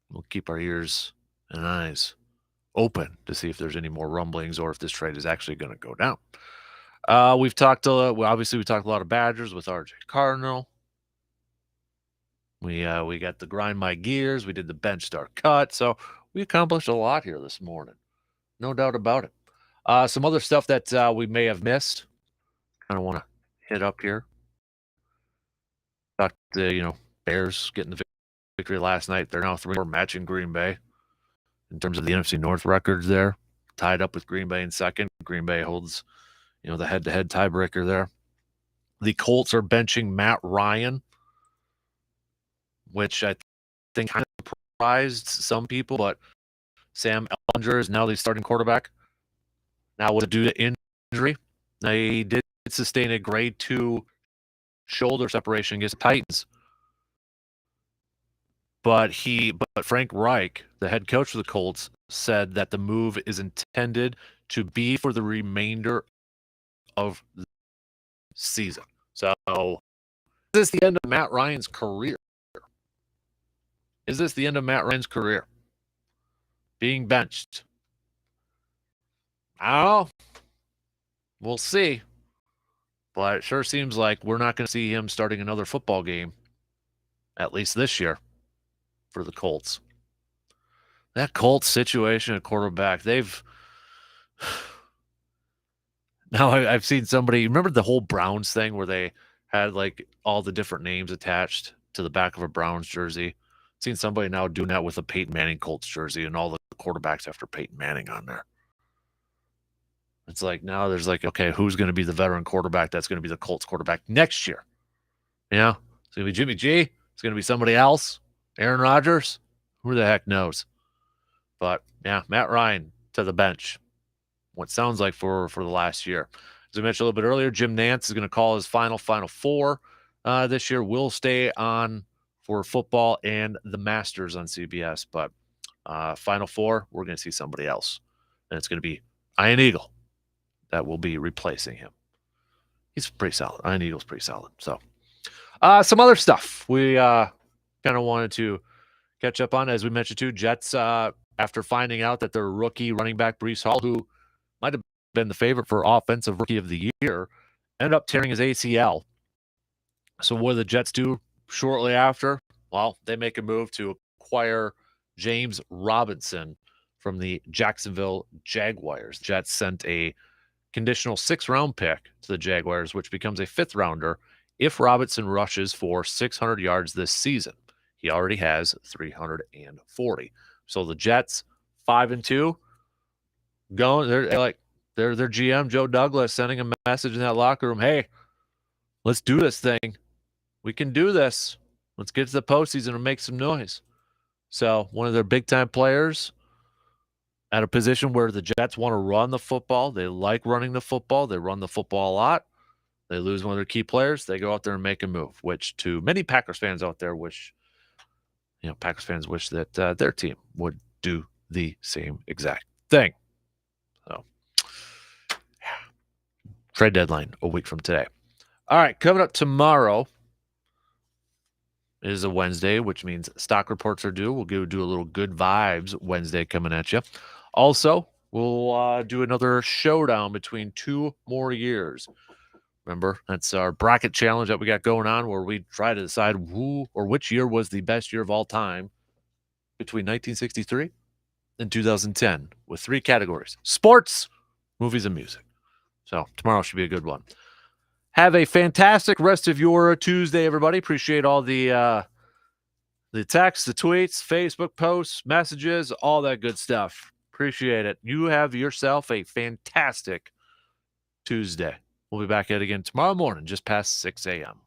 A: we'll keep our ears and eyes open to see if there's any more rumblings or if this trade is actually going to go down. We've talked obviously we talked a lot of Badgers with RJ Cardinal. We got the grind my gears. We did the bench star cut. So we accomplished a lot here this morning. No doubt about it. Some other stuff that we may have missed. Kind of want to hit up here. Talked the Bears getting the victory last night. They're now 3-4 matching Green Bay in terms of the NFC North records there. Tied up with Green Bay in second. Green Bay holds the head-to-head tiebreaker there. The Colts are benching Matt Ryan, which I think kind of surprised some people, but Sam Ehlinger is now the starting quarterback. Now with due to injury, now he did sustain a grade 2 shoulder separation against the Titans. But Frank Reich, the head coach of the Colts, said that the move is intended to be for the remainder of the season. So is this the end of Matt Ryan's career? Is this the end of Matt Ryan's career? Being benched? I don't know. We'll see. But it sure seems like we're not going to see him starting another football game, at least this year, for the Colts. that Colts situation at quarterback, now I've seen somebody, remember the whole Browns thing where they had like all the different names attached to the back of a Browns jersey? Seen somebody now doing that with a Peyton Manning Colts jersey and all the quarterbacks after Peyton Manning on there. It's like now there's like, okay, who's going to be the veteran quarterback that's going to be the Colts quarterback next year? Yeah, it's going to be Jimmy G. It's going to be somebody else. Aaron Rodgers. Who the heck knows? But yeah, Matt Ryan to the bench. What sounds like for the last year. As I mentioned a little bit earlier, Jim Nantz is going to call his final four this year. Will stay on for football and the Masters on CBS. But final four, we're going to see somebody else. And it's going to be Ian Eagle that will be replacing him. He's pretty solid. Ian Eagle's pretty solid. So some other stuff we kind of wanted to catch up on. As we mentioned too, Jets, after finding out that their rookie running back, Breece Hall, who might have been the favorite for offensive rookie of the year, ended up tearing his ACL. So what do the Jets do shortly after? Well, they make a move to acquire James Robinson from the Jacksonville Jaguars. Jets sent a conditional 6th-round pick to the Jaguars, which becomes a 5th-rounder if Robinson rushes for 600 yards this season. He already has 340. So the Jets, 5-2, going. They're like their GM Joe Douglas sending a message in that locker room. Hey, let's do this thing. We can do this. Let's get to the postseason and make some noise. So one of their big-time players at a position where the Jets want to run the football. They like running the football. They run the football a lot. They lose one of their key players. They go out there and make a move, which to many Packers fans out there Packers fans wish that their team would do the same exact thing. So, yeah. Trade deadline a week from today. All right, coming up tomorrow is a Wednesday, which means stock reports are due. We'll do a little good vibes Wednesday coming at you. Also, we'll do another showdown between 2 more years. Remember, that's our bracket challenge that we got going on where we try to decide who or which year was the best year of all time between 1963 and 2010 with 3 categories: sports, movies, and music. So tomorrow should be a good one. Have a fantastic rest of your Tuesday, everybody. Appreciate all the texts, the tweets, Facebook posts, messages, all that good stuff. Appreciate it. You have yourself a fantastic Tuesday. We'll be back at it again tomorrow morning, just past 6 a.m.